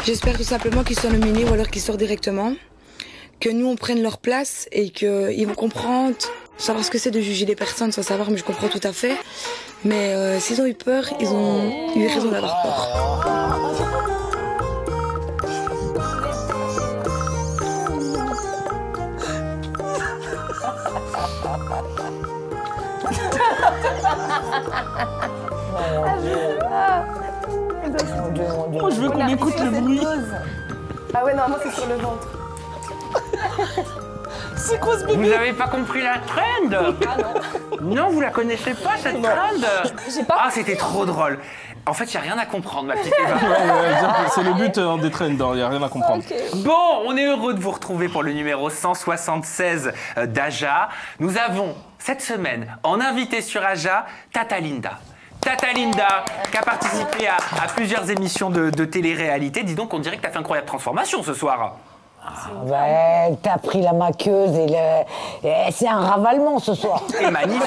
J'espère tout simplement qu'ils soient nominés ou alors qu'ils sortent directement. Que nous, on prenne leur place et qu'ils vont comprendre, savoir ce que c'est de juger les personnes sans savoir, mais je comprends tout à fait. Mais s'ils ont eu peur, ils ont eu raison d'avoir peur. Moi, je veux qu'on écoute le bruit. Ah ouais, non, moi, c'est sur le ventre. C'est quoi ce bébé? Vous n'avez pas compris la trend? Non, vous la connaissez pas, cette trend? Ah, c'était trop drôle. En fait, il n'y a rien à comprendre, ma petite Eva. C'est le but des trends, il n'y a rien à comprendre. Okay. Bon, on est heureux de vous retrouver pour le numéro 176 d'Aja. Nous avons, cette semaine, en invité sur Aja, Tata Linda. Tata Linda, qui a participé à plusieurs émissions de télé-réalité. Dis donc, on dirait que tu as fait une incroyable transformation ce soir. Ouais, t'as pris la maqueuse et c'est un ravalement ce soir. C'est magnifique,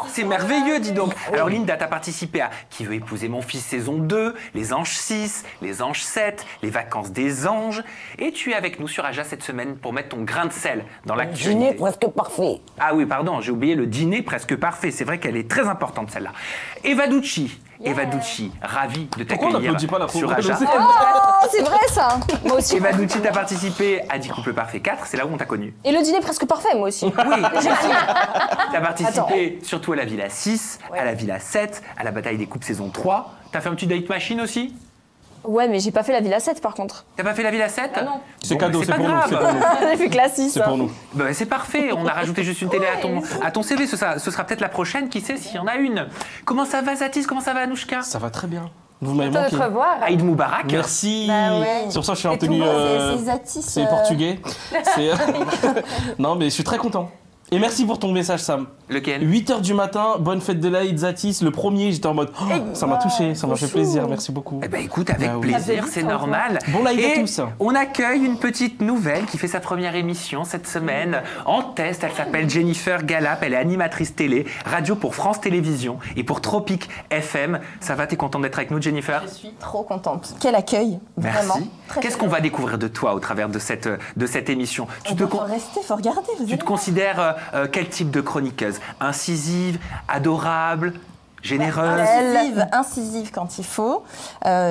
c'est merveilleux, dis donc. Alors Linda, t'as participé à Qui veut épouser mon fils saison 2, Les Anges 6, Les Anges 7, Les Vacances des Anges. Et tu es avec nous sur Aja cette semaine pour mettre ton grain de sel dans l'actualité. Dîner presque parfait. Ah oui, pardon, j'ai oublié le dîner presque parfait. C'est vrai qu'elle est très importante celle-là. Eva Ducci. Eva Ducci, ravie de t'accueillir sur Aja. Oh, c'est vrai ça. Moi aussi. Eva Ducci, t'as participé à 10 couples parfaits 4, c'est là où on t'a connu. Et le dîner presque parfait, moi aussi. Oui, t'as participé surtout à la Villa 6, à la Villa 7, à la Bataille des Coupes saison 3. T'as fait un petit date machine aussi? Ouais, mais j'ai pas fait la Villa 7 par contre. T'as pas fait la Villa 7? Ah non. C'est cadeau, c'est pour nous. J'ai fait que la 6. C'est pour nous. Bah, c'est parfait, on a rajouté juste une télé à ton CV, ce sera peut-être la prochaine, qui sait s'il y en a une. Comment ça va Zatis? Comment ça va Anouchka? Ça va très bien. Vous m'avez Content de manqué. te revoir. Aïd Moubarak. Merci. Bah ouais. Sur ça, je suis en Et tenue. tout le monde, c'est Zatis. C'est portugais. Non, mais je suis très content. Et merci pour ton message, Sam. Lequel? 8h du matin, bonne fête de l'Aïd, Zatis. Le premier, j'étais en mode, oh, ça m'a touché, ça m'a fait plaisir, merci beaucoup. Eh ben écoute, avec Bah oui. plaisir, c'est normal. Bon live à Et tous. on accueille une petite nouvelle qui fait sa première émission cette semaine en test. Elle s'appelle Jennifer Galap, elle est animatrice télé, radio pour France Télévisions et pour Tropic FM. Ça va, t'es contente d'être avec nous, Jennifer? Je suis trop contente. Quel accueil, vraiment. Merci. Qu'est-ce qu'on va découvrir de toi au travers de cette émission? Faut rester, faut regarder. Tu te considères quel type de chroniqueuse? Incisive, adorable, généreuse? Incisive quand il faut,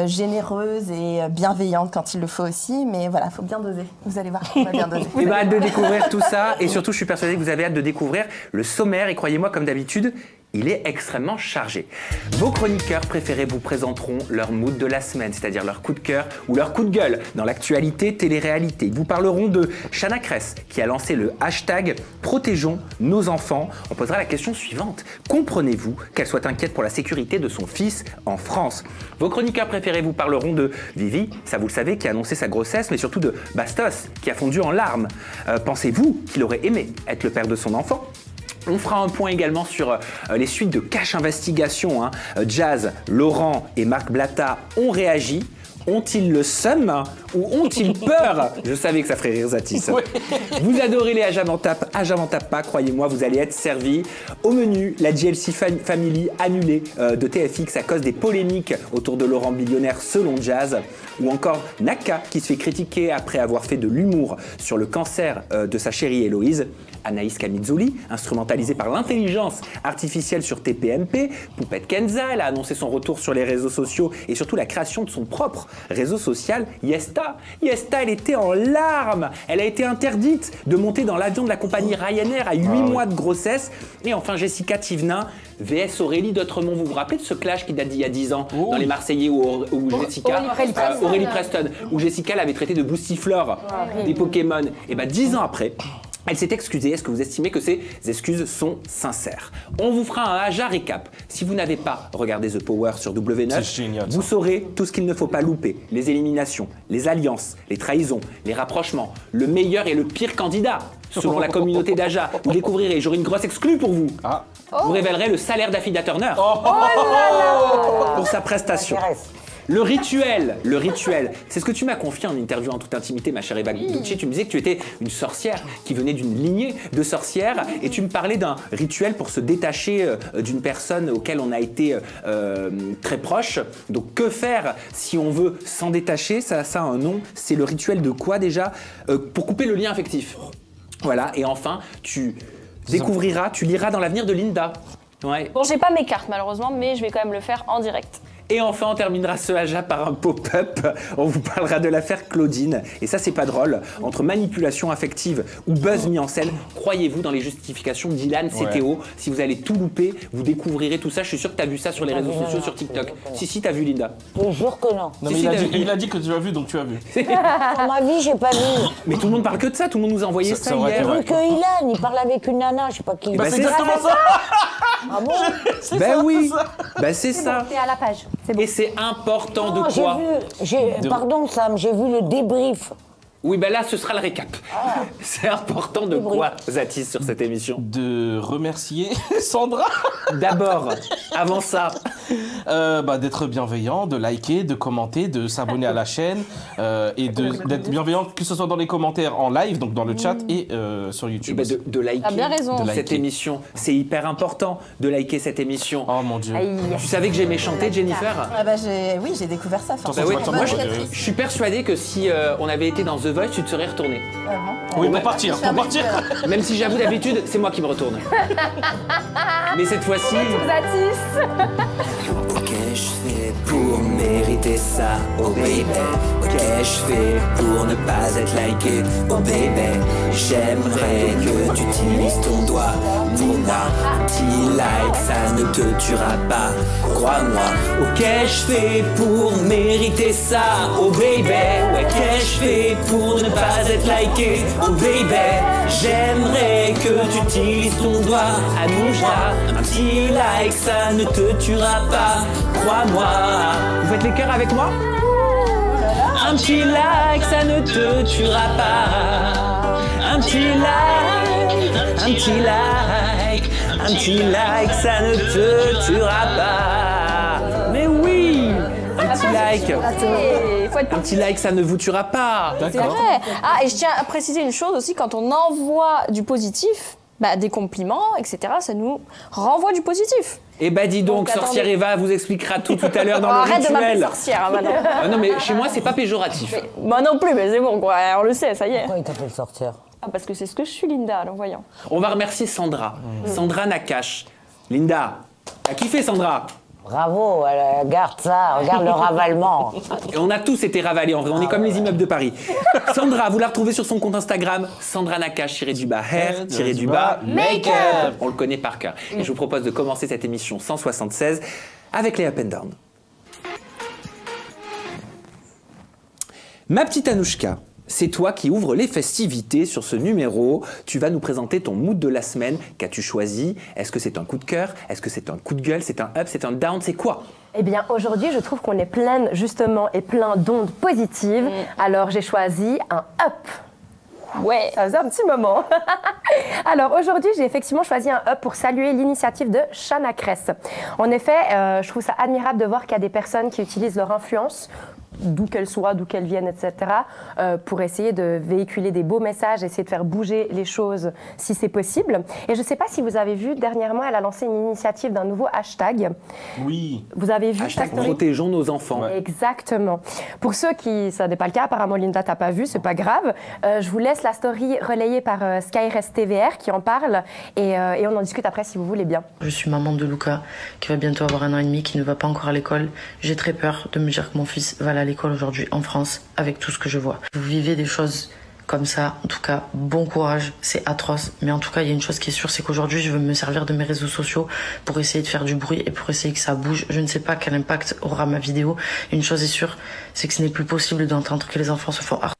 généreuse et bienveillante quand il le faut aussi, mais voilà, faut bien doser. Vous allez voir, on va bien doser. Et hâte de découvrir tout ça, et surtout je suis persuadé que vous avez hâte de découvrir le sommaire, et croyez-moi, comme d'habitude, il est extrêmement chargé. Vos chroniqueurs préférés vous présenteront leur mood de la semaine, c'est-à-dire leur coup de cœur ou leur coup de gueule dans l'actualité télé-réalité. Ils vous parleront de Chana Cress, qui a lancé le hashtag Protégeons nos enfants. On posera la question suivante. Comprenez-vous qu'elle soit inquiète pour la sécurité de son fils en France? Vos chroniqueurs préférés vous parleront de Vivi, ça vous le savez, qui a annoncé sa grossesse, mais surtout de Bastos, qui a fondu en larmes. Pensez-vous qu'il aurait aimé être le père de son enfant? On fera un point également sur les suites de Cache Investigation. Jazz, Laurent et Marc Blatta ont réagi. Ont-ils le seum ou ont-ils peur? Je savais que ça ferait rire Zatis. Ouais. Vous adorez les Aja m'en tape pas, croyez-moi, vous allez être servis. Au menu, la GLC Family annulée de TFX à cause des polémiques autour de Laurent Billionnaire selon Jazz. Ou encore Naka qui se fait critiquer après avoir fait de l'humour sur le cancer de sa chérie Héloïse. Anaïs Camizzouli, instrumentalisée par l'intelligence artificielle sur TPMP. Poupette Kenza, elle a annoncé son retour sur les réseaux sociaux et surtout la création de son propre réseau social, Yesta. Yesta, elle était en larmes. Elle a été interdite de monter dans l'avion de la compagnie Ryanair à 8 mois de grossesse. Et enfin, Jessica Thivenin, VS Aurélie d'Autremont. Vous vous rappelez de ce clash qui date d'il y a 10 ans dans Les Marseillais où Jessica, Aurélie Preston, où Jessica l'avait traité de boostiflore des Pokémon. Et bien 10 ans après, elle s'est excusée. Est-ce que vous estimez que ces excuses sont sincères? On vous fera un Aja récap. Si vous n'avez pas regardé The Power sur W9, génial, vous saurez tout ce qu'il ne faut pas louper. Les éliminations, les alliances, les trahisons, les rapprochements, le meilleur et le pire candidat. Selon la communauté d'Aja, vous découvrirez, j'aurai une grosse exclue pour vous. Vous révélerez le salaire d'Affida Turner pour sa prestation. Le rituel, c'est ce que tu m'as confié en interview en toute intimité, ma chère Eva Gucci. Tu me disais que tu étais une sorcière qui venait d'une lignée de sorcières et tu me parlais d'un rituel pour se détacher d'une personne auquel on a été très proche. Donc que faire si on veut s'en détacher? Ça a un nom, c'est le rituel de quoi déjà? Pour couper le lien affectif. Voilà, et enfin, tu découvriras, tu liras dans l'avenir de Linda. Ouais. Bon, j'ai pas mes cartes malheureusement, mais je vais quand même le faire en direct. Et enfin, on terminera ce Aja par un pop-up. On vous parlera de l'affaire Claudine. Et ça, c'est pas drôle. Entre manipulation affective ou buzz mis en scène, croyez-vous dans les justifications d'Ilan CTO. Si vous allez tout louper, vous découvrirez tout ça. Je suis sûr que tu as vu ça sur les réseaux sociaux, sur TikTok. Si, tu as vu, Linda. Je te jure que non. Non, mais il a dit que tu as vu, donc tu as vu. Dans ma vie, j'ai pas vu. Mais tout le monde parle que de ça. Tout le monde nous a envoyé ça vrai, hier. c'est vrai. Vu que Ilan, il parle avec une nana, je sais pas qui. Bah, C'est exactement ça. Ah bon? Ben oui, ben c'est ça. T'es à la page. C'est bon. Et c'est important Non, de quoi? Pardon Sam, j'ai vu le débrief. Oui, ben là, ce sera le récap. C'est important de quoi, Zatis, sur cette émission? De remercier Sandra. D'abord, avant ça. D'être bienveillant, de liker, de commenter, de s'abonner à la chaîne et d'être bienveillant, que ce soit dans les commentaires en live, donc dans le chat et sur YouTube. Et de liker. T'as bien raison. De Cette liker. émission. C'est hyper important de liker cette émission. Oh mon Dieu. Aïe. Tu savais que j'aimais chanter, Jennifer? Ah bah oui, j'ai découvert ça. Bah oui, Attends, moi, attends, je suis persuadé que si on avait été dans The Voice, tu te serais retourné. Oui, pour partir. Même si j'avoue, d'habitude, c'est moi qui me retourne. Mais cette fois-ci... Qu'ai-je fait pour mériter ça, oh baby? Qu'ai-je fait pour ne pas être liké, oh baby? J'aimerais que tu utilises ton doigt pour moi. Un petit like, ça ne te tuera pas, crois-moi. Oh, qu'ai-je fait pour mériter ça, oh baby? Ouais, qu'ai-je fait pour ne pas être liké, oh baby? J'aimerais que tu utilises ton doigt à nous là. Un petit like, ça ne te tuera pas, crois-moi. Vous faites les cœurs avec moi? Un petit like, ça ne te tuera pas. Un petit like, un petit like, un petit like, ça ne te tuera pas. Mais oui! Un petit like. Et faut être Un petit like, ça ne vous tuera pas. C'est vrai. Ah, et je tiens à préciser une chose aussi, quand on envoie du positif, des compliments, etc., ça nous renvoie du positif. Eh ben dis donc, Donc, sorcière attendez. Eva vous expliquera tout à l'heure dans le Arrête de m'appeler rituel. sorcière, maintenant. Ah non mais chez moi c'est pas péjoratif. Moi non plus, mais c'est bon, quoi. On le sait, ça y est. Pourquoi il t'appelle sorcière? Ah, parce que c'est ce que je suis, Linda, alors voyons. On va remercier Sandra. Sandra Nakache. Linda, t'as kiffé Sandra? Bravo, regarde ça, regarde le ravalement. Et on a tous été ravalés en vrai, on est comme les immeubles de Paris. Sandra, vous la retrouvez sur son compte Instagram, Sandra Nakache, hair, make-up. On le connaît par cœur. Et je vous propose de commencer cette émission 176 avec les Up and Down. Ma petite Anouchka, c'est toi qui ouvres les festivités sur ce numéro. Tu vas nous présenter ton mood de la semaine. Qu'as-tu choisi? Est-ce que c'est un coup de cœur? Est-ce que c'est un coup de gueule? C'est un up? C'est un down? C'est quoi? Eh bien, aujourd'hui, je trouve qu'on est pleine, justement, et plein d'ondes positives. Alors, j'ai choisi un up. Ouais. Ça faisait un petit moment. Alors, aujourd'hui, j'ai effectivement choisi un up pour saluer l'initiative de Chana Cress. En effet, je trouve ça admirable de voir qu'il y a des personnes qui utilisent leur influence, d'où qu'elles soient, d'où qu'elles viennent, etc., pour essayer de véhiculer des beaux messages, essayer de faire bouger les choses si c'est possible. Et je ne sais pas si vous avez vu, dernièrement, elle a lancé une initiative d'un nouveau hashtag. Oui. Vous avez vu Hashtag ta story? protégeons nos enfants. Ouais. Exactement. Pour ceux qui, ça n'est pas le cas, apparemment Linda t'as pas vu, c'est pas grave. Je vous laisse la story relayée par Skyrest TVR qui en parle et on en discute après si vous voulez bien. Je suis maman de Luca, qui va bientôt avoir 1 an et demi, qui ne va pas encore à l'école. J'ai très peur de me dire que mon fils va aller à l'école aujourd'hui en France, avec tout ce que je vois. Vous vivez des choses comme ça, en tout cas, bon courage, c'est atroce. Mais en tout cas, il y a une chose qui est sûre, c'est qu'aujourd'hui, je veux me servir de mes réseaux sociaux pour essayer de faire du bruit et pour essayer que ça bouge. Je ne sais pas quel impact aura ma vidéo. Une chose est sûre, c'est que ce n'est plus possible d'entendre que les enfants se font harceler,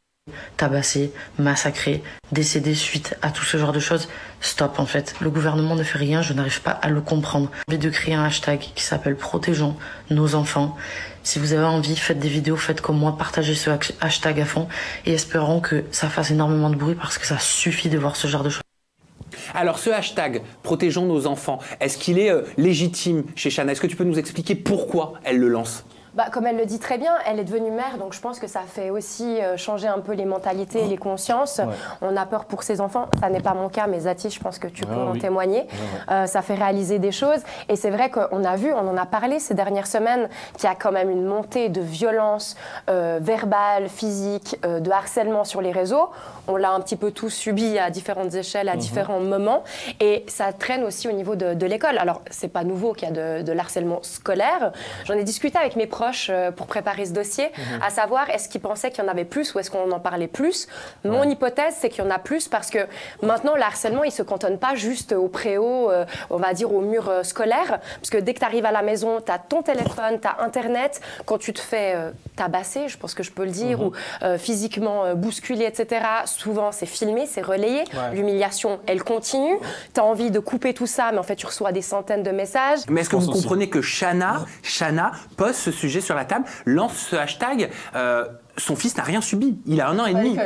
tabassés, massacrés, décédés suite à tout ce genre de choses. Stop en fait, le gouvernement ne fait rien, je n'arrive pas à le comprendre. J'ai envie de créer un hashtag qui s'appelle Protégeons nos enfants. Si vous avez envie, faites des vidéos, faites comme moi, partagez ce hashtag à fond et espérons que ça fasse énormément de bruit parce que ça suffit de voir ce genre de choses. Alors ce hashtag protégeons nos enfants, est-ce qu'il est légitime chez Chana? Est-ce que tu peux nous expliquer pourquoi elle le lance? Bah, comme elle le dit très bien, elle est devenue mère, donc je pense que ça fait aussi changer un peu les mentalités et les consciences. Ouais. On a peur pour ses enfants. Ça n'est pas mon cas, mais Zati, je pense que tu peux en oui. témoigner. Ça fait réaliser des choses. Et c'est vrai qu'on a vu, on en a parlé ces dernières semaines, qu'il y a quand même une montée de violence verbale, physique, de harcèlement sur les réseaux. On l'a un petit peu tous subi à différentes échelles, à différents moments. Et ça traîne aussi au niveau de l'école. Alors, c'est pas nouveau qu'il y a de l'harcèlement scolaire. J'en ai discuté avec mes proches pour préparer ce dossier, à savoir est-ce qu'ils pensaient qu'il y en avait plus ou est-ce qu'on en parlait plus. Mon hypothèse, c'est qu'il y en a plus parce que maintenant, le harcèlement, il se cantonne pas juste au préau, on va dire au mur scolaire. Parce que dès que tu arrives à la maison, tu as ton téléphone, tu as Internet. Quand tu te fais tabasser, je pense que je peux le dire, ou physiquement bousculer, etc., souvent, c'est filmé, c'est relayé. L'humiliation, elle continue. Tu as envie de couper tout ça, mais en fait, tu reçois des centaines de messages. Mais est-ce que vous comprenez que Chana pose ce sujet sur la table, lance ce hashtag son fils n'a rien subi. Il a 1 an et demi.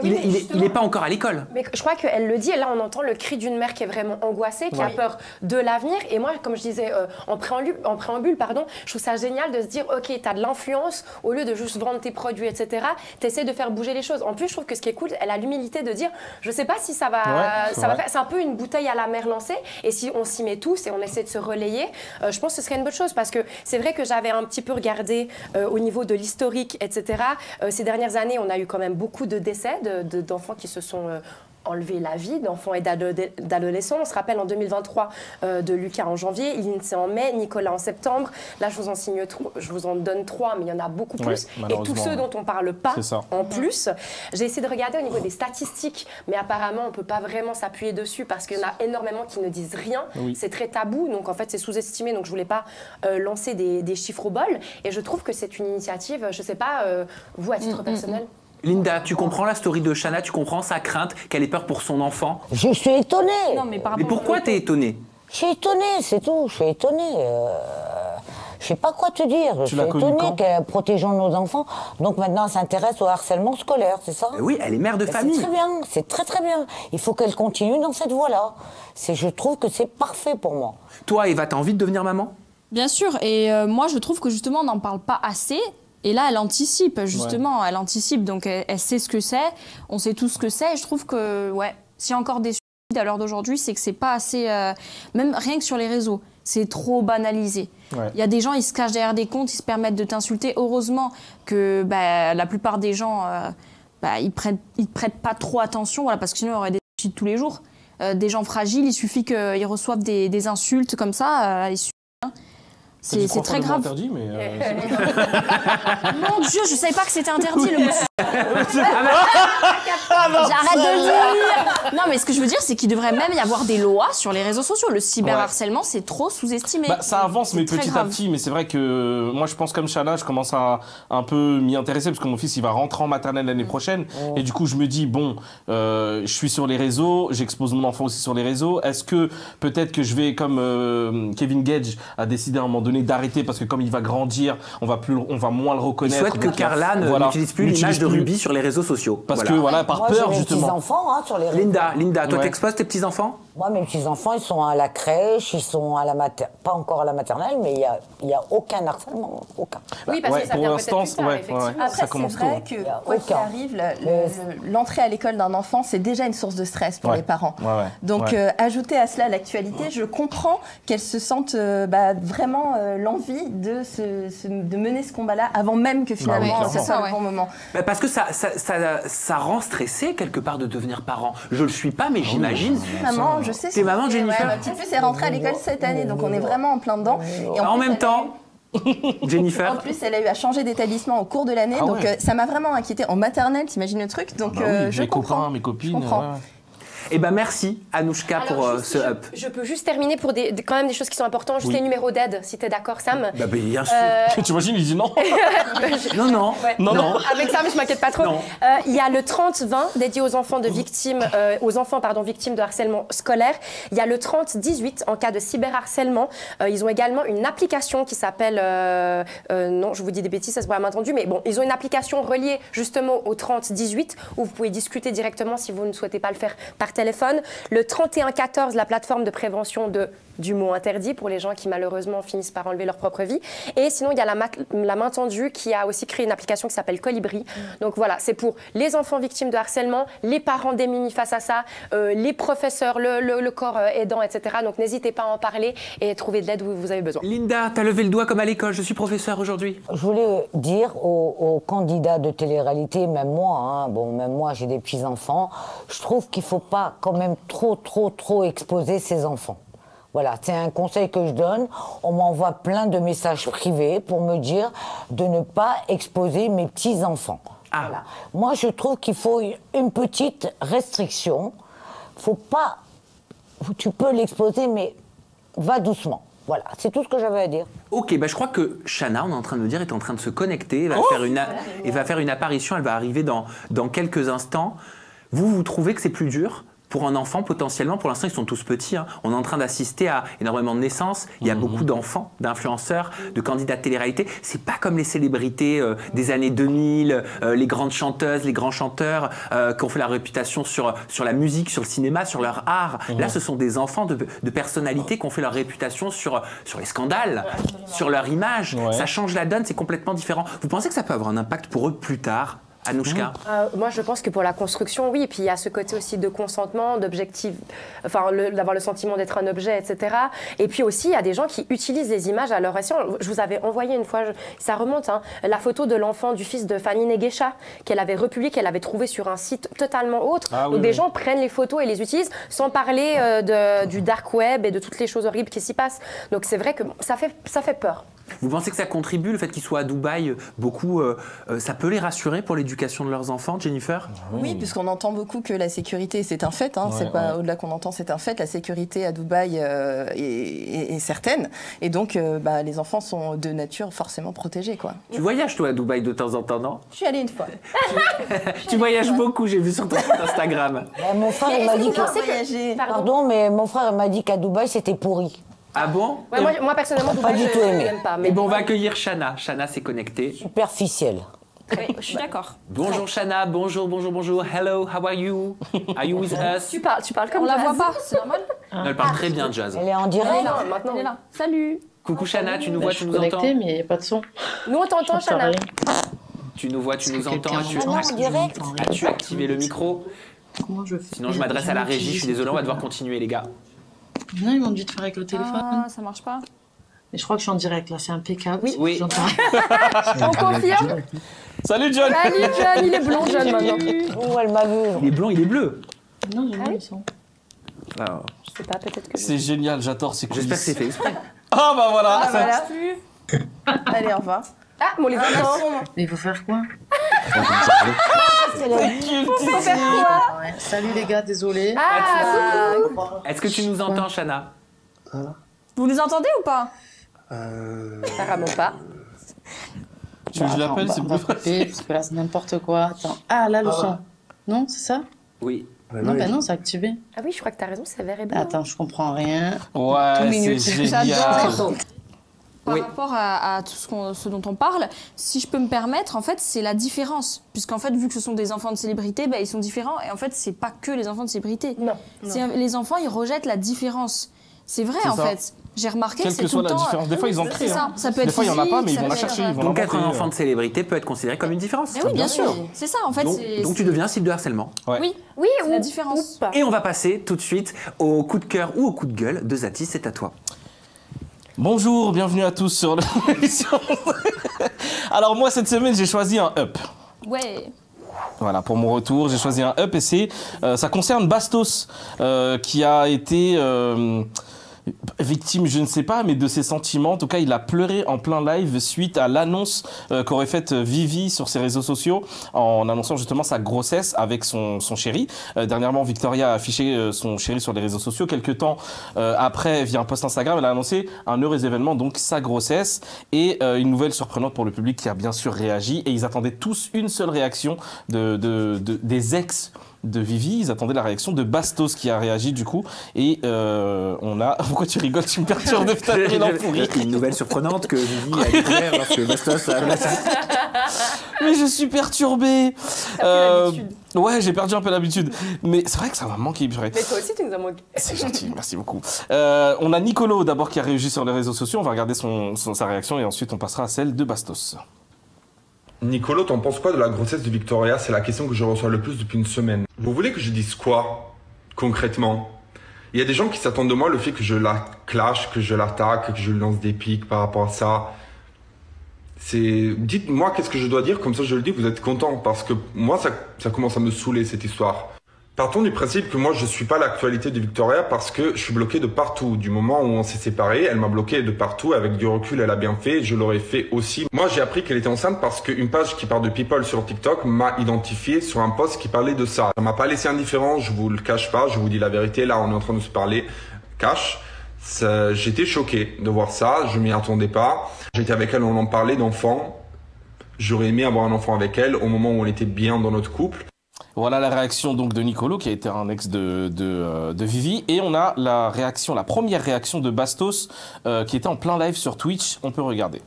Il n'est pas encore à l'école. Mais je crois qu'elle le dit, et là on entend le cri d'une mère qui est vraiment angoissée, qui a peur de l'avenir. Et moi, comme je disais en préambule, je trouve ça génial de se dire, ok, tu as de l'influence, au lieu de juste vendre tes produits, etc., tu essaies de faire bouger les choses. En plus, je trouve que ce qui est cool, elle a l'humilité de dire, je sais pas si ça va, va faire. C'est un peu une bouteille à la mer lancée, et si on s'y met tous et on essaie de se relayer, je pense que ce serait une bonne chose, parce que c'est vrai que j'avais un petit peu regardé au niveau de l'historique, etc., ces dernières années, on a eu quand même beaucoup de décès d'enfants qui se sont enlevé la vie, d'enfants et d'adolescents. On se rappelle en 2023 de Lucas en janvier, Lindsay en mai, Nicolas en septembre. Là, je vous en donne 3, mais il y en a beaucoup plus. Et tous ceux dont on ne parle pas en plus. J'ai essayé de regarder au niveau des statistiques, mais apparemment, on ne peut pas vraiment s'appuyer dessus parce qu'il y en a énormément qui ne disent rien. C'est très tabou, donc en fait, c'est sous-estimé. Donc, je ne voulais pas lancer des chiffres au bol. Et je trouve que c'est une initiative, je ne sais pas, vous, à titre personnel. Linda, tu comprends la story de Chana, tu comprends sa crainte, qu'elle ait peur pour son enfant? Je suis étonnée. Non, mais pourquoi t'es étonnée? Je suis étonnée, c'est tout. Je suis étonnée. Je sais pas quoi te dire. Je suis étonnée qu'elle protégeons nos enfants. Donc maintenant, elle s'intéresse au harcèlement scolaire, c'est ça? Oui, elle est mère de famille. C'est très bien, c'est très très bien. Il faut qu'elle continue dans cette voie-là. Je trouve que c'est parfait pour moi. Toi, Eva, t'as envie de devenir maman? Bien sûr, et moi je trouve que justement on n'en parle pas assez. Et là, elle anticipe, justement, elle anticipe, donc elle sait ce que c'est, on sait tout ce que c'est, et je trouve que, s'il y a encore des suicides à l'heure d'aujourd'hui, c'est que c'est pas assez, même rien que sur les réseaux, c'est trop banalisé. Il y a des gens, ils se cachent derrière des comptes, ils se permettent de t'insulter. Heureusement que la plupart des gens, ils prêtent pas trop attention, parce que sinon il y aurait des suicides tous les jours. Des gens fragiles, il suffit qu'ils reçoivent des insultes comme ça, ils suffit. C'est très grave. Interdit, mais Mon Dieu, je savais pas que c'était interdit le mot. J'arrête de le dire. Non, mais ce que je veux dire, c'est qu'il devrait même y avoir des lois sur les réseaux sociaux. Le cyberharcèlement, c'est trop sous-estimé. Ça avance, mais petit à petit. Mais c'est vrai que moi, je pense comme Chana, je commence à un peu m'y intéresser parce que mon fils, il va rentrer en maternelle l'année prochaine. Et du coup, je me dis, bon, je suis sur les réseaux, j'expose mon enfant aussi sur les réseaux. Est-ce que peut-être que je vais, comme Kevin Gage a décidé à un moment donné, d'arrêter parce que comme il va grandir, on va moins le reconnaître. Il souhaite que Carla n'utilise plus l'image de Ruby sur les réseaux sociaux. Parce que par peur justement. Mes petits-enfants sur les réseaux. Linda, toi t'exposes tes petits-enfants? Moi, mes petits-enfants, ils sont à la crèche, ils sont à pas encore à la maternelle, mais il y a aucun harcèlement, aucun. Oui, parce que ça vient peut-être plus tard, effectivement. Ça Après, c'est vrai que quoi qu'il arrive, l'entrée à l'école d'un enfant, c'est déjà une source de stress pour les parents. Donc, ajouter à cela l'actualité, je comprends qu'elles se sentent vraiment l'envie de mener ce combat-là avant même que finalement ce soit le bon moment. Parce que ça rend stressé quelque part de devenir parent. Je le suis pas, mais j'imagine. Maman, je sais. T'es maman, Jennifer? Ma petite fille est rentrée à l'école cette année, donc on est vraiment en plein dedans. Et en même temps, Jennifer. En plus, elle a eu à changer d'établissement au cours de l'année, donc ça m'a vraiment inquiétée. En maternelle, t'imagines le truc? Donc je comprends. Mes copains, mes copines. Eh ben merci Anouchka pour ce up. Je peux juste terminer pour quand même des choses qui sont importantes. Juste les numéros d'aide, si t'es d'accord, Sam. Bien sûr. Tu imagines, il dit non. Non. Avec Sam, je m'inquiète pas trop. Il y a le 30-20 dédié aux enfants victimes de harcèlement scolaire. Il y a le 30-18 en cas de cyberharcèlement. Ils ont également une application qui s'appelle non, je vous dis des bêtises, ça se voit à main tendue, mais bon, ils ont une application reliée justement au 30-18 où vous pouvez discuter directement si vous ne souhaitez pas le faire par téléphone. Le 3114, la plateforme de prévention de du mot interdit pour les gens qui malheureusement finissent par enlever leur propre vie. Et sinon, il y a la main tendue qui a aussi créé une application qui s'appelle Colibri. Donc voilà, c'est pour les enfants victimes de harcèlement, les parents démunis face à ça, les professeurs, le corps aidant, etc. Donc n'hésitez pas à en parler et trouver de l'aide où vous avez besoin. Linda, t'as levé le doigt comme à l'école, je suis professeur aujourd'hui. Je voulais dire aux candidats de télé-réalité, même moi, même moi j'ai des petits-enfants, je trouve qu'il ne faut pas quand même trop exposer ses enfants. Voilà, c'est un conseil que je donne. On m'envoie plein de messages privés pour me dire de ne pas exposer mes petits-enfants. Ah. Voilà. Moi, je trouve qu'il faut une petite restriction. Faut pas... Tu peux l'exposer, mais va doucement. Voilà, c'est tout ce que j'avais à dire. Ok, je crois que Chana, on est en train de me dire, est en train de se connecter. Elle va faire une apparition, elle va arriver dans quelques instants. Vous trouvez que c'est plus dur ? Pour un enfant, potentiellement, pour l'instant, ils sont tous petits. On est en train d'assister à énormément de naissances. Il y a beaucoup d'enfants, d'influenceurs, de candidats de télé-réalité. C'est pas comme les célébrités des années 2000, les grandes chanteuses, les grands chanteurs qui ont fait la réputation sur la musique, sur le cinéma, sur leur art. Là, ce sont des enfants de personnalités qui ont fait leur réputation sur les scandales, sur leur image. Ouais. Ça change la donne, c'est complètement différent. Vous pensez que ça peut avoir un impact pour eux plus tard ? Anouchka? Moi, je pense que pour la construction, oui. Et puis, il y a ce côté aussi de consentement, d'objectif, enfin, d'avoir le sentiment d'être un objet, etc. Et puis aussi, il y a des gens qui utilisent les images à leur escient. Je vous avais envoyé une fois, ça remonte, la photo de l'enfant, du fils de Fanny Neguesha, qu'elle avait republiée, qu'elle avait trouvé sur un site totalement autre, où des gens prennent les photos et les utilisent, sans parler du dark web et de toutes les choses horribles qui s'y passent. Donc, c'est vrai que ça fait peur. Vous pensez que ça contribue, le fait qu'ils soient à Dubaï, beaucoup, ça peut les rassurer pour l'éducation de leurs enfants, Jennifer? Oui, puisqu'on entend beaucoup que la sécurité, c'est un fait, c'est pas au-delà qu'on entend, c'est un fait, la sécurité à Dubaï est certaine, et donc les enfants sont de nature forcément protégés, quoi. Tu voyages, toi, à Dubaï de temps en temps, non? Je suis allée une fois. Tu voyages beaucoup, j'ai vu sur ton compte Instagram. Mon frère, il m'a dit que... Pardon, mais mon frère m'a dit qu'à Dubaï, c'était pourri. Ah bon? Moi, personnellement, pas du tout aimé. Pas. Mais bon, on va accueillir Chana. Chana s'est connectée. Superficielle. Oui, je suis d'accord. Bonjour Chana, bonjour. Hello, how are you? Are you with us? Tu parles comme on Jazz. la voit pas, c'est normal. Elle parle très bien, Jazz. Elle est en direct. Maintenant. Elle est là. Salut. Coucou Chana, tu nous vois, tu nous entends? Je suis connectée, mais il n'y a pas de son. Nous, on t'entend, Chana. Tu nous vois, tu nous entends? As-tu activé le micro? Comment je fais? Sinon, je m'adresse à la régie, je suis désolé, on va devoir continuer, les gars. Non, ils m'ont dit de faire avec le téléphone. Ah, ça marche pas. Mais je crois que je suis en direct, là, c'est impeccable. Oui. J'entends. On confirme. Salut John. Salut John, il est blond, John, maintenant. Oh, elle m'a vu. Il est blond, il est bleu. Non, j'ai pas le son. Alors, je sais pas, peut-être que... C'est génial, j'adore ces coulisses. J'espère que c'est fait exprès. Ah bah voilà. Ah, voilà. Allez, au revoir. Ah, mon les enfants. Mais il faut faire quoi? Faut faire quoi? Ouais. Salut les gars, désolé. Coucou. Est-ce que tu nous entends, Chana? Vous nous entendez ou pas? Apparemment pas. Tu veux que je l'appelle, c'est plus facile. Parce que là, c'est n'importe quoi. Attends. Ah, là, le son. Non, c'est ça? Oui. Non, c'est activé. Ah oui, je crois que t'as raison, c'est vert et blanc. Attends, je comprends rien. Ouais, c'est génial. Par rapport à tout ce dont on parle, si je peux me permettre, en fait, c'est la différence. Puisqu'en fait, vu que ce sont des enfants de célébrité, ils sont différents. Et en fait, c'est pas que les enfants de célébrité. Non. Les enfants, ils rejettent la différence. C'est vrai, en fait. J'ai remarqué que c'est tout le temps... Quelle que soit la différence. Des fois, ils en créent. Ça peut être des fois, il n'y en a pas, mais ils vont la chercher. Donc, être un enfant de célébrité peut être considéré comme une différence. Oui, bien sûr. C'est ça, en fait. Donc, tu deviens cible de harcèlement. Oui, c'est la différence. Et on va passer tout de suite au coup de cœur ou au coup de gueule de Zati, c'est à toi. Bonjour, bienvenue à tous sur l'émission. Alors moi, cette semaine, j'ai choisi un up. Ouais. Voilà, pour mon retour, j'ai choisi un up et ça concerne Bastos, qui a été victime, je ne sais pas, mais de ses sentiments. En tout cas, il a pleuré en plein live suite à l'annonce qu'aurait faite Vivi sur ses réseaux sociaux en annonçant justement sa grossesse avec son chéri. Dernièrement, Victoria a affiché son chéri sur les réseaux sociaux. Quelques temps après, via un post Instagram, elle a annoncé un heureux événement, donc sa grossesse. Et une nouvelle surprenante pour le public qui a bien sûr réagi. Et ils attendaient tous une seule réaction des ex de Vivi, ils attendaient la réaction de Bastos qui a réagi du coup et on a... Pourquoi tu rigoles? Tu me perturbes de ta l'enfourrie. Une nouvelle surprenante que Vivi a découvert lorsque Bastos a... Mais je suis perturbé. L'habitude. Ouais, j'ai perdu un peu l'habitude. Mais c'est vrai que ça m'a manqué, purée. Mais toi aussi, tu nous as manqué. C'est gentil, merci beaucoup. On a Nicolo d'abord qui a réagi sur les réseaux sociaux. On va regarder sa réaction et ensuite on passera à celle de Bastos. Nicolo, t'en penses quoi de la grossesse de Victoria? C'est la question que je reçois le plus depuis une semaine. Vous voulez que je dise quoi, concrètement? Il y a des gens qui s'attendent de moi le fait que je la clash, que je l'attaque, que je lui lance des pics par rapport à ça. Dites-moi qu'est-ce que je dois dire, comme ça je le dis, vous êtes content. Parce que moi, ça commence à me saouler cette histoire. Partons du principe que moi je suis pas l'actualité de Victoria parce que je suis bloqué de partout. Du moment où on s'est séparés, elle m'a bloqué de partout. Avec du recul, elle a bien fait. Je l'aurais fait aussi. Moi j'ai appris qu'elle était enceinte parce qu'une page qui parle de people sur TikTok m'a identifié sur un post qui parlait de ça. Ça m'a pas laissé indifférent, je vous le cache pas, je vous dis la vérité. Là on est en train de se parler cash. J'étais choqué de voir ça, je m'y attendais pas. J'étais avec elle, on en parlait d'enfants. J'aurais aimé avoir un enfant avec elle au moment où on était bien dans notre couple. Voilà la réaction donc de Nicolo qui a été un ex de Vivi, et on a la première réaction de Bastos qui était en plein live sur Twitch. On peut regarder.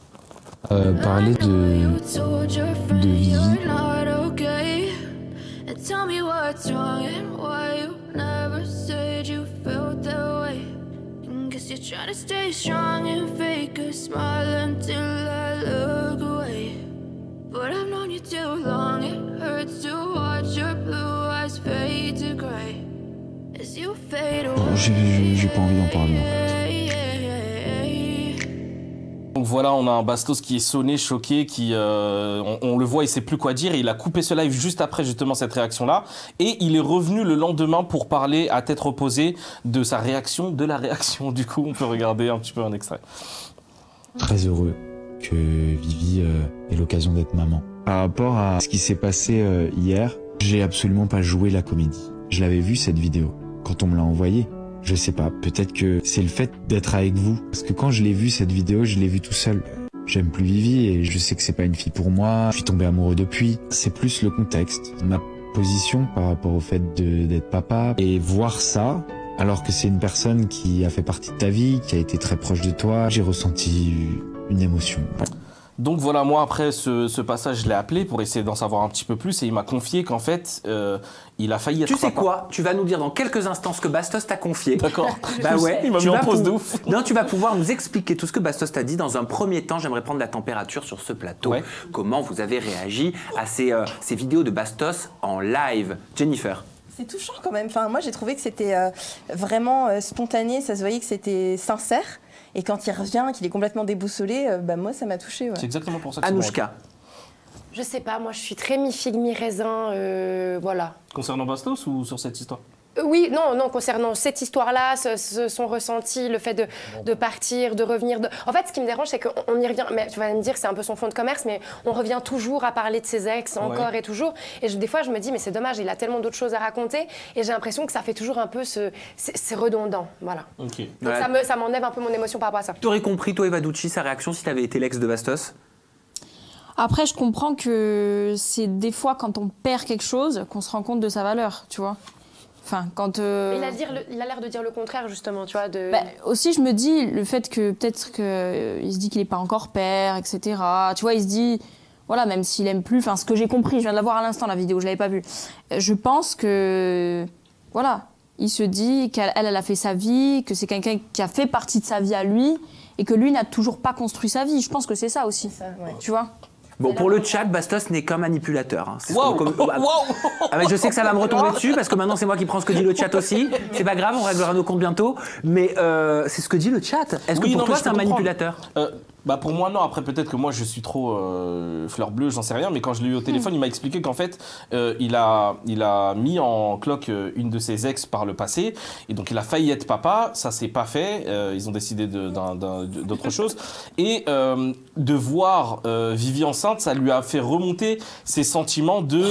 Parler de Vivi. But I've known you too long, it hurts to watch your blue eyes fade to grey as you fade away. J'ai pas envie d'en parler en fait. Donc voilà, on a un Bastos qui est sonné, choqué, qui on le voit, il sait plus quoi dire, et il a coupé ce live juste après justement cette réaction-là, et il est revenu le lendemain pour parler à tête reposée de sa réaction, de la réaction. Du coup, on peut regarder un petit peu un extrait. Très heureux que Vivi ait l'occasion d'être maman. Par rapport à ce qui s'est passé hier, j'ai absolument pas joué la comédie. Je l'avais vu cette vidéo. Quand on me l'a envoyée, je sais pas, peut-être que c'est le fait d'être avec vous. Parce que quand je l'ai vu cette vidéo, je l'ai vue tout seul. J'aime plus Vivi et je sais que c'est pas une fille pour moi. Je suis tombé amoureux depuis. C'est plus le contexte. Ma position par rapport au fait d'être papa et voir ça, alors que c'est une personne qui a fait partie de ta vie, qui a été très proche de toi, j'ai ressenti une émotion. Donc voilà, moi après ce passage, je l'ai appelé pour essayer d'en savoir un petit peu plus, et il m'a confié qu'en fait, il a failli être Tu sais quoi? Tu vas nous dire dans quelques instants ce que Bastos t'a confié. D'accord. Bah ouais. Il m'a mis en pause de ouf. Non, tu vas pouvoir nous expliquer tout ce que Bastos t'a dit. Dans un premier temps, j'aimerais prendre la température sur ce plateau. Ouais. Comment vous avez réagi à ces vidéos de Bastos en live? Jennifer. C'est touchant quand même. Enfin, moi, j'ai trouvé que c'était vraiment spontané. Ça se voyait que c'était sincère. Et quand il revient, qu'il est complètement déboussolé, bah moi, ça m'a touchée. Ouais. C'est exactement pour ça que Anouchka. Je sais pas, moi, je suis très mi-figue, mi-raisin, voilà. Concernant Bastos ou sur cette histoire? Oui, non, concernant cette histoire-là, son ressenti, le fait de partir, de revenir. En fait, ce qui me dérange, c'est qu'on y revient. Mais tu vas me dire que c'est un peu son fonds de commerce, mais on revient toujours à parler de ses ex, encore et toujours. Et des fois, je me dis, mais c'est dommage, il a tellement d'autres choses à raconter. Et j'ai l'impression que ça fait toujours un peu c'est redondant. Voilà. Okay. Donc ça m'enlève un peu mon émotion par rapport à ça. Tu aurais compris, toi, Eva Ducci, sa réaction si tu avais été l'ex de Bastos? Après, je comprends que c'est des fois quand on perd quelque chose qu'on se rend compte de sa valeur, tu vois. Enfin, quand il a l'air de dire le contraire, justement, tu vois. Aussi, je me dis, le fait que peut-être qu'il se dit qu'il n'est pas encore père, etc. Tu vois, il se dit, voilà, même s'il aime plus, enfin, ce que j'ai compris, je viens de la voir à l'instant, la vidéo, je ne l'avais pas vue. Je pense que, voilà, il se dit qu'elle a fait sa vie, que c'est quelqu'un qui a fait partie de sa vie à lui, et que lui n'a toujours pas construit sa vie. Je pense que c'est ça aussi, tu vois. Bon, pour le chat, Bastos n'est qu'un manipulateur. Hein. Wow. Ah, mais je sais que ça va me retomber dessus parce que maintenant c'est moi qui prends ce que dit le chat aussi. C'est pas grave, on réglera nos comptes bientôt. Mais c'est ce que dit le chat. Est-ce que pour toi c'est un manipulateur? Bah pour moi non, après peut-être que moi je suis trop fleur bleue, j'en sais rien, mais quand je l'ai eu au téléphone, il m'a expliqué qu'en fait il a mis en cloque une de ses ex par le passé, et donc il a failli être papa, ça s'est pas fait, ils ont décidé d'autre chose, et de voir Vivi enceinte, ça lui a fait remonter ses sentiments de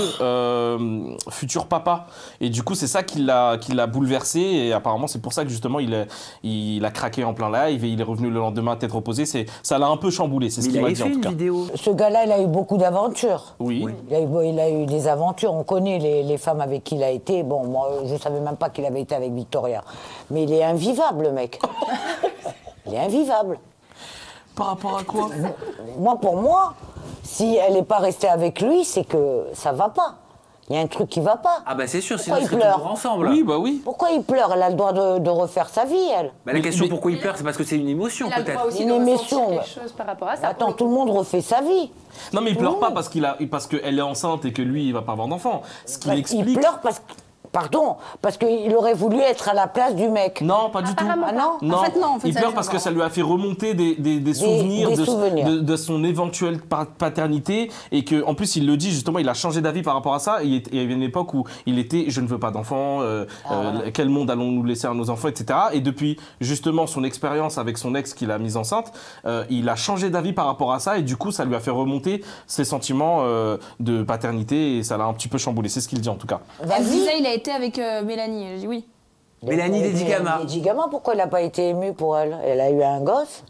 futur papa, et du coup c'est ça qui l'a bouleversé, et apparemment c'est pour ça que justement il a craqué en plein live, et il est revenu le lendemain tête reposée, ça l'a un peu chamboulé, c'est ce qu'il m'a dit en tout cas. Ce gars-là, il a eu beaucoup d'aventures. Oui. Il a eu des aventures, on connaît les femmes avec qui il a été. Bon, moi, je ne savais même pas qu'il avait été avec Victoria. Mais il est invivable, le mec. Il est invivable. Par rapport à quoi? Pour moi, Si elle n'est pas restée avec lui, c'est que ça va pas. Il y a un truc qui va pas. Ah bah c'est sûr, sinon pourquoi ils seraient toujours ensemble. Oui, bah oui. Pourquoi il pleure? Elle a le droit de refaire sa vie, elle. Bah, la question pourquoi il pleure, c'est parce que c'est une émotion peut-être. Une émotion. Quelque chose par rapport à ça. Attends, tout le monde refait sa vie. Non mais il pleure pas parce qu'elle est enceinte et que lui il va pas avoir d'enfant. Ce qu'il explique. Il pleure parce qu'il aurait voulu être à la place du mec. Non, pas du tout. Ah non. Non. En fait, non. En fait, il pleure parce que ça lui a fait remonter des souvenirs, de son éventuelle paternité et que en plus il le dit justement, il a changé d'avis par rapport à ça. Et il y avait une époque où il était je ne veux pas d'enfants, quel monde allons-nous laisser à nos enfants, etc. Et depuis justement son expérience avec son ex qui l'a mise enceinte, il a changé d'avis par rapport à ça et du coup ça lui a fait remonter ses sentiments de paternité et ça l'a un petit peu chamboulé. C'est ce qu'il dit en tout cas. Elle disait il a été avec Mélanie. Je dis oui. Mélanie Dedigama. Dedigama, pourquoi elle n'a pas été émue pour elle? Elle a eu un gosse.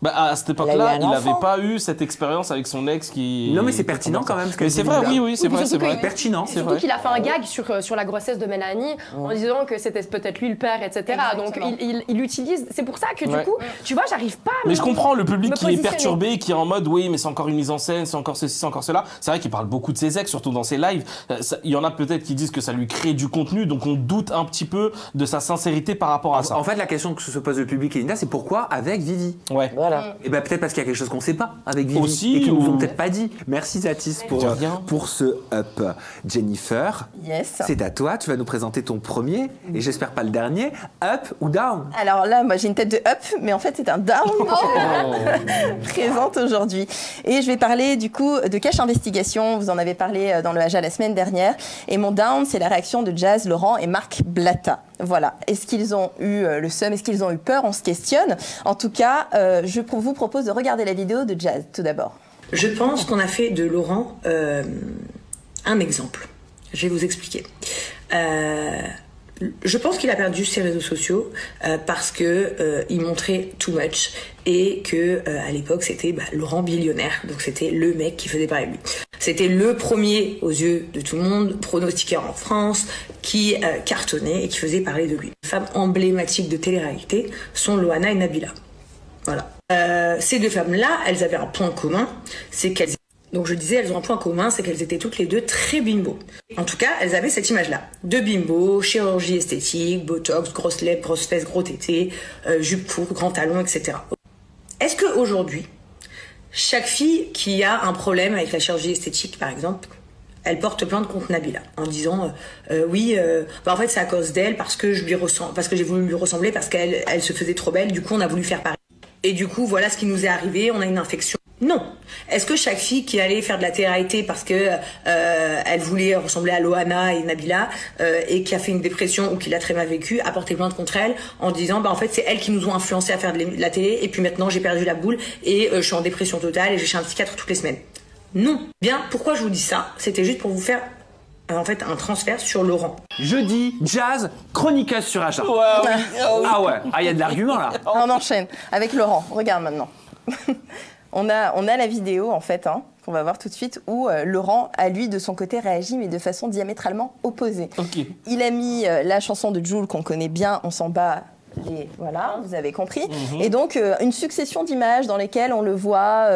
Bah à cette époque-là, il n'avait pas eu cette expérience avec son ex qui... Non mais c'est pertinent quand même. Mais c'est vrai, oui, c'est vrai, c'est vrai. Pertinent, c'est vrai. Surtout qu'il a fait un gag sur la grossesse de Mélanie en disant que c'était peut-être lui le père, etc. Exactement. Donc il utilise... C'est pour ça que du coup, tu vois, j'arrive pas à Mais je comprends le public qui est perturbé, qui est en mode oui, mais c'est encore une mise en scène, c'est encore ceci, c'est encore cela. C'est vrai qu'il parle beaucoup de ses ex, surtout dans ses lives. Il y en a peut-être qui disent que ça lui crée du contenu, donc on doute un petit peu de sa sincérité par rapport à ça. En fait, la question que se pose le public et Linda, c'est pourquoi avec Vivi? Ouais. Voilà. Et ben peut-être parce qu'il y a quelque chose qu'on ne sait pas avec Vivi aussi, et qu'ils nous ont peut-être pas dit. Merci Zatis pour ce up. Jennifer, c'est à toi. Tu vas nous présenter ton premier et j'espère pas le dernier. Up ou down? Alors là, moi j'ai une tête de up, mais en fait c'est un down présente aujourd'hui. Et je vais parler du coup de Cache Investigation. Vous en avez parlé dans le Haja la semaine dernière. Et mon down, c'est la réaction de Jazz, Laurent et Marc Blatta. Voilà. Est-ce qu'ils ont eu le seum? Est-ce qu'ils ont eu peur? On se questionne. En tout cas, je vous propose de regarder la vidéo de Jazz tout d'abord. Je pense qu'on a fait de Laurent un exemple. Je vais vous expliquer. Je pense qu'il a perdu ses réseaux sociaux parce que il montrait too much et que à l'époque c'était Laurent billionnaire, donc c'était le mec qui faisait parler de lui. C'était le premier aux yeux de tout le monde, pronostiqueur en France, qui cartonnait et qui faisait parler de lui. Les femmes emblématiques de télé-réalité sont Loana et Nabila. Voilà. Ces deux femmes-là, elles avaient un point commun, c'est qu'elles... Donc je disais, elles ont un point commun, c'est qu'elles étaient toutes les deux très bimbo. En tout cas, elles avaient cette image-là. De bimbo, chirurgie esthétique, botox, grosses lèvres, grosses fesses, gros tétés, jupe courte, grands talons, etc. Est-ce qu'aujourd'hui, chaque fille qui a un problème avec la chirurgie esthétique, par exemple, elle porte plainte contre Nabila en disant oui, en fait c'est à cause d'elle parce que j'ai voulu lui ressembler, parce qu'elle se faisait trop belle, du coup on a voulu faire pareil. Et du coup voilà ce qui nous est arrivé, on a une infection. Non. Est-ce que chaque fille qui allait faire de la télé-réalité parce que elle voulait ressembler à Loana et Nabila et qui a fait une dépression ou qui l'a très mal vécu a porté plainte contre elle en disant en fait c'est elles qui nous ont influencé à faire de la télé et puis maintenant j'ai perdu la boule et je suis en dépression totale et j'ai chez un psychiatre toutes les semaines. Non. Bien, pourquoi je vous dis ça? C'était juste pour vous faire en fait un transfert sur Laurent. Jeudi, Jazz, chroniqueuse sur Haja. Ouais, ah ouais, il y a de l'argument là. On enchaîne avec Laurent. Regarde maintenant. On a la vidéo en fait qu'on va voir tout de suite où Laurent a lui de son côté réagi mais de façon diamétralement opposée. Okay. Il a mis la chanson de Jul qu'on connaît bien, On s'en bat. Voilà, vous avez compris. Et donc une succession d'images dans lesquelles on le voit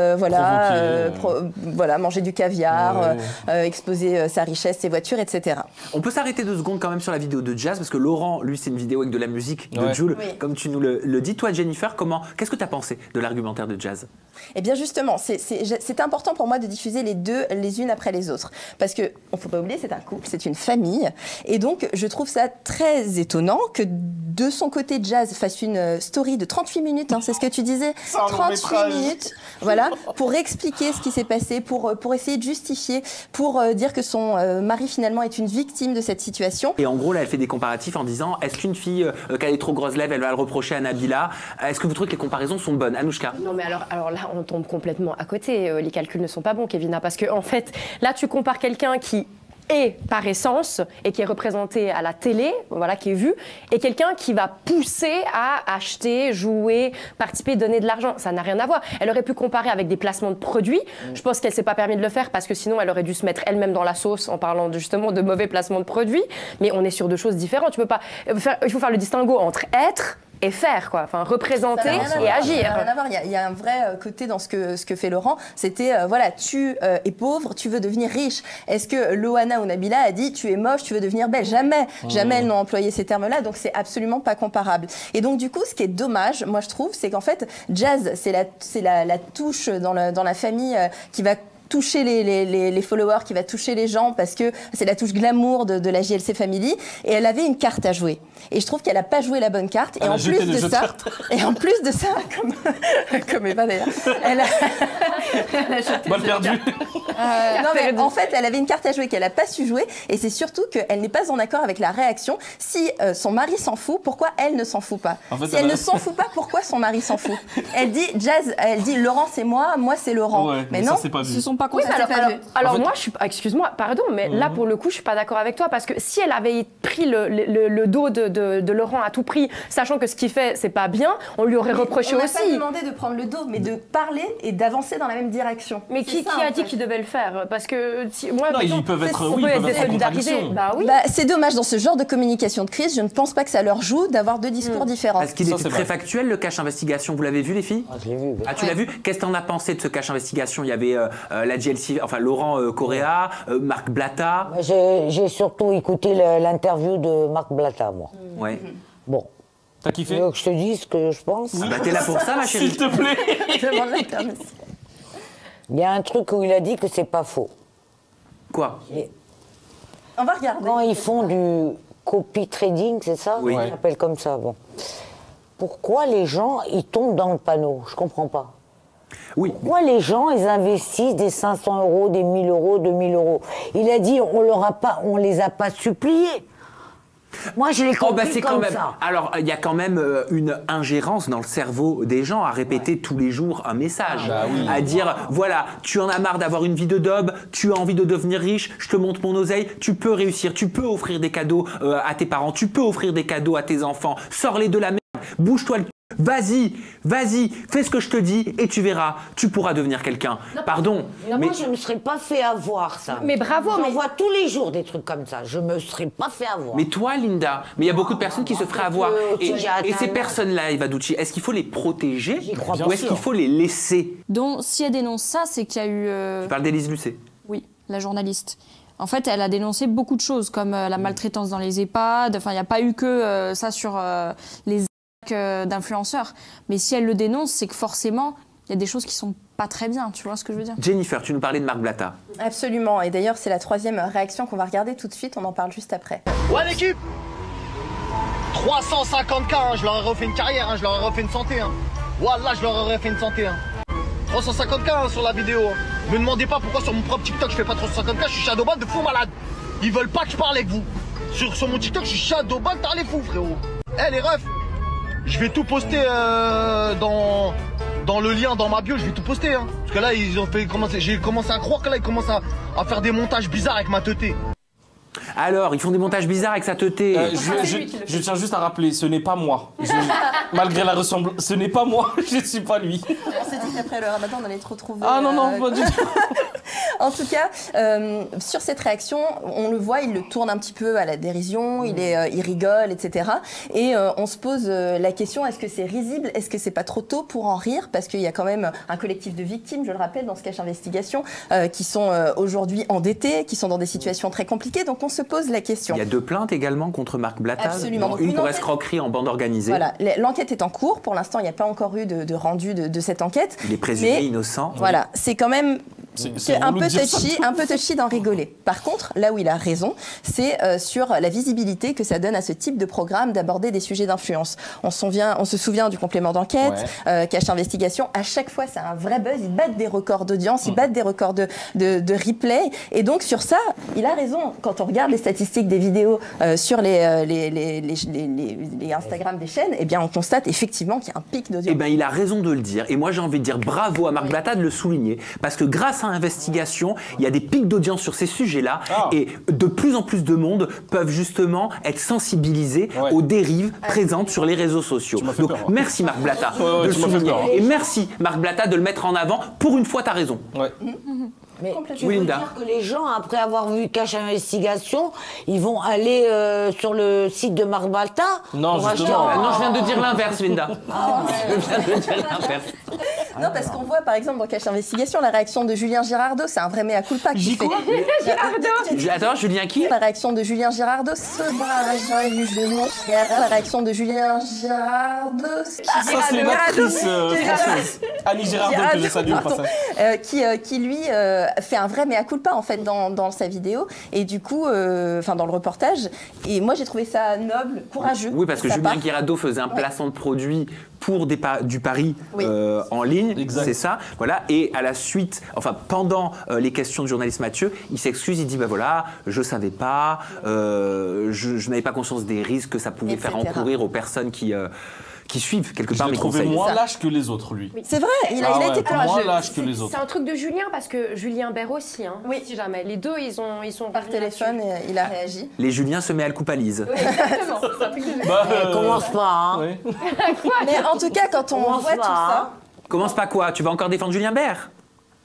manger du caviar, exposer sa richesse, ses voitures, etc. On peut s'arrêter 2 secondes quand même sur la vidéo de Jazz parce que Laurent, lui, c'est une vidéo avec de la musique de Jul, comme tu nous le dis. Toi, Jennifer, qu'est-ce que tu as pensé de l'argumentaire de Jazz? Eh bien justement, c'est important pour moi de diffuser les deux les unes après les autres parce que on faut pas oublier, c'est un couple, c'est une famille, et donc je trouve ça très étonnant que de son côté Jazz fasse une story de 38 minutes, c'est ce que tu disais, 38 minutes, voilà, pour expliquer ce qui s'est passé, pour essayer de justifier, pour dire que son mari finalement est une victime de cette situation. Et en gros là, elle fait des comparatifs en disant est-ce qu'une fille qui a des trop grosses lèvres, elle va le reprocher à Nabila? Est-ce que vous trouvez que les comparaisons sont bonnes, Anouchka? Non mais alors là, on tombe complètement à côté. Les calculs ne sont pas bons, Kevin, parce que en fait, là, tu compares quelqu'un qui est par essence et qui est représenté à la télé, voilà, qui est vu, et quelqu'un qui va pousser à acheter, jouer, participer, donner de l'argent. Ça n'a rien à voir. Elle aurait pu comparer avec des placements de produits. Je pense qu'elle ne s'est pas permis de le faire parce que sinon elle aurait dû se mettre elle-même dans la sauce en parlant justement de mauvais placements de produits. Mais on est sur 2 choses différentes. Il faut faire le distinguo entre être et faire, quoi. Enfin, représenter et agir. Ça n'a rien à voir. Il y a un vrai côté dans ce que fait Laurent. C'était, voilà, tu es pauvre, tu veux devenir riche. Est-ce que Loana ou Nabila a dit, tu es moche, tu veux devenir belle? Jamais. Jamais elles n'ont employé ces termes-là, donc c'est absolument pas comparable. Et donc, du coup, ce qui est dommage, moi, je trouve, c'est qu'en fait, Jazz, c'est la touche dans la famille qui va toucher les followers, qui va toucher les gens parce que c'est la touche glamour de la JLC Family, et elle avait une carte à jouer. Et je trouve qu'elle n'a pas joué la bonne carte. Et en plus de ça, comme Eva d'ailleurs, elle a jeté mal perdu. Non, mais en fait, elle avait une carte à jouer qu'elle n'a pas su jouer, et c'est surtout qu'elle n'est pas en accord avec la réaction. Si son mari s'en fout, pourquoi elle ne s'en fout pas? En fait, si elle ne s'en fout pas, pourquoi son mari s'en fout? Elle dit Laurent c'est moi c'est Laurent. Ouais, mais non, ça, pas vu. ce sont pas oui, alors en fait, moi, excuse-moi, pardon, mais là pour le coup, je suis pas d'accord avec toi, parce que si elle avait pris le dos de Laurent à tout prix, sachant que ce qu'il fait, c'est pas bien, on lui aurait reproché aussi. On n'a pas demandé de prendre le dos, mais de parler et d'avancer dans la même direction. Mais qui a dit qu'il devait le faire? Parce que moi, non, ils peuvent être désolidarisés. C'est dommage, dans ce genre de communication de crise, je ne pense pas que ça leur joue d'avoir deux discours différents. Est-ce qu'il était très factuel, le cache investigation? Vous l'avez vu, les filles? Je l'ai vu. Ah, tu l'as vu? Qu'est-ce que t'en as pensé de ce cache investigation? Il y avait la JLC, enfin Laurent Correa, Marc Blatta. J'ai surtout écouté l'interview de Marc Blatta, moi. Ouais. Bon. T'as kiffé? Donc je te dis ce que je pense. Oui. Bah, t'es là pour ça, ma chérie. S'il te plaît. Il y a un truc où il a dit que c'est pas faux. Quoi? On va regarder. Quand ils font du copy trading, c'est ça? Oui. On l'appelle comme ça. Bon. Pourquoi les gens, ils tombent dans le panneau? Je comprends pas. Oui. Pourquoi les gens, ils investissent des 500 euros, des 1000 euros, 2000 euros? Il a dit, on les a pas suppliés. Moi, je l'ai compris comme ça. Alors, il y a quand même une ingérence dans le cerveau des gens à répéter tous les jours un message. À dire, voilà, tu en as marre d'avoir une vie de daube, tu as envie de devenir riche, je te montre mon oseille, tu peux réussir, tu peux offrir des cadeaux à tes parents, tu peux offrir des cadeaux à tes enfants, sors-les de la merde, bouge-toi le... Vas-y, fais ce que je te dis et tu verras, tu pourras devenir quelqu'un. Pardon. Mais moi, je ne me serais pas fait avoir, ça. Mais bravo, J'en vois tous les jours des trucs comme ça. Je me serais pas fait avoir. Mais toi, Linda, mais il y a beaucoup de personnes qui se feraient avoir. Et ces personnes-là, Eva Ducci, est-ce qu'il faut les protéger ou est-ce qu'il faut les laisser? Donc, si elle dénonce ça, c'est qu'il y a eu... Tu parles d'Élise Lucet? Oui, la journaliste. En fait, elle a dénoncé beaucoup de choses, comme la maltraitance dans les EHPAD. Enfin, il n'y a pas eu que ça sur les d'influenceurs. Mais si elle le dénonce, c'est que forcément, il y a des choses qui sont pas très bien, tu vois ce que je veux dire? Jennifer, tu nous parlais de Marc Blatta. Absolument, et d'ailleurs c'est la troisième réaction qu'on va regarder tout de suite, on en parle juste après. Ouais l'équipe, 350K, hein, je leur ai refait une carrière, hein, je leur ai refait une santé. Hein. Wallah, je leur ai refait une santé. Hein. 350K hein, sur la vidéo. Hein. Me demandez pas pourquoi sur mon propre TikTok je fais pas 350K, je suis shadowban de fou malade. Ils veulent pas que je parle avec vous. Sur mon TikTok je suis shadowban, t'as les fous frérot. Eh les refs, je vais tout poster dans le lien dans ma bio, je vais tout poster. Hein. Parce que là, j'ai commencé à croire que là, ils commencent à faire des montages bizarres avec ma teuté. Alors, ils font des montages bizarres avec sa teuté. Je tiens juste à rappeler, ce n'est pas moi. Malgré la ressemblance, ce n'est pas moi, je ne suis pas lui. On s'est dit qu'après le ramadan, on allait te retrouver. Ah non, pas du tout. En tout cas, sur cette réaction, on le voit, il le tourne un petit peu à la dérision, il rigole, etc. Et on se pose la question, est-ce que c'est risible? Est-ce que c'est pas trop tôt pour en rire? Parce qu'il y a quand même un collectif de victimes, je le rappelle, dans ce cache investigation, qui sont aujourd'hui endettés, qui sont dans des situations très compliquées. Donc on se pose la question. Il y a 2 plaintes également contre Marc Blatta. Absolument. Une pour escroquerie en bande organisée. Voilà, l'enquête est en cours. Pour l'instant, il n'y a pas encore eu de rendu de cette enquête. Il est présumé innocent. Voilà, c'est quand même un peu touchy d'en rigoler. Par contre, là où il a raison, c'est sur la visibilité que ça donne à ce type de programme d'aborder des sujets d'influence. On se souvient du complément d'enquête, cache investigation. À chaque fois, c'est un vrai buzz. Ils battent des records d'audience, ils battent des records de replay. Et donc, sur ça, il a raison. Quand on regarde les statistiques des vidéos sur les Instagram des chaînes, eh bien, on constate effectivement qu'il y a un pic d'audience. Eh bien, il a raison de le dire. Et moi, j'ai envie de dire bravo à Marc Blatta de le souligner. Parce que grâce à investigation, il y a des pics d'audience sur ces sujets-là. Et de plus en plus de monde peuvent justement être sensibilisés aux dérives présentes sur les réseaux sociaux. Donc, merci Marc Blatta de le souligner. Et merci Marc Blatta de le mettre en avant. Pour une fois, tu as raison. Mais tu veux dire que les gens, après avoir vu Cache Investigation, ils vont aller sur le site de Marc Balta? Non, justement. Non, je viens de dire l'inverse, Linda. Je viens de dire l'inverse. Non, parce qu'on voit par exemple dans Cache Investigation la réaction de Julien Girardot, c'est un vrai mea culpa qui fait. Attends, Julien qui? La réaction de Julien Girardot, la réaction de Julien Girardot. Ça, c'est une actrice française. Annie Girardot, que je salue au passage. Qui lui fait un vrai mea culpa en fait dans sa vidéo et du coup, enfin dans le reportage. Et moi j'ai trouvé ça noble, courageux. Oui, parce que Julien Girardot faisait un placement de produit pour du pari en ligne, c'est ça, voilà. Et à la suite, enfin pendant les questions du journaliste Mathieu, il s'excuse, il dit bah voilà, je savais pas, je n'avais pas conscience des risques que ça pouvait faire encourir aux personnes qui suivent quelque part mes conseils. Il est moins lâche que les autres, lui. Oui. C'est vrai, il a été courageux. Moins lâche que les autres. C'est un truc de Julien, parce que Julien Bert aussi, hein, si jamais. Les deux, ils sont par téléphone et il a réagi. Les Julien se met à le coupalise. Oui, exactement. Commence pas, hein. Oui. Mais en tout cas, quand on voit tout ça... Commence pas quoi? Tu vas encore défendre Julien Bert?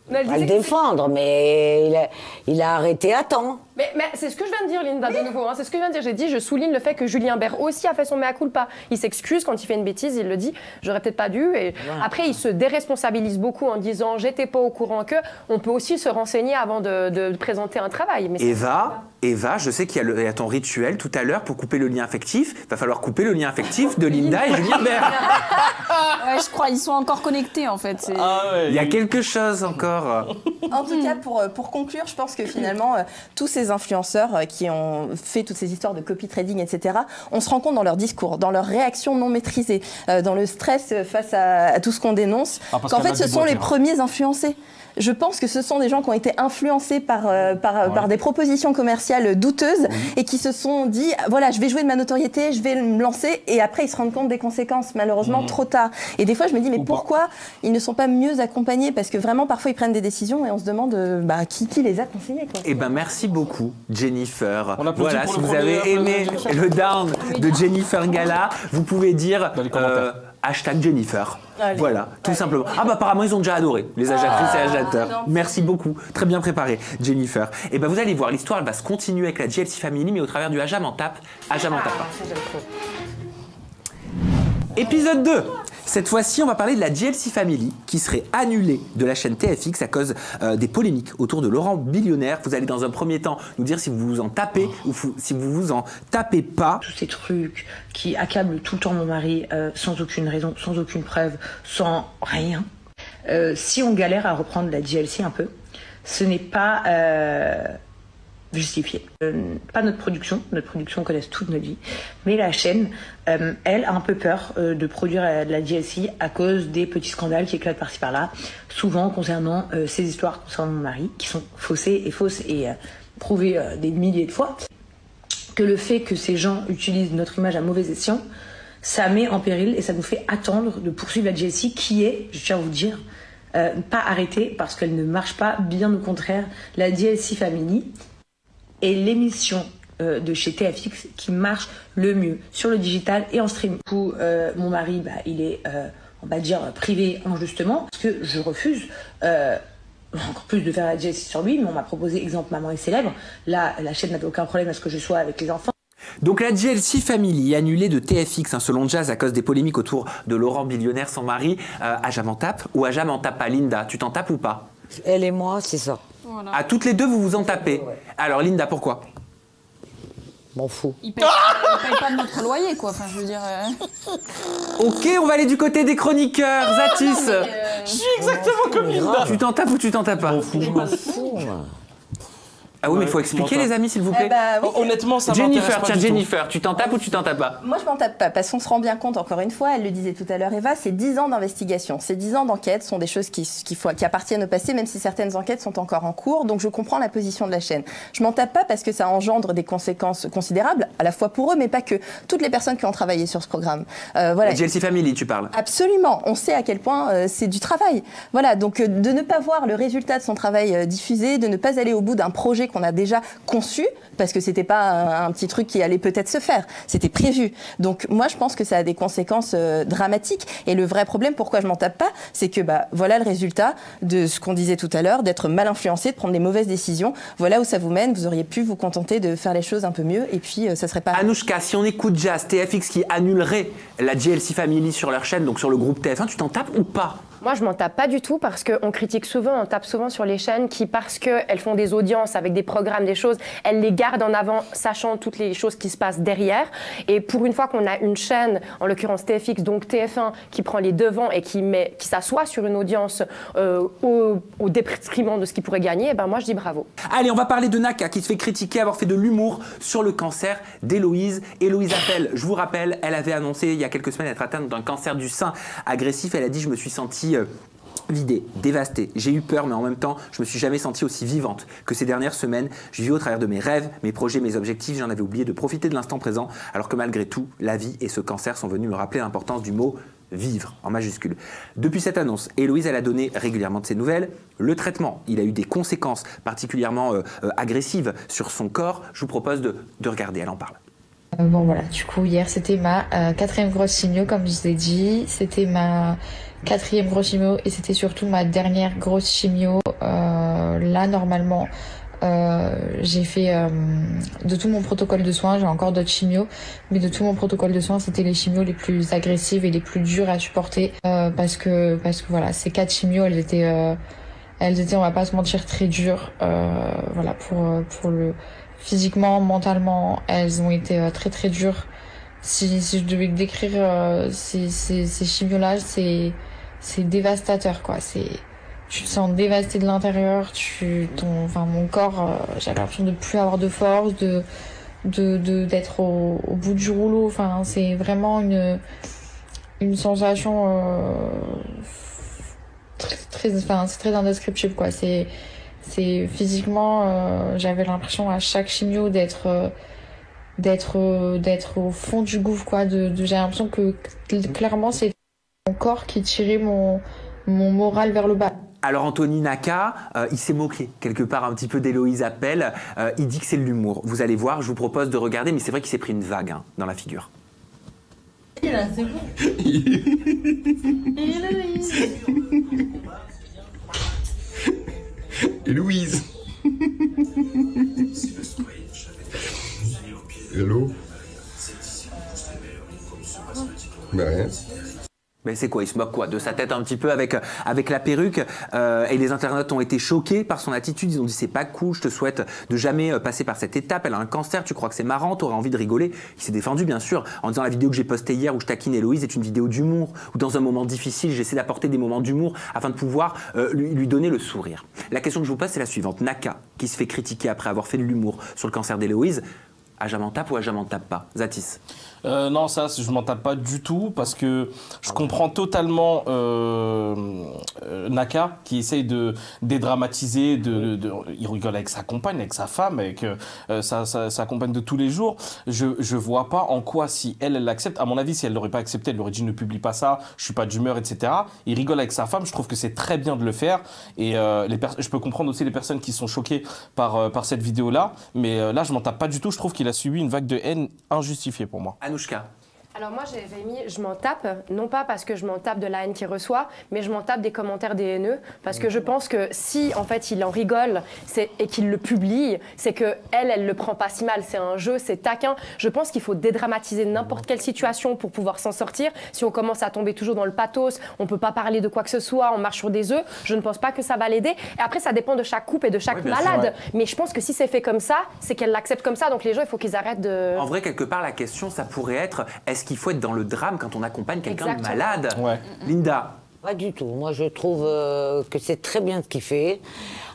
Pas le défendre, mais il a arrêté à temps. Mais c'est ce que je viens de dire, Linda, de nouveau. Hein. C'est ce que je viens de dire. J'ai dit, je souligne le fait que Julien Bert aussi a fait son mea culpa. Il s'excuse quand il fait une bêtise, il le dit. J'aurais peut-être pas dû. Et après, il se déresponsabilise beaucoup en disant, j'étais pas au courant que. On peut aussi se renseigner avant de présenter un travail. Mais Eva, je sais qu'il y a ton rituel tout à l'heure pour couper le lien affectif. Il va falloir couper le lien affectif de Linda et Julien Bert. Ouais, je crois, ils sont encore connectés en fait. Il y a quelque chose encore. En tout cas, pour conclure, je pense que finalement, tous ces influenceurs qui ont fait toutes ces histoires de copy trading, etc., on se rend compte dans leur discours, dans leur réaction non maîtrisée, dans le stress face à tout ce qu'on dénonce, qu'en fait, ce sont les premiers influencés. Je pense que ce sont des gens qui ont été influencés par des propositions commerciales douteuses et qui se sont dit, voilà, je vais jouer de ma notoriété, je vais me lancer, et après ils se rendent compte des conséquences, malheureusement trop tard. Et des fois je me dis, mais pourquoi ils ne sont pas mieux accompagnés? Parce que vraiment parfois ils prennent des décisions et on se demande qui les a conseillés, quoi. Eh ben merci beaucoup Jennifer. Voilà, si vous avez aimé le down de Jennifer Gala, vous pouvez dire hashtag Jennifer. Voilà, tout simplement. Ah bah apparemment ils ont déjà adoré, les agiatrices et agiateurs. Merci beaucoup, très bien préparé Jennifer. Et ben vous allez voir, l'histoire elle va se continuer avec la JLC Family, mais au travers du Ajam en tape. Ajam en tape. Épisode 2. Cette fois-ci, on va parler de la JLC Family qui serait annulée de la chaîne TFX à cause des polémiques autour de Laurent Billionnaire. Vous allez dans un premier temps nous dire si vous vous en tapez ou si vous vous en tapez pas. Tous ces trucs qui accablent tout le temps mon mari sans aucune raison, sans aucune preuve, sans rien. Si on galère à reprendre la JLC un peu, ce n'est pas justifié. Pas notre production connaisse toute notre vie, mais la chaîne, elle a un peu peur de produire de la JLC à cause des petits scandales qui éclatent par-ci par-là, souvent concernant ces histoires concernant mon mari, qui sont faussées et fausses et prouvées des milliers de fois. Que le fait que ces gens utilisent notre image à mauvais escient, ça met en péril et ça nous fait attendre de poursuivre la JLC qui est, je tiens à vous dire, pas arrêtée parce qu'elle ne marche pas, bien au contraire. La JLC Family est l'émission de chez TFX qui marche le mieux sur le digital et en streaming. Du coup, mon mari, il est, on va dire, privé injustement parce que je refuse encore plus de faire la JLC sur lui, mais on m'a proposé exemple Maman est célèbre. Là, la chaîne n'avait aucun problème à ce que je sois avec les enfants. Donc la JLC Family annulée de TFX selon Jazz à cause des polémiques autour de Laurent Billionnaire, son mari. Ajam en tape ou Ajam en tape pas? Linda, tu t'en tapes ou pas? Elle et moi, c'est ça. Voilà. À toutes les deux, vous vous en tapez. Ouais. Alors Linda, pourquoi? M'en fous. Il paye pas de notre loyer, quoi. Enfin, je veux dire. Ok, on va aller du côté des chroniqueurs. Zatis. Je suis exactement comme Linda. Tu t'en tapes ou tu t'en tapes pas? Je m'en fous. Ah oui, mais il faut expliquer les amis, s'il vous plaît. Oui. Honnêtement, ça Jennifer, tiens, Jennifer, tu t'en tapes ou tu t'en tapes pas? Moi, je m'en tape pas, parce qu'on se rend bien compte, encore une fois, elle le disait tout à l'heure, Eva, c'est 10 ans d'investigation. Ces 10 ans d'enquête sont des choses qui appartiennent au passé, même si certaines enquêtes sont encore en cours. Donc, je comprends la position de la chaîne. Je m'en tape pas parce que ça engendre des conséquences considérables, à la fois pour eux, mais pas que. Toutes les personnes qui ont travaillé sur ce programme. Voilà. La JLC Family, tu parles? Absolument. On sait à quel point c'est du travail. Voilà. Donc, de ne pas voir le résultat de son travail diffusé, de ne pas aller au bout d'un projet qu'on a déjà conçu, parce que c'était pas un petit truc qui allait peut-être se faire, c'était prévu. Donc moi je pense que ça a des conséquences dramatiques, et le vrai problème, pourquoi je m'en tape pas, c'est que voilà le résultat de ce qu'on disait tout à l'heure, d'être mal influencé, de prendre des mauvaises décisions. Voilà où ça vous mène. Vous auriez pu vous contenter de faire les choses un peu mieux, et puis ça serait pas... Anouchka, si on écoute Jazz, TFX qui annulerait la JLC Family sur leur chaîne, donc sur le groupe TF1, tu t'en tapes ou pas? Moi, je m'en tape pas du tout parce qu'on critique souvent, on tape souvent sur les chaînes qui, parce qu'elles font des audiences avec des programmes, des choses, elles les gardent en avant, sachant toutes les choses qui se passent derrière. Et pour une fois qu'on a une chaîne, en l'occurrence TFX, donc TF1, qui prend les devants et qui s'assoit sur une audience au détriment de ce qu'il pourrait gagner, ben moi je dis bravo. Allez, on va parler de Naka qui se fait critiquer avoir fait de l'humour sur le cancer d'Héloïse. Héloïse Appel, je vous rappelle, elle avait annoncé il y a quelques semaines être atteinte d'un cancer du sein agressif. Elle a dit « Je me suis sentie vidée, dévastée. J'ai eu peur, mais en même temps, je me suis jamais sentie aussi vivante que ces dernières semaines. Je vis au travers de mes rêves, mes projets, mes objectifs. J'en avais oublié de profiter de l'instant présent, alors que malgré tout, la vie et ce cancer sont venus me rappeler l'importance du mot vivre, en majuscule. Depuis cette annonce, Héloïse, elle a donné régulièrement de ses nouvelles. Le traitement, il a eu des conséquences particulièrement agressives sur son corps. Je vous propose de regarder, elle en parle. Bon voilà, du coup hier c'était ma 4e grosse chimio comme je vous ai dit, c'était ma 4e grosse chimio et c'était surtout ma dernière grosse chimio. Là normalement j'ai fait de tout mon protocole de soins, j'ai encore d'autres chimios, mais de tout mon protocole de soins c'était les chimios les plus agressives et les plus dures à supporter parce que voilà, ces 4 chimios elles étaient on va pas se mentir très dures, voilà pour le physiquement, mentalement, elles ont été très très dures. Si je devais décrire ces chimios-là, c'est dévastateur quoi. Tu te sens dévasté de l'intérieur. Mon corps, j'avais l'impression de plus avoir de force, d'être au bout du rouleau. Enfin, c'est vraiment une sensation c'est très indescriptible quoi. C'est physiquement, j'avais l'impression à chaque chimio d'être au fond du gouffre quoi. J'ai l'impression que clairement c'est mon corps qui tirait mon moral vers le bas. Alors Anthony Naka, il s'est moqué quelque part un petit peu d'Héloïse Appel. Il dit que c'est de l'humour. Vous allez voir, je vous propose de regarder, mais c'est vrai qu'il s'est pris une vague dans la figure. Là, c'est bon. Héloïse. Héloïse. Hello. Bah rien. Mais c'est quoi, il se moque quoi? De sa tête un petit peu avec la perruque et les internautes ont été choqués par son attitude. Ils ont dit c'est pas cool, je te souhaite de jamais passer par cette étape. Elle a un cancer, tu crois que c'est marrant, t'aurais envie de rigoler. Il s'est défendu bien sûr en disant la vidéo que j'ai postée hier où je taquine Héloïse est une vidéo d'humour, où dans un moment difficile j'essaie d'apporter des moments d'humour afin de pouvoir lui donner le sourire. La question que je vous pose c'est la suivante. Naka qui se fait critiquer après avoir fait de l'humour sur le cancer d'Héloïse, à je m'en tape ou à je m'en tape pas? Zatis. Non, ça, je m'en tape pas du tout parce que je comprends totalement Naka qui essaye de dédramatiser, il rigole avec sa compagne, avec sa femme, avec sa compagne de tous les jours. Je vois pas en quoi, si elle l'accepte, à mon avis, si elle l'aurait pas accepté, elle aurait dit ne publie pas ça, je suis pas d'humeur, etc. Il rigole avec sa femme, je trouve que c'est très bien de le faire et je peux comprendre aussi les personnes qui sont choquées par cette vidéo-là, mais là, je m'en tape pas du tout, je trouve qu'il a subi une vague de haine injustifiée pour moi. Anouchka. Alors moi j'avais mis je m'en tape, non pas parce que je m'en tape de la haine qu'il reçoit, mais je m'en tape des commentaires des haineux, parce que je pense que si en fait il en rigole et qu'il le publie, c'est que elle le prend pas si mal, c'est un jeu, c'est taquin. Je pense qu'il faut dédramatiser n'importe quelle situation pour pouvoir s'en sortir. Si on commence à tomber toujours dans le pathos, on peut pas parler de quoi que ce soit, on marche sur des œufs, je ne pense pas que ça va l'aider. Et après ça dépend de chaque couple et de chaque malade, mais je pense que si c'est fait comme ça, c'est qu'elle l'accepte comme ça, donc les gens il faut qu'ils arrêtent de... En vrai quelque part la question ça pourrait être, est-ce qu'il faut être dans le drame quand on accompagne quelqu'un de malade? Linda. Pas du tout. Moi, je trouve que c'est très bien ce qu'il fait.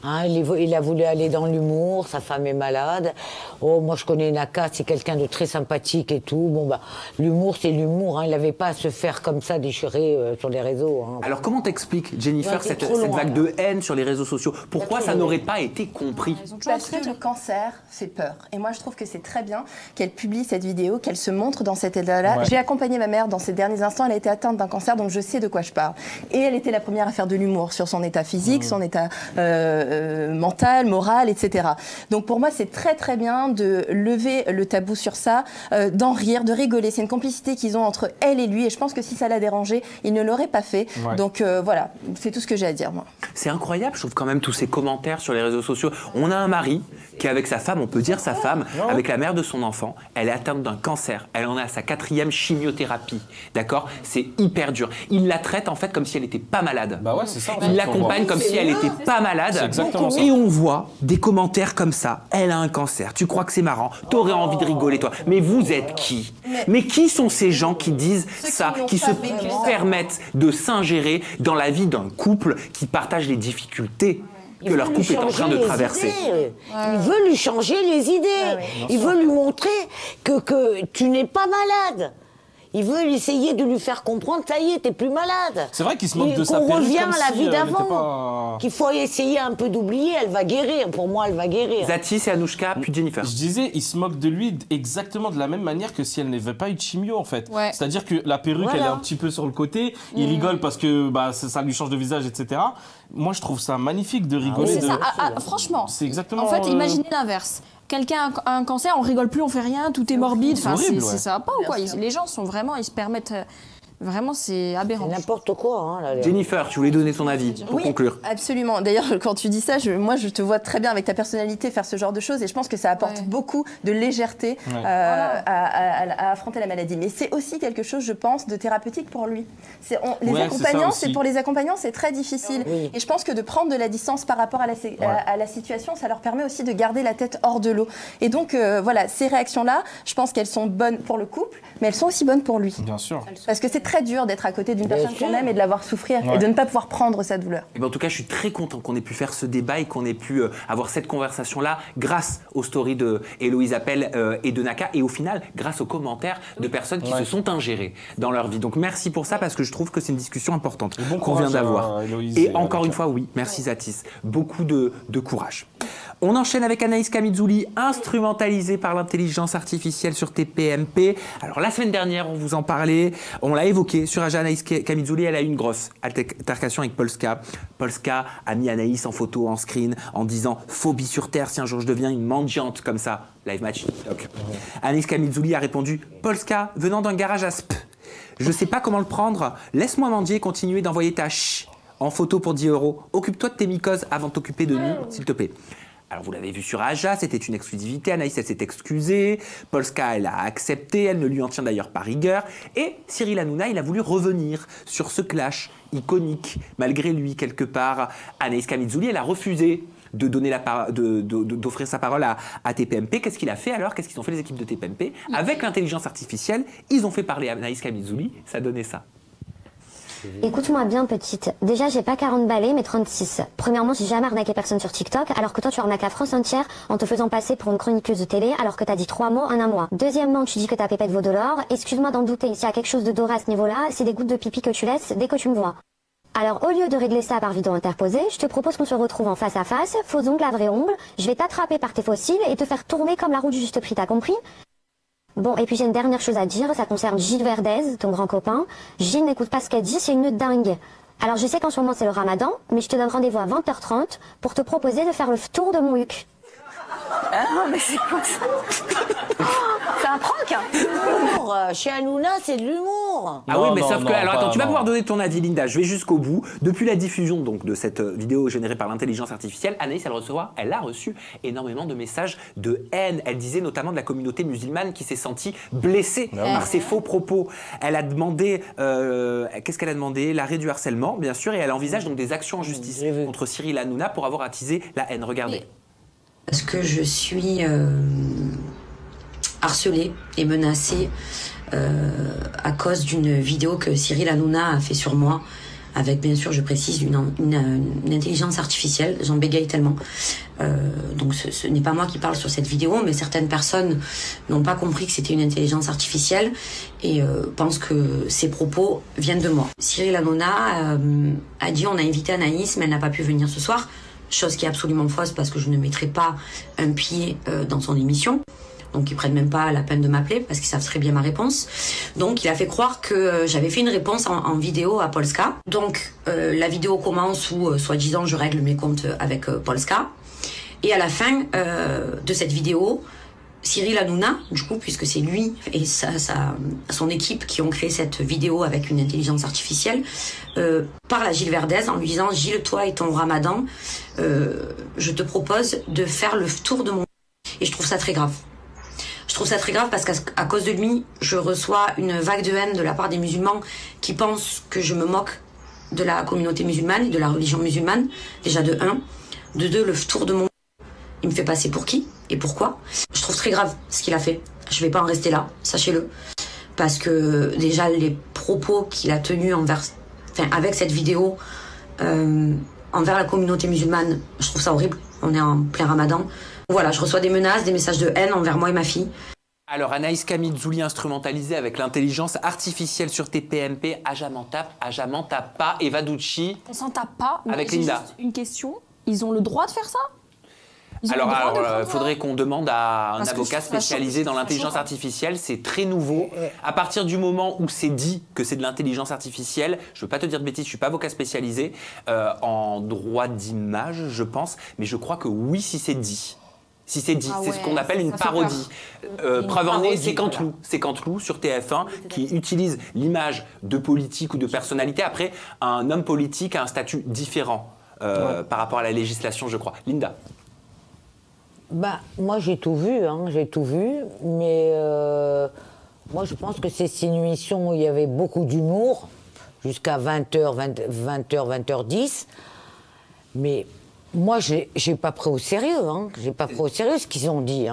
Hein, il a voulu aller dans l'humour, sa femme est malade. Oh, moi, je connais Naka, c'est quelqu'un de très sympathique et tout. Bon, bah, l'humour, c'est l'humour. Hein. Il n'avait pas à se faire comme ça déchirer sur les réseaux. Hein. Alors, comment t'expliques, Jennifer, cette vague de haine sur les réseaux sociaux? Pourquoi ça n'aurait pas été compris? Parce que le cancer fait peur. Et moi, je trouve que c'est très bien qu'elle publie cette vidéo, qu'elle se montre dans cet état-là. J'ai accompagné ma mère dans ces derniers instants. Elle a été atteinte d'un cancer, donc je sais de quoi je parle. Et elle était la première à faire de l'humour sur son état physique, son état mental, moral, etc. Donc pour moi, c'est très très bien de lever le tabou sur ça, d'en rire, de rigoler. C'est une complicité qu'ils ont entre elle et lui, et je pense que si ça l'a dérangé, il ne l'aurait pas fait. Donc voilà, c'est tout ce que j'ai à dire, moi. C'est incroyable, je trouve quand même tous ces commentaires sur les réseaux sociaux. On a un mari qui est avec sa femme, on peut dire sa femme, avec la mère de son enfant. Elle est atteinte d'un cancer, elle en est à sa 4e chimiothérapie, d'accord? C'est hyper dur. Il la traite en fait comme si elle n'était pas malade. Bah ouais, c'est ça. Il l'accompagne comme si elle n'était pas malade. C'est exactement ça. Et on voit des commentaires comme ça. Elle a un cancer, tu crois que c'est marrant, t'aurais envie de rigoler toi. Mais vous êtes qui? Mais qui sont ces gens qui disent ça, qui se permettent de s'ingérer dans la vie d'un couple qui partage les difficultés que leur couple est en train de traverser? Il veut lui changer les idées. Il veut lui montrer que tu n'es pas malade. Il veut essayer de lui faire comprendre, ça y est, t'es plus malade. C'est vrai qu'il se moque de sa perruque. Qu'on revient comme à la si vie elle d'avant. était pas... Qu'il faut essayer un peu d'oublier, elle va guérir. Pour moi, elle va guérir. Zatis et Anouchka, puis Jennifer. Je disais, il se moque de lui exactement de la même manière que si elle n'avait pas eu de chimio, en fait. C'est-à-dire que la perruque, elle est un petit peu sur le côté. Il rigole parce que ça lui change de visage, etc. Moi, je trouve ça magnifique de rigoler. C'est ça. Franchement. C'est exactement... En fait, imaginez l'inverse. Quelqu'un a un cancer, on rigole plus, on fait rien, tout est morbide. Enfin, c'est ça va pas ou quoi? Les gens sont vraiment, ils se permettent. Vraiment, c'est aberrant. N'importe quoi. Hein, là, Jennifer, tu voulais donner ton avis pour conclure. Absolument. D'ailleurs, quand tu dis ça, moi, je te vois très bien avec ta personnalité faire ce genre de choses et je pense que ça apporte beaucoup de légèreté à affronter la maladie. Mais c'est aussi quelque chose, je pense, de thérapeutique pour lui. Pour les accompagnants, c'est très difficile. Et je pense que de prendre de la distance par rapport à la situation, ça leur permet aussi de garder la tête hors de l'eau. Et donc, voilà, ces réactions-là, je pense qu'elles sont bonnes pour le couple, mais elles sont aussi bonnes pour lui. Bien sûr. Parce que c'est très dur d'être à côté d'une personne qu'on aime et de la voir souffrir et de ne pas pouvoir prendre sa douleur. Et ben en tout cas, je suis très content qu'on ait pu faire ce débat et qu'on ait pu avoir cette conversation-là grâce aux stories de Héloïse Appel et de Naka et au final, grâce aux commentaires de personnes qui se sont ingérées dans leur vie. Donc merci pour ça parce que je trouve que c'est une discussion importante qu'on vient d'avoir. Et encore une fois, oui, merci Zatis. Beaucoup de courage. On enchaîne avec Anaïs Kamizuli, instrumentalisée par l'intelligence artificielle sur TPMP. Alors la semaine dernière, on vous en parlait, on l'a évoqué sur Anaïs Kamizuli, elle a eu une grosse altercation avec Polska. Polska a mis Anaïs en photo, en screen, en disant « phobie sur Terre si un jour je deviens une mendiante comme ça ». Live match TikTok. Anaïs Kamizuli a répondu « Polska, venant d'un garage à Sp, je sais pas comment le prendre, laisse-moi mendier et continuer d'envoyer ta ch en photo pour 10 €. Occupe-toi de tes mycoses avant de t'occuper de nous, s'il te plaît ». Alors vous l'avez vu sur Aja, c'était une exclusivité, Anaïs elle s'est excusée, Polska elle a accepté, elle ne lui en tient d'ailleurs pas rigueur, et Cyril Hanouna il a voulu revenir sur ce clash iconique, malgré lui quelque part. Anaïs Kamizuli elle a refusé de donner d'offrir sa parole à TPMP. Qu'est-ce qu'il a fait alors? Qu'est-ce qu'ils ont fait les équipes de TPMP? Avec l'intelligence artificielle, ils ont fait parler Anaïs Kamizuli, ça donnait ça. Écoute-moi bien petite, déjà j'ai pas 40 balais mais 36. Premièrement j'ai jamais arnaqué personne sur TikTok alors que toi tu arnaques la France entière en te faisant passer pour une chroniqueuse de télé alors que t'as dit 3 mots en un mois. Deuxièmement tu dis que ta pépette vaut de l'or, excuse-moi d'en douter, s'il y a quelque chose de doré à ce niveau là, c'est des gouttes de pipi que tu laisses dès que tu me vois. Alors au lieu de régler ça par vidéo interposée, je te propose qu'on se retrouve en face à face, faux ongles à vrai ongle, je vais t'attraper par tes fossiles et te faire tourner comme la roue du juste prix, t'as compris? Bon, et puis j'ai une dernière chose à dire, ça concerne Gilles Verdez, ton grand copain. Gilles n'écoute pas ce qu'elle dit, c'est une dingue. Alors je sais qu'en ce moment c'est le ramadan, mais je te donne rendez-vous à 20h30 pour te proposer de faire le tour de mon huc. Ah, mais c'est quoi ça? C'est un prank. Chez Hanouna, c'est de l'humour. Ah oui, mais sauf que... Alors attends, tu vas pouvoir donner ton avis, Linda. Je vais jusqu'au bout. Depuis la diffusion donc, de cette vidéo générée par l'intelligence artificielle, Anaïs, elle a reçu énormément de messages de haine. Elle disait notamment de la communauté musulmane qui s'est sentie blessée par ses faux propos. Elle a demandé... Qu'est-ce qu'elle a demandé? L'arrêt du harcèlement, bien sûr, et elle envisage donc des actions en justice contre Cyril Hanouna pour avoir attisé la haine. Regardez. Parce que je suis harcelée et menacée à cause d'une vidéo que Cyril Hanouna a fait sur moi, avec bien sûr, je précise, une intelligence artificielle. J'en bégaye tellement. Donc ce n'est pas moi qui parle sur cette vidéo, mais certaines personnes n'ont pas compris que c'était une intelligence artificielle et pensent que ces propos viennent de moi. Cyril Hanouna a dit on a invité Anaïs, mais elle n'a pas pu venir ce soir. Chose qui est absolument fausse parce que je ne mettrai pas un pied dans son émission. donc ils prennent même pas la peine de m'appeler parce qu'ils savent très bien ma réponse. Donc il a fait croire que j'avais fait une réponse en vidéo à Polska. Donc la vidéo commence où soi-disant je règle mes comptes avec Polska. Et à la fin de cette vidéo, Cyril Hanouna, du coup, puisque c'est lui et son équipe qui ont créé cette vidéo avec une intelligence artificielle, parle à Gilles Verdez en lui disant « Gilles, toi et ton ramadan, je te propose de faire le tour de mon... » Et je trouve ça très grave. Je trouve ça très grave parce qu'à cause de lui, je reçois une vague de haine de la part des musulmans qui pensent que je me moque de la communauté musulmane et de la religion musulmane, déjà de 1. De 2, le tour de mon... Il me fait passer pour qui et pourquoi? Je trouve très grave ce qu'il a fait. Je vais pas en rester là, sachez-le. Parce que déjà, les propos qu'il a tenus avec cette vidéo envers la communauté musulmane, je trouve ça horrible. On est en plein ramadan. Voilà, je reçois des menaces, des messages de haine envers moi et ma fille. Alors Anaïs Kamidzouli instrumentalisée avec l'intelligence artificielle sur TPMP, Ajaman tape pas, Eva Ducci. On s'en tape pas, mais avec j'ai Linda. juste une question. Ils ont le droit de faire ça? Alors, il faudrait qu'on demande à un avocat spécialisé dans l'intelligence artificielle. C'est très nouveau. À partir du moment où c'est dit que c'est de l'intelligence artificielle, je ne veux pas te dire de bêtises, je ne suis pas avocat spécialisé en droit d'image, je pense, mais je crois que oui, si c'est dit. Si c'est dit, c'est ce qu'on appelle une parodie. Preuve en est, c'est Canteloup sur TF1 qui utilise l'image de politique ou de personnalité. Après, un homme politique a un statut différent par rapport à la législation, je crois. Linda. Bah, moi, j'ai tout vu, mais moi, je pense que c'est une émission où il y avait beaucoup d'humour, jusqu'à 20h, 20h10, mais moi, j'ai pas pris au sérieux, j'ai pas pris au sérieux ce qu'ils ont dit.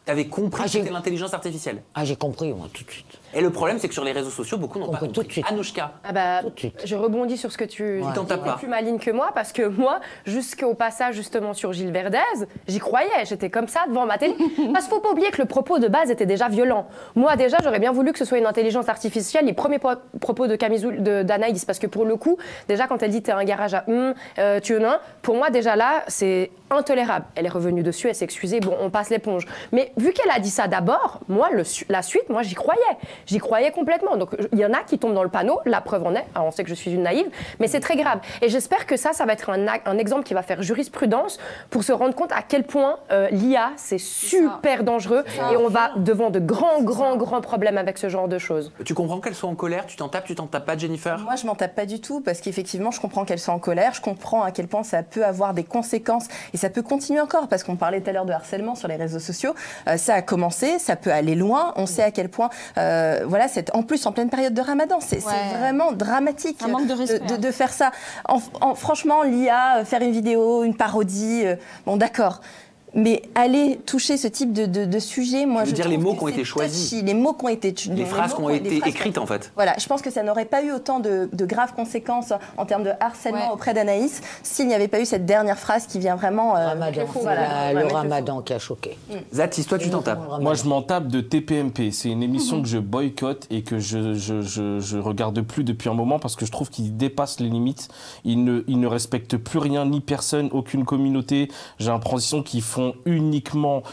T'avais compris que c'était l'intelligence artificielle? Ah, j'ai compris, moi, tout de suite. Et le problème, c'est que sur les réseaux sociaux, beaucoup n'ont pas compris. Tout de suite. Anouchka. Ah bah, je rebondis sur ce que tu dis, plus maligne que moi, parce que moi, jusqu'au passage justement sur Gilles Verdez, j'y croyais, j'étais comme ça devant ma télé. Parce qu'il ne faut pas oublier que le propos de base était déjà violent. Moi déjà, j'aurais bien voulu que ce soit une intelligence artificielle. Les premiers propos d'Anaïs, parce que pour le coup, déjà quand elle dit t'es un garage à tu en as un, pour moi déjà là, c'est intolérable. Elle est revenue dessus, elle s'est excusée, bon, on passe l'éponge. Mais vu qu'elle a dit ça d'abord, moi, la suite, moi j'y croyais. J'y croyais complètement. Donc, il y en a qui tombent dans le panneau. La preuve en est. Alors, on sait que je suis une naïve, mais c'est très grave. Et j'espère que ça va être un exemple qui va faire jurisprudence pour se rendre compte à quel point l'IA, c'est super dangereux. Et on va devant de grands problèmes avec ce genre de choses. Tu comprends qu'elle soit en colère? Tu t'en tapes pas, Jennifer? Moi, je m'en tape pas du tout parce qu'effectivement, je comprends qu'elle soit en colère. Je comprends à quel point ça peut avoir des conséquences et ça peut continuer encore parce qu'on parlait tout à l'heure de harcèlement sur les réseaux sociaux. Ça a commencé, ça peut aller loin. On sait à quel point... voilà, c'est en plus en pleine période de Ramadan, c'est vraiment dramatique de faire ça. Franchement, l'IA, faire une vidéo, une parodie, bon d'accord. Mais aller toucher ce type de sujet, moi, je veux dire les mots qui ont été choisis, les mots qui ont été, les phrases qui ont été écrites en fait. Voilà, je pense que ça n'aurait pas eu autant de graves conséquences en termes de harcèlement auprès d'Anaïs s'il n'y avait pas eu cette dernière phrase qui vient vraiment. Le Ramadan qui a choqué. Zatis, toi tu t'en tapes? Moi je m'en tape de TPMP. C'est une émission que je boycotte et que je regarde plus depuis un moment parce que je trouve qu'il dépasse les limites. Il ne respecte plus rien ni personne, aucune communauté. J'ai l'impression qu'ils font uniquement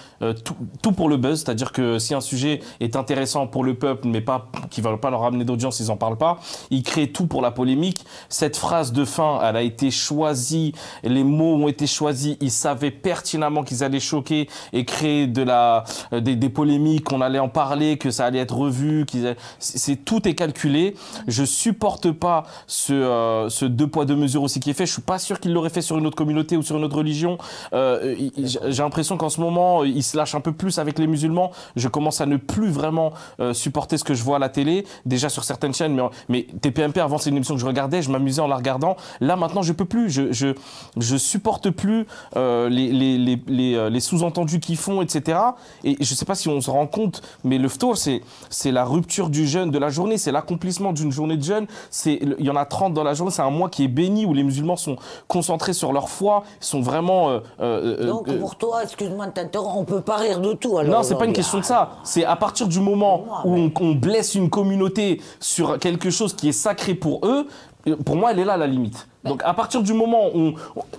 tout pour le buzz, c'est-à-dire que si un sujet est intéressant pour le peuple mais qui ne va pas leur ramener d'audience, ils n'en parlent pas. Ils créent tout pour la polémique. Cette phrase de fin, elle a été choisie, les mots ont été choisis, ils savaient pertinemment qu'ils allaient choquer et créer des polémiques, qu'on allait en parler, que ça allait être revu, tout est calculé. Je supporte pas ce deux poids deux mesures aussi qui est fait. Je suis pas sûr qu'il l'aurait fait sur une autre communauté ou sur une autre religion. J'ai l'impression qu'en ce moment, il se lâche un peu plus avec les musulmans. Je commence à ne plus vraiment supporter ce que je vois à la télé, déjà sur certaines chaînes. Mais TPMP, avant, c'est une émission que je regardais, je m'amusais en la regardant. Là, maintenant, je peux plus. Je supporte plus les sous-entendus qu'ils font, etc. Et je sais pas si on se rend compte, mais le ftour, c'est la rupture du jeûne de la journée, c'est l'accomplissement d'une journée de jeûne. Il y en a 30 dans la journée, c'est un mois qui est béni, où les musulmans sont concentrés sur leur foi, sont vraiment... Donc pour toi, excuse-moi de t'interrompre, on peut pas rire de tout alors? Non, c'est pas une question de ça. C'est à partir du moment où on blesse une communauté sur quelque chose qui est sacré pour eux, pour moi, elle est là la limite. Donc à partir du moment où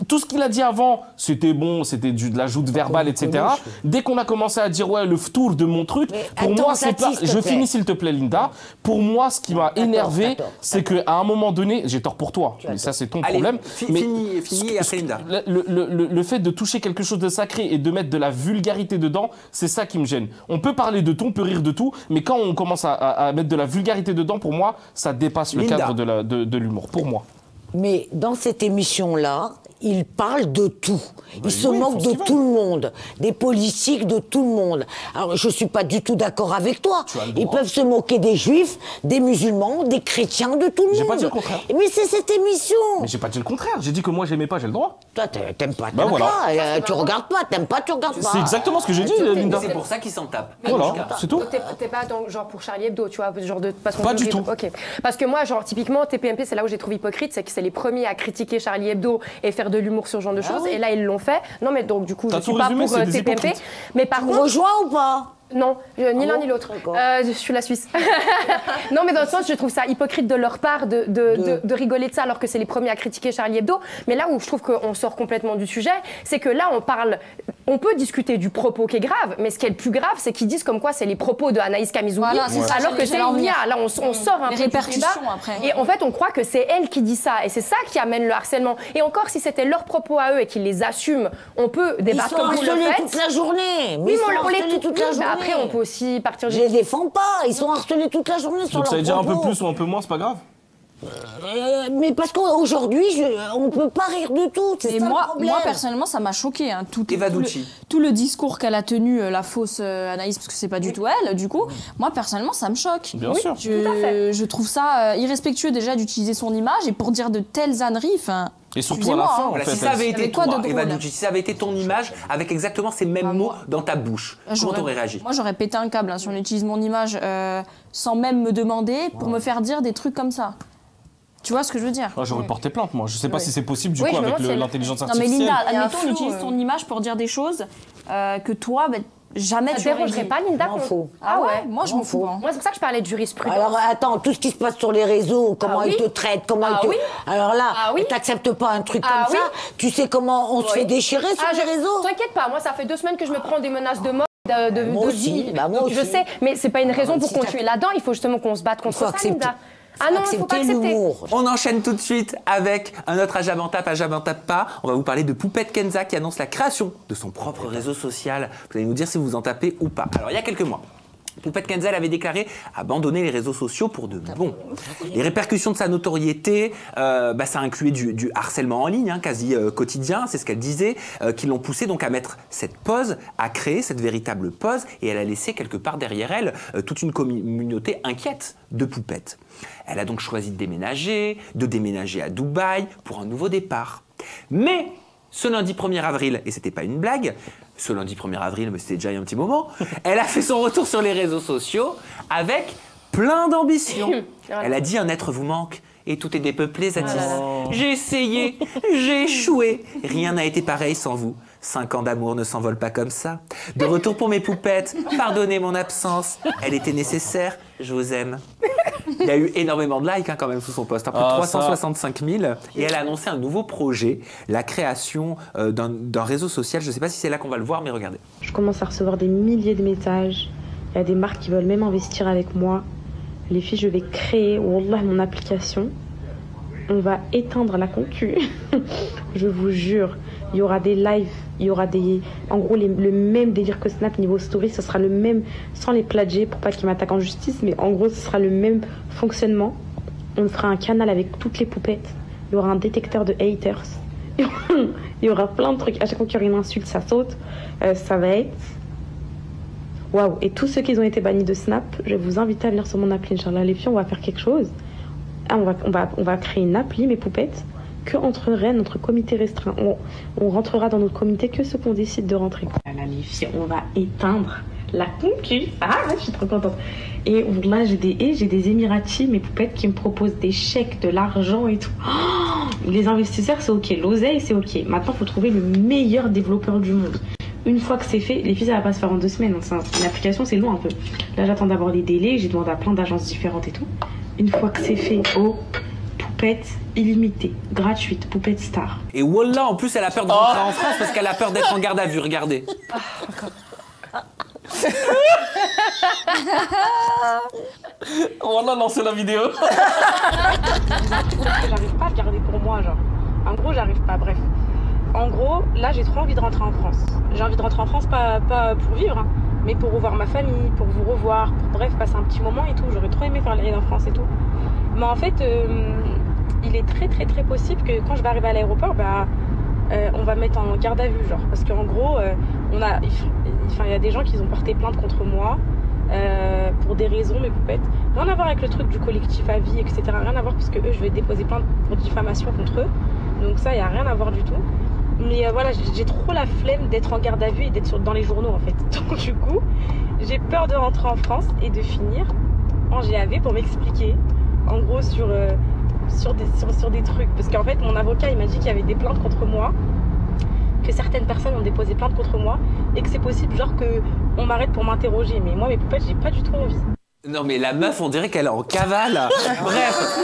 tout ce qu'il a dit avant, c'était bon, c'était de la joute verbale, etc. Dès qu'on a commencé à dire ouais le tour de mon truc, pour moi c'est pas. Je finis s'il te plaît, Linda. Pour moi, ce qui m'a énervé, c'est qu'à un moment donné, j'ai tort pour toi, mais ça c'est ton problème. Mais fini et après Linda. Le fait de toucher quelque chose de sacré et de mettre de la vulgarité dedans, c'est ça qui me gêne. On peut parler de tout, on peut rire de tout, mais quand on commence à mettre de la vulgarité dedans, pour moi, ça dépasse le cadre de l'humour. Pour moi. Mais dans cette émission-là, il parle de tout. Il se moque de tout le monde, des politiques, de tout le monde. Alors, je ne suis pas du tout d'accord avec toi. Ils peuvent se moquer des juifs, des musulmans, des chrétiens, de tout le monde. J'ai pas dit le contraire. Mais c'est cette émission. Mais j'ai pas dit le contraire. J'ai dit que moi, j'aimais pas, j'ai le droit. Toi, t'aimes pas, t'aimes pas. Tu regardes pas, t'aimes pas, tu regardes pas. C'est exactement ce que j'ai dit, Linda. C'est pour ça qu'ils s'en tapent. Voilà, c'est tout. T'es pas genre pour Charlie Hebdo, tu vois, genre de pas du tout. Ok. Parce que moi, genre typiquement, TPMP, c'est là où j'ai trouvé hypocrite, c'est que c'est les premiers à critiquer Charlie Hebdo et faire de l'humour sur ce genre de choses. Et là, ils l'ont fait. Non, mais donc du coup, je suis pas pour TPMP. Mais par contre, rejoins ou pas? Non, ni l'un ni l'autre. Je suis la Suisse. Non, mais dans le sens, je trouve ça hypocrite de leur part de rigoler de ça alors que c'est les premiers à critiquer Charlie Hebdo. Mais là où je trouve qu'on sort complètement du sujet, c'est que là, on peut discuter du propos qui est grave, mais ce qui est le plus grave, c'est qu'ils disent comme quoi c'est les propos de Anaïs Kamizougi, alors que c'est Nia. Là, on sort un peu du débat. Et en fait, on croit que c'est elle qui dit ça. Et c'est ça qui amène le harcèlement. Et encore, si c'était leurs propos à eux et qu'ils les assument, on peut débattre comme vous le faites. Ils sont harcelés toute la journée. Oui, mais on les toute la journée. Après, on peut aussi partir. Je les défends pas. Ils sont harcelés toute la journée sur leur propos. Donc ça veut dire un peu plus ou un peu moins, c'est pas grave. Mais parce qu'aujourd'hui, on ne peut pas rire de tout. Et moi, personnellement, ça m'a choqué. Hein, tout le discours qu'elle a tenu, la fausse Anaïs, parce que c'est pas du tout elle, du coup, moi, personnellement, ça me choque. Bien sûr. Je trouve ça irrespectueux déjà d'utiliser son image et pour dire de telles âneries. Et surtout à la fin, en fait. Si ça avait été toi, Eva Douci, si ça avait été ton image, avec exactement ces mêmes mots dans ta bouche, comment t'aurais réagi? Moi, j'aurais pété un câble si on utilise mon image sans même me demander pour me faire dire des trucs comme ça. Tu vois ce que je veux dire? J'aurais porté plainte, moi. Je sais pas si c'est possible, du coup, avec l'intelligence artificielle. Non, mais Linda, admettons, on utilise ton image pour dire des choses que toi, jamais tu dérangerais pas, Linda? Ah ouais? Moi, je m'en fous. Moi, c'est pour ça que je parlais de jurisprudence. Alors, attends, tout ce qui se passe sur les réseaux, comment ils te traitent, comment ils te... Alors là, t'acceptes pas un truc comme ça, tu sais comment on se fait déchirer sur les réseaux? T'inquiète pas, moi, ça fait 2 semaines que je me prends des menaces de mort. Moi aussi. Je sais, mais c'est pas une raison pour continuer là-dedans. Il faut justement qu'on se batte contre ça, Linda. Ah non, il faut pas accepter. On enchaîne tout de suite avec un autre Ajabantap pas. On va vous parler de Poupette Kenza qui annonce la création de son propre réseau social. Vous allez nous dire si vous en tapez ou pas. Alors, il y a quelques mois, Poupette Kenza avait déclaré abandonner les réseaux sociaux pour de bon. Les répercussions de sa notoriété, ça incluait du harcèlement en ligne, quasi quotidien, c'est ce qu'elle disait, qui l'ont poussé donc à mettre cette pause, à créer cette véritable pause, et elle a laissé quelque part derrière elle toute une communauté inquiète de poupettes. Elle a donc choisi de déménager à Dubaï pour un nouveau départ. Mais ce lundi 1er avril, et c'était pas une blague, ce lundi 1er avril, mais c'était déjà il y a un petit moment, elle a fait son retour sur les réseaux sociaux avec plein d'ambition. Elle a dit « Un être vous manque et tout est dépeuplé, Zatis. J'ai essayé, j'ai échoué. Rien n'a été pareil sans vous. 5 ans d'amour ne s'envolent pas comme ça. De retour pour mes poupettes, pardonnez mon absence. Elle était nécessaire, je vous aime. » Il y a eu énormément de likes quand même sous son post, plus de 365 000. Et elle a annoncé un nouveau projet, la création d'un réseau social. Je ne sais pas si c'est là qu'on va le voir, mais regardez. Je commence à recevoir des milliers de messages. Il y a des marques qui veulent même investir avec moi. Les filles, je vais créer, wallah, mon application. On va éteindre la concu. Je vous jure. Il y aura des lives, il y aura des... En gros, le même délire que Snap niveau story, ce sera le même, sans les plagier pour pas qu'ils m'attaquent en justice, mais en gros, ce sera le même fonctionnement. On fera un canal avec toutes les poupettes. Il y aura un détecteur de haters. Il y aura plein de trucs. À chaque fois qu'il y aura une insulte, ça saute. Ça va être... Waouh. Et tous ceux qui ont été bannis de Snap, je vais vous inviter à venir sur mon appli. Inch'Allah, les filles, on va faire quelque chose. On va créer une appli, mes poupettes, que entre reines, notre comité restreint. On rentrera dans notre comité que ceux qu'on décide de rentrer. Là, les filles, on va éteindre la concu. Ah, je suis trop contente. Et là, j'ai des Émiratis, mes poupettes, qui me proposent des chèques, de l'argent et tout. Oh, les investisseurs, c'est OK. L'oseille, c'est OK. Maintenant, il faut trouver le meilleur développeur du monde. Une fois que c'est fait, les filles, ça va pas se faire en 2 semaines. Une application, c'est long un peu. Là, j'attends d'avoir les délais. J'ai demandé à plein d'agences différentes et tout. Une fois que c'est fait, oh, poupette illimitée, gratuite, poupette star. Et Wallah, en plus, elle a peur de rentrer en France parce qu'elle a peur d'être en garde à vue. Regardez. Wallah, lancez la vidéo. J'arrive pas à le garder pour moi, genre. En gros, j'arrive pas, bref. En gros, là, j'ai trop envie de rentrer en France. J'ai envie de rentrer en France, pas pour vivre, hein, mais pour revoir ma famille, pour vous revoir, pour, bref, passer un petit moment et tout. J'aurais trop aimé faire les rides en France et tout. Mais en fait, il est très possible que quand je vais arriver à l'aéroport, on va me mettre en garde à vue, genre. Parce qu'en gros, il y a des gens qui ont porté plainte contre moi pour des raisons, mes poupettes. Rien à voir avec le truc du collectif à vie, etc. Rien à voir, parce que eux, je vais déposer plainte pour diffamation contre eux. Donc ça, il n'y a rien à voir du tout. Mais voilà, j'ai trop la flemme d'être en garde à vue et d'être dans les journaux, en fait. Donc du coup, j'ai peur de rentrer en France et de finir en GAV pour m'expliquer, en gros, sur des trucs. Parce qu'en fait, mon avocat, il m'a dit qu'il y avait des plaintes contre moi, que certaines personnes ont déposé plainte contre moi, et que c'est possible, genre, qu'on m'arrête pour m'interroger. Mais moi, mes poupettes, j'ai pas du tout envie. Non mais la meuf, on dirait qu'elle est en cavale. Bref.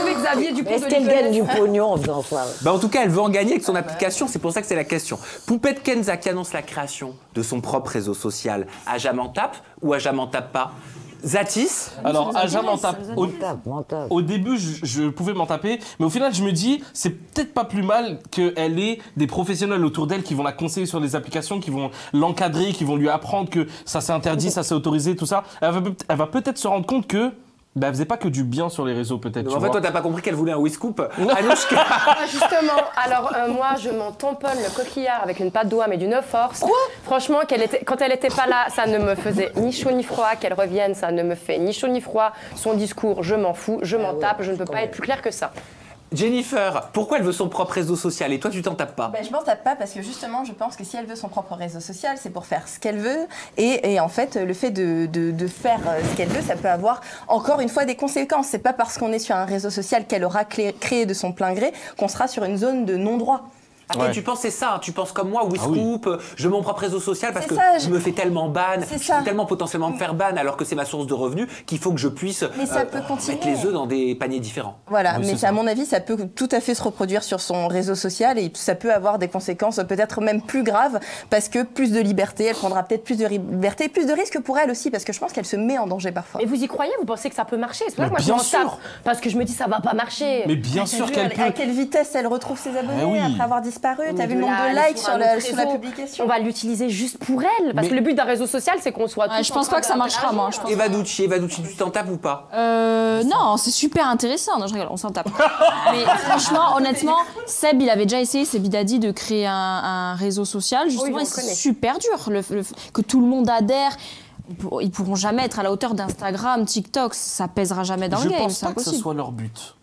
Est-ce qu'elle gagne du pognon en faisant ça? Bah en tout cas, elle veut en gagner avec son application, c'est pour ça que c'est la question. Poupette Kenza qui annonce la création de son propre réseau social. Aja m'en tape ou Aja m'en tape pas? Zatis. Alors, Aja m'en tape. Au début, je pouvais m'en taper, mais au final, je me dis, c'est peut-être pas plus mal qu'elle ait des professionnels autour d'elle qui vont la conseiller sur les applications, qui vont l'encadrer, qui vont lui apprendre que ça c'est interdit, ça c'est autorisé, tout ça. Elle va peut-être se rendre compte que elle faisait pas que du bien sur les réseaux, peut-être. En fait, toi, t'as pas compris qu'elle voulait un Whiscoop. Anouchka. Justement, alors moi, je m'en tamponne le coquillard avec une patte d'oie, mais d'une force. Quoi? Franchement, quand elle était pas là, ça ne me faisait ni chaud ni froid. Qu'elle revienne, ça ne me fait ni chaud ni froid. Son discours, je m'en fous, je m'en tape. Je ne peux pas être plus clair que ça. Jennifer, pourquoi elle veut son propre réseau social et toi tu t'en tapes pas? Je m'en tape pas parce que justement je pense que si elle veut son propre réseau social, c'est pour faire ce qu'elle veut et en fait le fait de faire ce qu'elle veut, ça peut avoir encore une fois des conséquences. C'est pas parce qu'on est sur un réseau social qu'elle aura créé de son plein gré qu'on sera sur une zone de non-droit. Après, tu penses c'est ça, tu penses comme moi, Whiscoop, je veux mon propre réseau social parce que je me fais tellement ban, je peux tellement potentiellement me faire ban alors que c'est ma source de revenus qu'il faut que je puisse mettre les œufs dans des paniers différents. Voilà, mais à mon avis, ça peut tout à fait se reproduire sur son réseau social et ça peut avoir des conséquences peut-être même plus graves parce que plus de liberté, elle prendra peut-être plus de liberté et plus de risques pour elle aussi parce que je pense qu'elle se met en danger parfois. Et vous y croyez? Vous pensez que ça peut marcher? C'est pour ça que moi je m'en tape parce que je me dis ça va pas marcher. Mais bien sûr qu'elle peut. À quelle vitesse elle retrouve ses abonnés après avoir disparu? T'as vu le nombre de likes sur la publication? On va l'utiliser juste pour elle, parce que le but d'un réseau social, c'est qu'on soit. Je pense pas que ça marchera, moi. Eva Ducci, tu t'en tapes ou pas? Non, c'est super intéressant. Non, je rigole, on s'en tape. Mais franchement, honnêtement, Seb, il avait déjà essayé, Seb Bidadi, de créer un réseau social, justement, et c'est super dur, que tout le monde adhère. Ils pourront jamais être à la hauteur d'Instagram, TikTok, ça pèsera jamais dans le game. Je pense pas que ce soit leur but.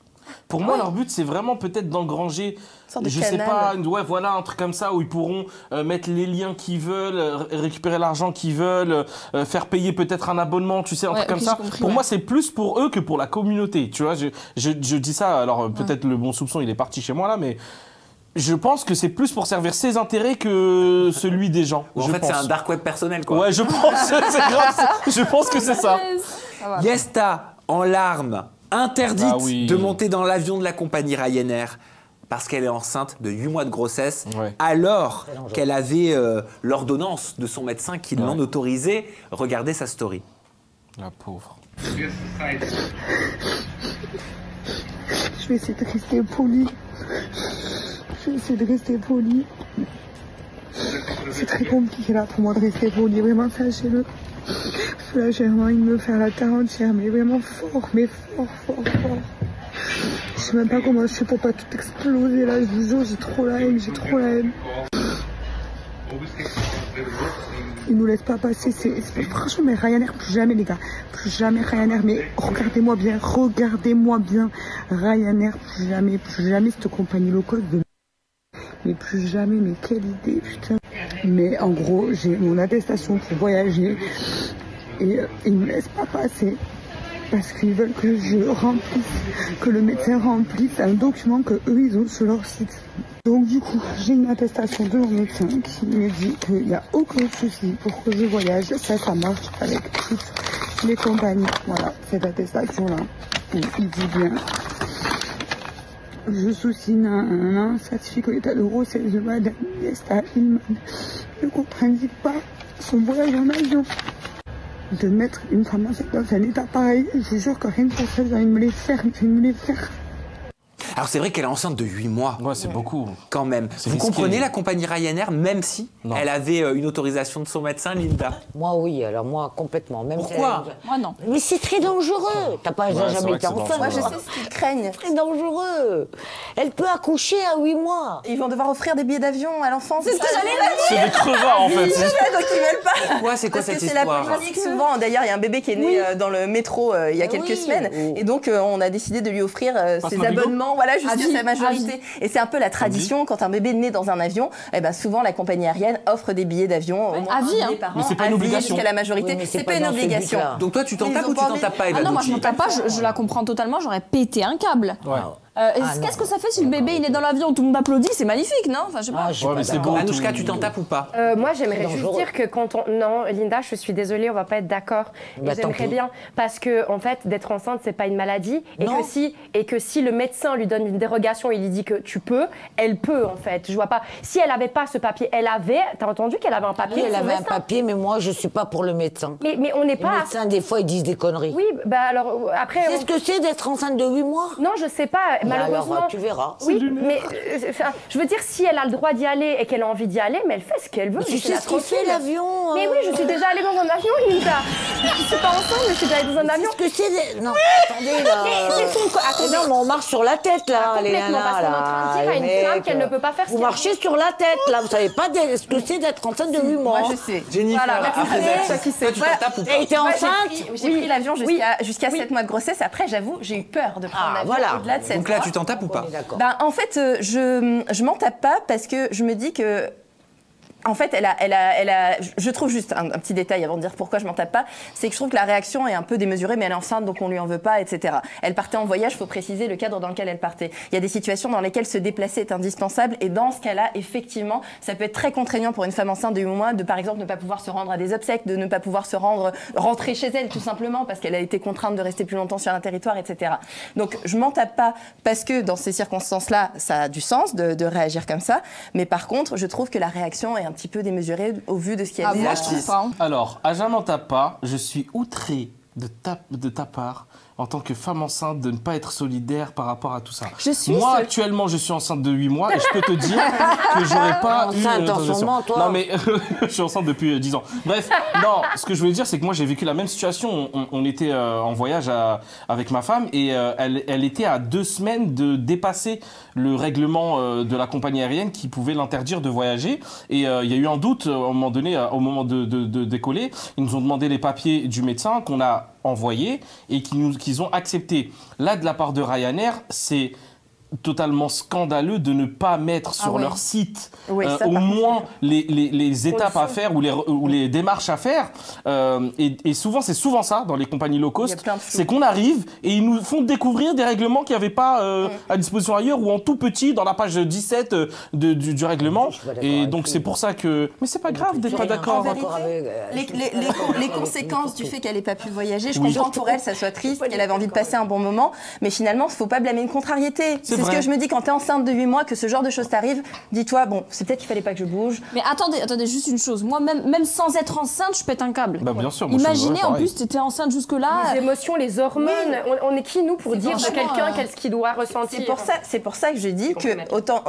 Pour moi, leur but, c'est vraiment peut-être d'engranger, je sais pas, un truc comme ça où ils pourront mettre les liens qu'ils veulent, récupérer l'argent qu'ils veulent, faire payer peut-être un abonnement, tu sais, un truc comme ça. Pour moi, c'est plus pour eux que pour la communauté, tu vois. Je dis ça, alors peut-être le bon soupçon, il est parti chez moi là, mais je pense que c'est plus pour servir ses intérêts que celui des gens. En fait, c'est un dark web personnel, quoi. Ouais, je pense, c'est grave. Je pense que c'est ça. Yesta, en larmes, interdite de monter dans l'avion de la compagnie Ryanair parce qu'elle est enceinte de 8 mois de grossesse, alors qu'elle avait l'ordonnance de son médecin qui l'en autorisait. Regardez sa story. La pauvre. Je vais essayer de rester poli. C'est très compliqué là pour moi de rester poli, vraiment, sachez-le. Parce que là, j'ai vraiment envie de me faire la terre entière, mais vraiment fort. Je sais même pas comment je fais pour pas tout exploser là, je vous jure, j'ai trop la haine. Ils nous laissent pas passer, franchement, mais Ryanair, plus jamais les gars, plus jamais Ryanair, mais regardez-moi bien, Ryanair, plus jamais cette compagnie low cost de mais plus jamais, mais quelle idée, putain. Mais en gros, j'ai mon attestation pour voyager et ils me laissent pas passer parce qu'ils veulent que je remplisse, que le médecin remplisse un document que eux ils ont sur leur site. Donc du coup, j'ai une attestation de mon médecin qui me dit qu'il n'y a aucun souci pour que je voyage. Ça marche avec toutes les compagnies. Voilà, cette attestation-là, il dit bien Je sous-signe un certificat d'état de grossesse de madame Yesta Ilman. Je ne comprendrais pas son voyage en avion. De mettre une femme enceinte dans un état pareil, je vous jure que rien que pour ça, j'ai envie de me les faire, Alors c'est vrai qu'elle est enceinte de 8 mois. Ouais, c'est beaucoup. Quand même. Vous comprenez la compagnie Ryanair, même si elle avait une autorisation de son médecin, Linda? Moi, oui. Alors moi, complètement. Même Pourquoi? Moi, non. Mais c'est très dangereux. T'as pas jamais été enceinte. Moi, je sais ce qu'ils craignent. C'est très dangereux. Elle peut accoucher à 8 mois. Ils vont devoir offrir des billets d'avion à l'enfant. C'est ce que j'allais dire. C'est des crevards, en fait. Donc ils veulent pas. Pourquoi? C'est quoi cette histoire? Parce que c'est la polémique souvent. D'ailleurs, il y a un bébé qui est né dans le métro il y a quelques semaines. Et donc, on a décidé de lui offrir ses abonnements jusqu'à sa majorité. Et c'est un peu la tradition, quand un bébé est né dans un avion, souvent la compagnie aérienne offre des billets d'avion au moins des parents, mais c'est pas une obligation jusqu'à la majorité. Oui, c'est pas une obligation. Donc toi, tu t'en tapes ou tu t'en tapes pas, Eva Ah non, moi Ducci? je m'en tape pas, je la comprends totalement, j'aurais pété un câble. Ouais. Qu'est-ce que ça fait si le bébé il est dans l'avion, tout le monde applaudit, c'est magnifique, non? Enfin, je sais pas. Ouais, mais c'est beau. Anouchka, tu t'en tapes ou pas? Moi, j'aimerais juste dire que quand on... Non, Linda, je suis désolée, on va pas être d'accord. J'aimerais bien, parce que, en fait, d'être enceinte, c'est pas une maladie. Et que si le médecin lui donne une dérogation, il lui dit que tu peux, elle peut, en fait. Je vois pas... Si elle avait pas ce papier, elle avait... T'as entendu qu'elle avait un papier? Oui, elle avait un papier, mais moi, je suis pas pour le médecin. Mais on n'est pas... Les médecins, des fois, ils disent des conneries. Oui, alors, après... C'est ce que c'est d'être enceinte de 8 mois? Non, je sais pas, malheureusement... Alors, tu verras. Oui, mais je veux dire, si elle a le droit d'y aller et qu'elle a envie d'y aller, mais elle fait ce qu'elle veut. Tu sais ce qu'il fait, l'avion? Mais oui, je suis déjà allée dans un avion, Linda. Je suis pas enceinte, mais je suis déjà allée dans un avion. Qu'est-ce que c'est? Non, attendez, là. Non, mais on marche sur la tête, là, les nanas. Parce qu'on est en train de dire à une femme qu'elle ne peut pas faire Vous marchez sur la tête, là. Vous savez pas ce que c'est d'être enceinte de 8 mois. Moi, je sais. Jennifer, Voilà, tu t'en tapes ou pas? Elle était enceinte? J'ai pris l'avion jusqu'à 7 mois de grossesse. Après, j'avoue, j'ai eu peur de prendre l'avion au-delà de 7 mois. Donc là, tu t'en tapes ou pas? En fait, je m'en tape pas parce que je me dis que en fait, je trouve juste un petit détail avant de dire pourquoi je m'en tape pas, c'est que je trouve que la réaction est un peu démesurée, mais elle est enceinte donc on lui en veut pas, etc. Elle partait en voyage, faut préciser le cadre dans lequel elle partait. Il y a des situations dans lesquelles se déplacer est indispensable et dans ce cas-là, effectivement, ça peut être très contraignant pour une femme enceinte de 8 mois de par exemple ne pas pouvoir se rendre à des obsèques, de ne pas pouvoir rentrer chez elle tout simplement parce qu'elle a été contrainte de rester plus longtemps sur un territoire, etc. Donc je m'en tape pas parce que dans ces circonstances-là, ça a du sens de réagir comme ça, mais par contre, je trouve que la réaction est un petit peu démesurée au vu de ce qui a été dit. Alors, à je m'en tape pas, je suis outré de ta part en tant que femme enceinte de ne pas être solidaire par rapport à tout ça. Moi, actuellement, je suis enceinte de 8 mois et je peux te dire que j'aurais pas eu une autorisation. Non, mais je suis enceinte depuis 10 ans. Bref, non, ce que je voulais dire, c'est que moi, j'ai vécu la même situation. On était en voyage avec ma femme et elle était à 2 semaines de dépasser le règlement de la compagnie aérienne qui pouvait l'interdire de voyager. Et il y a eu un doute à un moment donné, au moment de décoller. Ils nous ont demandé les papiers du médecin qu'on a envoyés et qu'ils ont accepté. Là, de la part de Ryanair, c'est totalement scandaleux de ne pas mettre sur leur site au moins les étapes à faire ou les démarches à faire. Et souvent, c'est souvent ça dans les compagnies low cost, c'est qu'on arrive et ils nous font découvrir des règlements qu'il n'y avait pas à disposition ailleurs ou en tout petit dans la page 17 du règlement. Et donc, c'est pour ça que... Mais c'est pas grave d'être pas d'accord. Les conséquences du fait qu'elle n'ait pas pu voyager, je comprends que pour elle, ça soit triste, qu'elle avait envie de passer un bon moment, mais finalement, il ne faut pas blâmer une contrariété. C'est ce que je me dis quand tu es enceinte de 8 mois, que ce genre de choses t'arrive, dis-toi, bon, c'est peut-être qu'il fallait pas que je bouge. Mais attendez, juste une chose. Moi, même sans être enceinte, je pète un câble. Bah, bien sûr. Imaginez, en plus, tu étais enceinte jusque-là. Les émotions, les hormones. Oui. On est qui, nous, pour dire de quelqu'un qu'est-ce qu'il doit ressentir? C'est pour ça que je dis que autant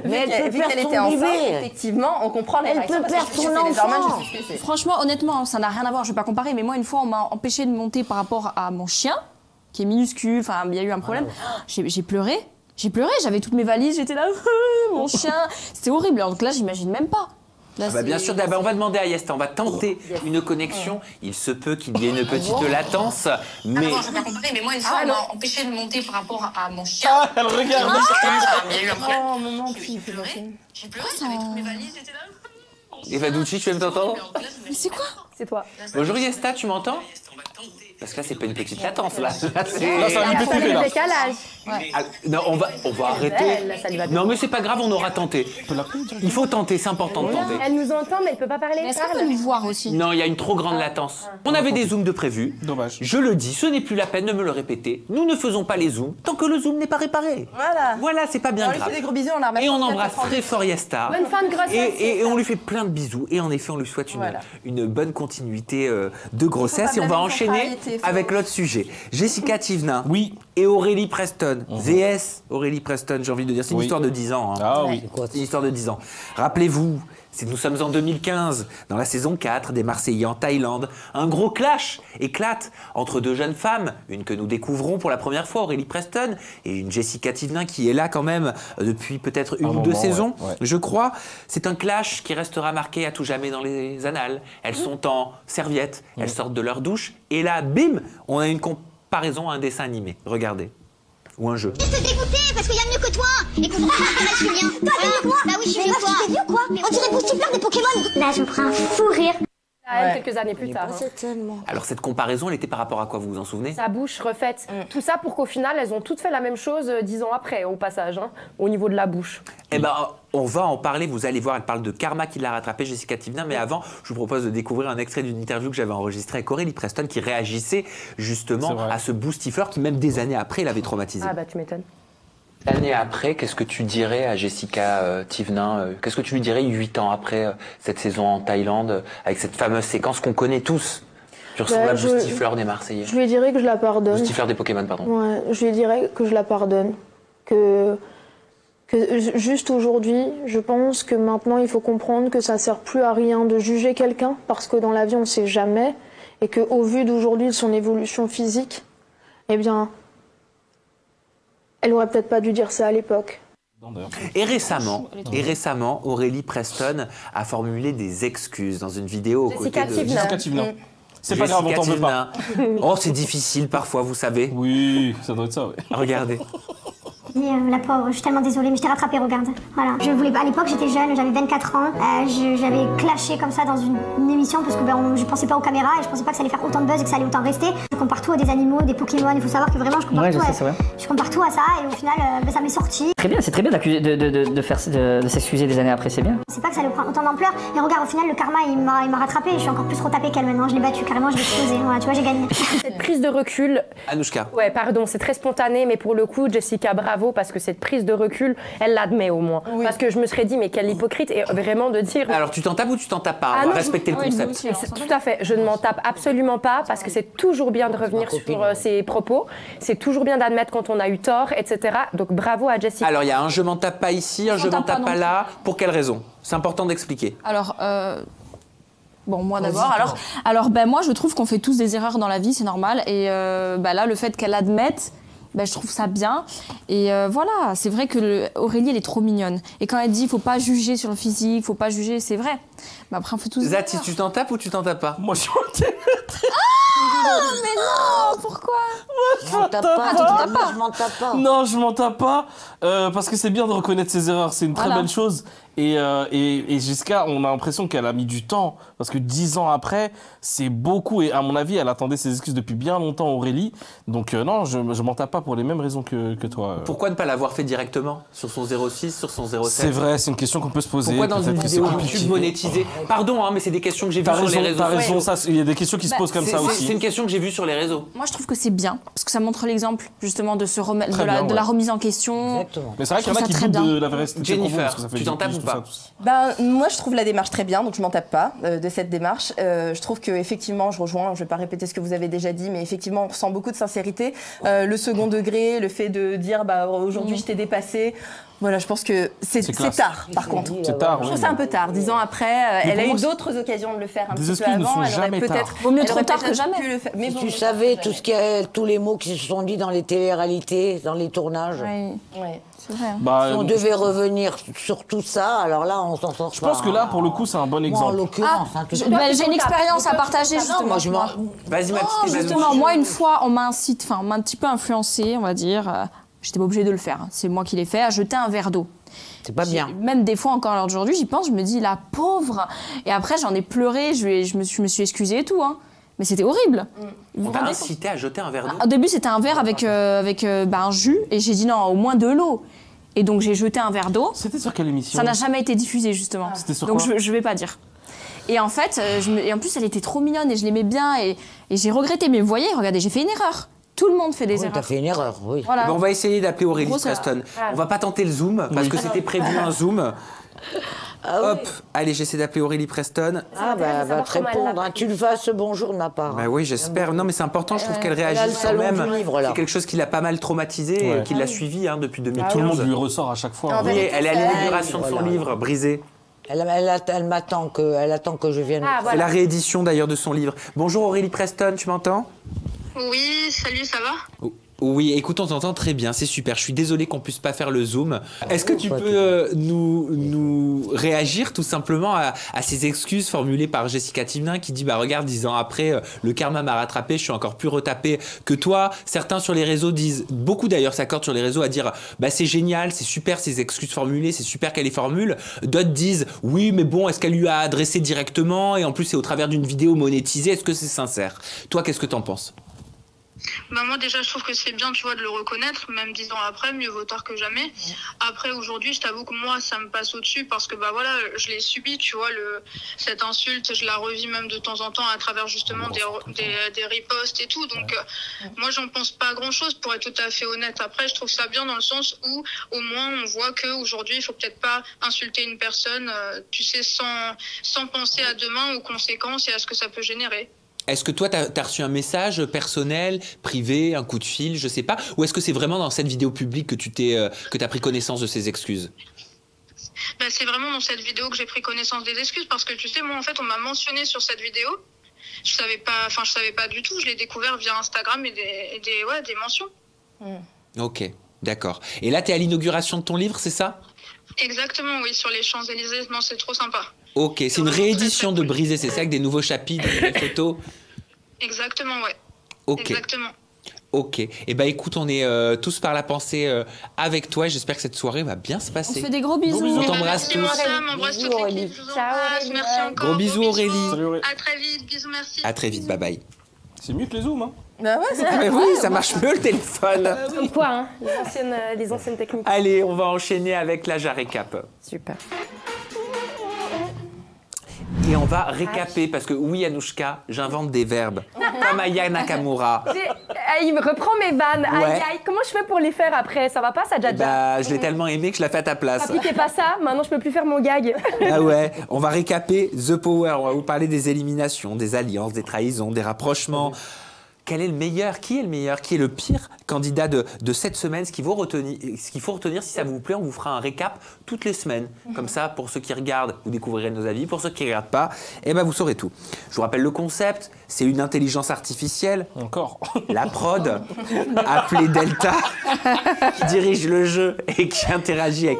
vu qu'elle était enceinte, effectivement, on comprend les réactions. Elle peut perdre son enfant. Franchement, honnêtement, ça n'a rien à voir. Je vais pas comparer, mais moi, une fois, on m'a empêché de monter par rapport à mon chien, qui est minuscule. Enfin, il y a eu un problème. J'ai pleuré. J'avais toutes mes valises, j'étais là, mon chien. C'était horrible. Donc là, j'imagine même pas. Là, bien sûr, on va demander à Yesta, on va tenter une connexion. Il se peut qu'il y ait une petite latence, mais... non, je n'ai pas compris, mais moi, une fois, on m'a empêché de monter par rapport à mon chien. Elle regarde. Il y a eu un problème. J'ai pleuré, j'avais toutes mes valises, j'étais là. Eva Ducci, tu aimes t'entendre? Mais c'est quoi? C'est toi. Bonjour Yesta, tu m'entends? Parce que là, c'est pas une petite latence, là. c'est un décalage. Non, on va arrêter. Non, mais c'est pas grave, on aura tenté. Il faut tenter, c'est important de tenter. Elle nous entend, mais elle peut pas parler. Est-ce qu'elle peut nous voir aussi? Non, il y a une trop grande latence. On avait des zooms de prévus. Dommage. Je le dis, ce n'est plus la peine de me le répéter. Nous ne faisons pas les zooms tant que le zoom n'est pas réparé. Voilà, c'est pas bien grave. On lui fait des gros bisous, et on embrasse très fort Yesta. Bonne fin de grossesse. Et on lui fait plein de bisous. Et en effet, on lui souhaite une bonne continuité de grossesse. Et on va enchaîner avec l'autre sujet. Jessica Thivenin et Aurélie Preston. VS Aurélie Preston, j'ai envie de dire. C'est une histoire de 10 ans. Ah oui. C'est une histoire de 10 ans. Rappelez-vous, nous sommes en 2015, dans la saison 4 des Marseillais en Thaïlande. Un gros clash éclate entre deux jeunes femmes, une que nous découvrons pour la première fois, Aurélie Preston, et une Jessica Thivenin qui est là quand même depuis peut-être une ou deux saisons, je crois. C'est un clash qui restera marqué à tout jamais dans les annales. Elles sont en serviette, elles sortent de leur douche, et là, bim, on a une comparaison à un dessin animé. Regardez. Ou un jeu. Je suis dégoûtée parce qu'il y a mieux que toi. Écoute, je suis bien. Toi, t'es mieux que moi. Bah oui, je suis mieux que toi. T'es vieux, quoi. On dirait Boostifleur des Pokémon. Là, je me prends un fou rire. Quelques années plus tard. Alors cette comparaison, elle était par rapport à quoi, vous vous en souvenez? Sa bouche refaite. Tout ça pour qu'au final, elles ont toutes fait la même chose 10 ans après, au passage, au niveau de la bouche. Eh ben, on va en parler, vous allez voir, elle parle de karma qui l'a rattrapé, Jessica Thivenin, mais avant, je vous propose de découvrir un extrait d'une interview que j'avais enregistrée avec Aurélie Preston qui réagissait justement à ce boostifleur qui, même des années après, l'avait traumatisé. Ah bah tu m'étonnes. L'année après, qu'est-ce que tu dirais à Jessica Thivenin? Qu'est-ce que tu lui dirais 8 ans après cette saison en Thaïlande, avec cette fameuse séquence qu'on connaît tous? Tu ressens la boostifleur des Marseillais. Je lui dirais que je la pardonne. Boostifleur des Pokémon, pardon. Ouais, je lui dirais que je la pardonne. Que juste aujourd'hui, je pense que maintenant il faut comprendre que ça sert plus à rien de juger quelqu'un, parce que dans la vie on ne sait jamais, et qu'au vu d'aujourd'hui de son évolution physique, eh bien, elle aurait peut-être pas dû dire ça à l'époque. Et récemment, Aurélie Preston a formulé des excuses dans une vidéo aux côtés de Jessica Thivenin. C'est pas grave, on t'en veut pas. Oh, c'est difficile parfois, vous savez. Oui, ça doit être ça, oui. Regardez. La pauvre, je suis tellement désolée, mais je t'ai rattrapée, regarde. Voilà. À l'époque, j'étais jeune, j'avais 24 ans. J'avais clashé comme ça dans une émission parce que je pensais pas aux caméras et je pensais pas que ça allait faire autant de buzz et que ça allait autant rester. Je compare tout à des animaux, des Pokémon. Il faut savoir que vraiment, je compare tout à ça et au final, ça m'est sorti. Très bien, c'est très bien de s'excuser des années après, c'est bien. C'est pas que ça allait prendre autant d'ampleur. Et regarde, au final, le karma, il m'a rattrapé et je suis encore plus retapée qu'elle maintenant. Je l'ai battue carrément, je l'ai explosé. Voilà, tu vois, j'ai gagné. Cette prise de recul. Anouchka. Ouais, pardon, c'est très spontané, mais pour le coup, Jessica, bravo, parce que cette prise de recul, elle l'admet au moins. Oui. Parce que je me serais dit, mais quelle hypocrite, et vraiment de dire. Alors, tu t'en tapes ou tu t'en tapes pas? On va respecter le concept. Tout à fait, je ne m'en tape absolument pas, parce que c'est toujours bien de revenir sur ses propos. C'est toujours bien d'admettre quand on a eu tort, etc. Donc, bravo à Jessica. Alors, il y a un je m'en tape pas ici, un je m'en tape pas là. Pour quelle raison? C'est important d'expliquer. Alors, bon, moi d'abord. Alors moi, je trouve qu'on fait tous des erreurs dans la vie, c'est normal. Et là, le fait qu'elle admette, je trouve ça bien. Et voilà, c'est vrai que Aurélie, elle est trop mignonne. Et quand elle dit, faut pas juger sur le physique, faut pas juger, c'est vrai. Mais après, on fait tous. Zati, tu t'en tapes ou tu t'en tapes pas? Moi, je m'en tape. Mais non, pourquoi? Moi, je m'en tape pas. Je m'en tape pas. Non, je m'en tape pas. Parce que c'est bien de reconnaître ses erreurs. C'est une très belle chose. Et Jessica, on a l'impression qu'elle a mis du temps. Parce que 10 ans après, c'est beaucoup. Et à mon avis, elle attendait ses excuses depuis bien longtemps, Aurélie. Donc non, je m'en tape pas pour les mêmes raisons que toi. Pourquoi ne pas l'avoir fait directement? Sur son 06, sur son 07? C'est vrai, c'est une question qu'on peut se poser. Pourquoi dans une vidéo YouTube monétisée? Pardon, mais c'est des questions que j'ai vues sur les réseaux. T'as raison, il y a des questions qui se posent comme ça aussi. C'est une question que j'ai vue sur les réseaux. Moi, je trouve que c'est bien. Parce que ça montre l'exemple, justement, de se remettre de la remise en question. Exactement. Mais c'est vrai qu'il y en a qui doutent de la véracité. Jennifer, tu t'en tapes ou pas? Moi, je trouve la démarche très bien, donc je m'en tape pas de cette démarche. Je trouve qu'effectivement, je rejoins, je vais pas répéter ce que vous avez déjà dit, mais effectivement, on ressent beaucoup de sincérité. Le second degré, le fait de dire aujourd'hui je t'ai dépassé. Voilà, je pense que c'est tard, par contre. C'est tard, je trouve ça un peu tard. 10 ans après, elle a eu d'autres occasions de le faire un petit peu avant. Elle aurait peut-être. Vaut mieux trop tard que jamais. Mais tu savais tous les mots qui se sont dit dans les téléréalités, dans les tournages. Oui. C'est vrai. Si on devait revenir sur tout ça, alors là, on s'en sort pas. Je pense que là, pour le coup, c'est un bon exemple. Moi, en l'occurrence. J'ai une expérience à partager, justement. Vas-y, ma petite. Justement, moi, une fois, on m'a un petit peu influencée, on va dire. J'étais pas obligée de le faire. C'est moi qui l'ai fait, à jeter un verre d'eau. C'est pas bien. Même des fois, encore aujourd'hui, j'y pense, je me dis, la pauvre. Et après, j'en ai pleuré, je me suis excusée et tout. Mais c'était horrible. On t'a incité à jeter un verre d'eau? Au début, c'était un verre avec un jus, et j'ai dit non, au moins de l'eau. Et donc j'ai jeté un verre d'eau. C'était sur quelle émission? Ça n'a jamais été diffusé, justement. C'était sur donc quoi? je vais pas dire. Et en fait, et en plus, elle était trop mignonne et je l'aimais bien, et j'ai regretté. Mais vous voyez, regardez, j'ai fait une erreur. Tout le monde fait des erreurs. T'as fait une erreur, oui. Voilà. On va essayer d'appeler Aurélie Preston. On va pas tenter le Zoom, parce que c'était prévu un Zoom. Hop, allez, j'essaie d'appeler Aurélie Preston. Ah bah, elle va te répondre, hein. Tu le fasses ce bonjour de ma part. Bah oui, j'espère. Non, mais c'est important, je trouve qu'elle réagisse quand même. C'est quelque chose qui l'a pas mal traumatisé et qui l'a suivi depuis 2015. Tout le monde lui ressort à chaque fois. Oui, elle est à l'inauguration de son livre, Brisé. Elle attend que je vienne. C'est la réédition d'ailleurs de son livre. Bonjour Aurélie Preston, tu m'entends? Oui, salut, ça va? Oui, écoute, on t'entend très bien, c'est super. Je suis désolé qu'on puisse pas faire le Zoom. Est-ce que tu peux nous réagir tout simplement à ces excuses formulées par Jessica Thimenin qui dit, bah regarde, 10 ans après, le karma m'a rattrapé, je suis encore plus retapé que toi. Certains sur les réseaux disent, beaucoup d'ailleurs s'accordent sur les réseaux à dire, bah c'est génial, c'est super ces excuses formulées, c'est super qu'elle les formule. D'autres disent, oui, mais bon, est-ce qu'elle lui a adressé directement et en plus c'est au travers d'une vidéo monétisée, est-ce que c'est sincère? Toi, qu'est-ce que t'en penses? Bah moi déjà je trouve que c'est bien, tu vois, de le reconnaître, même 10 ans après, mieux vaut tard que jamais. Après aujourd'hui, je t'avoue que moi ça me passe au-dessus parce que bah voilà, je l'ai subi, tu vois, cette insulte, je la revis même de temps en temps à travers justement des reposts et tout. Donc moi j'en pense pas grand-chose pour être tout à fait honnête. Après je trouve ça bien dans le sens où au moins on voit qu'aujourd'hui il faut peut-être pas insulter une personne, tu sais, sans penser à demain, aux conséquences et à ce que ça peut générer. Est-ce que toi, tu as reçu un message personnel, privé, un coup de fil, je sais pas, ou est-ce que c'est vraiment dans cette vidéo publique que tu as pris connaissance de ces excuses? Ben, c'est vraiment dans cette vidéo que j'ai pris connaissance des excuses parce que tu sais, moi en fait on m'a mentionné sur cette vidéo. Je savais pas du tout, je l'ai découvert via Instagram et des mentions. Ok, d'accord. Et là, tu es à l'inauguration de ton livre, c'est ça? Exactement, oui, sur les Champs-Élysées. Non, c'est trop sympa. Ok, c'est une réédition de Brisé, c'est ça, avec des nouveaux chapitres, des photos? Exactement, ouais. Ok. Exactement. Ok. Et bah écoute, on est tous par la pensée avec toi et j'espère que cette soirée va bien se passer. On te fait des gros bisous. On t'embrasse tous. M'embrasse toute l'équipe. Ciao, merci encore. Gros bisous Aurélie. Salut, à très vite, bisous, merci. À très vite, bye bye. C'est mieux que les Zooms, hein? Bah ouais, c'est mais oui, ça marche mieux le téléphone. Comme quoi, hein, les anciennes techniques. Allez, on va enchaîner avec la récap. Super. Et on va récaper, parce que oui, Anouchka, j'invente des verbes. Comme Aya Nakamura. Il me reprend mes vannes. Ouais. Aïe, aïe. Comment je fais pour les faire après? Ça va pas, ça, Djadja? Bah, je l'ai tellement aimé que je la fais à ta place. Appliquez pas ça, maintenant je peux plus faire mon gag. Ah ouais, on va récaper The Power, on va vous parler des éliminations, des alliances, des trahisons, des rapprochements. Quel est le meilleur? Qui est le meilleur? Qui est le pire candidat de cette semaine? Ce qu'il faut retenir, si ça vous plaît, on vous fera un récap toutes les semaines. Comme ça, pour ceux qui regardent, vous découvrirez nos avis. Pour ceux qui ne regardent pas, eh ben, vous saurez tout. Je vous rappelle le concept, c'est une intelligence artificielle. Encore. La prod, appelée Delta, qui dirige le jeu et qui interagit avec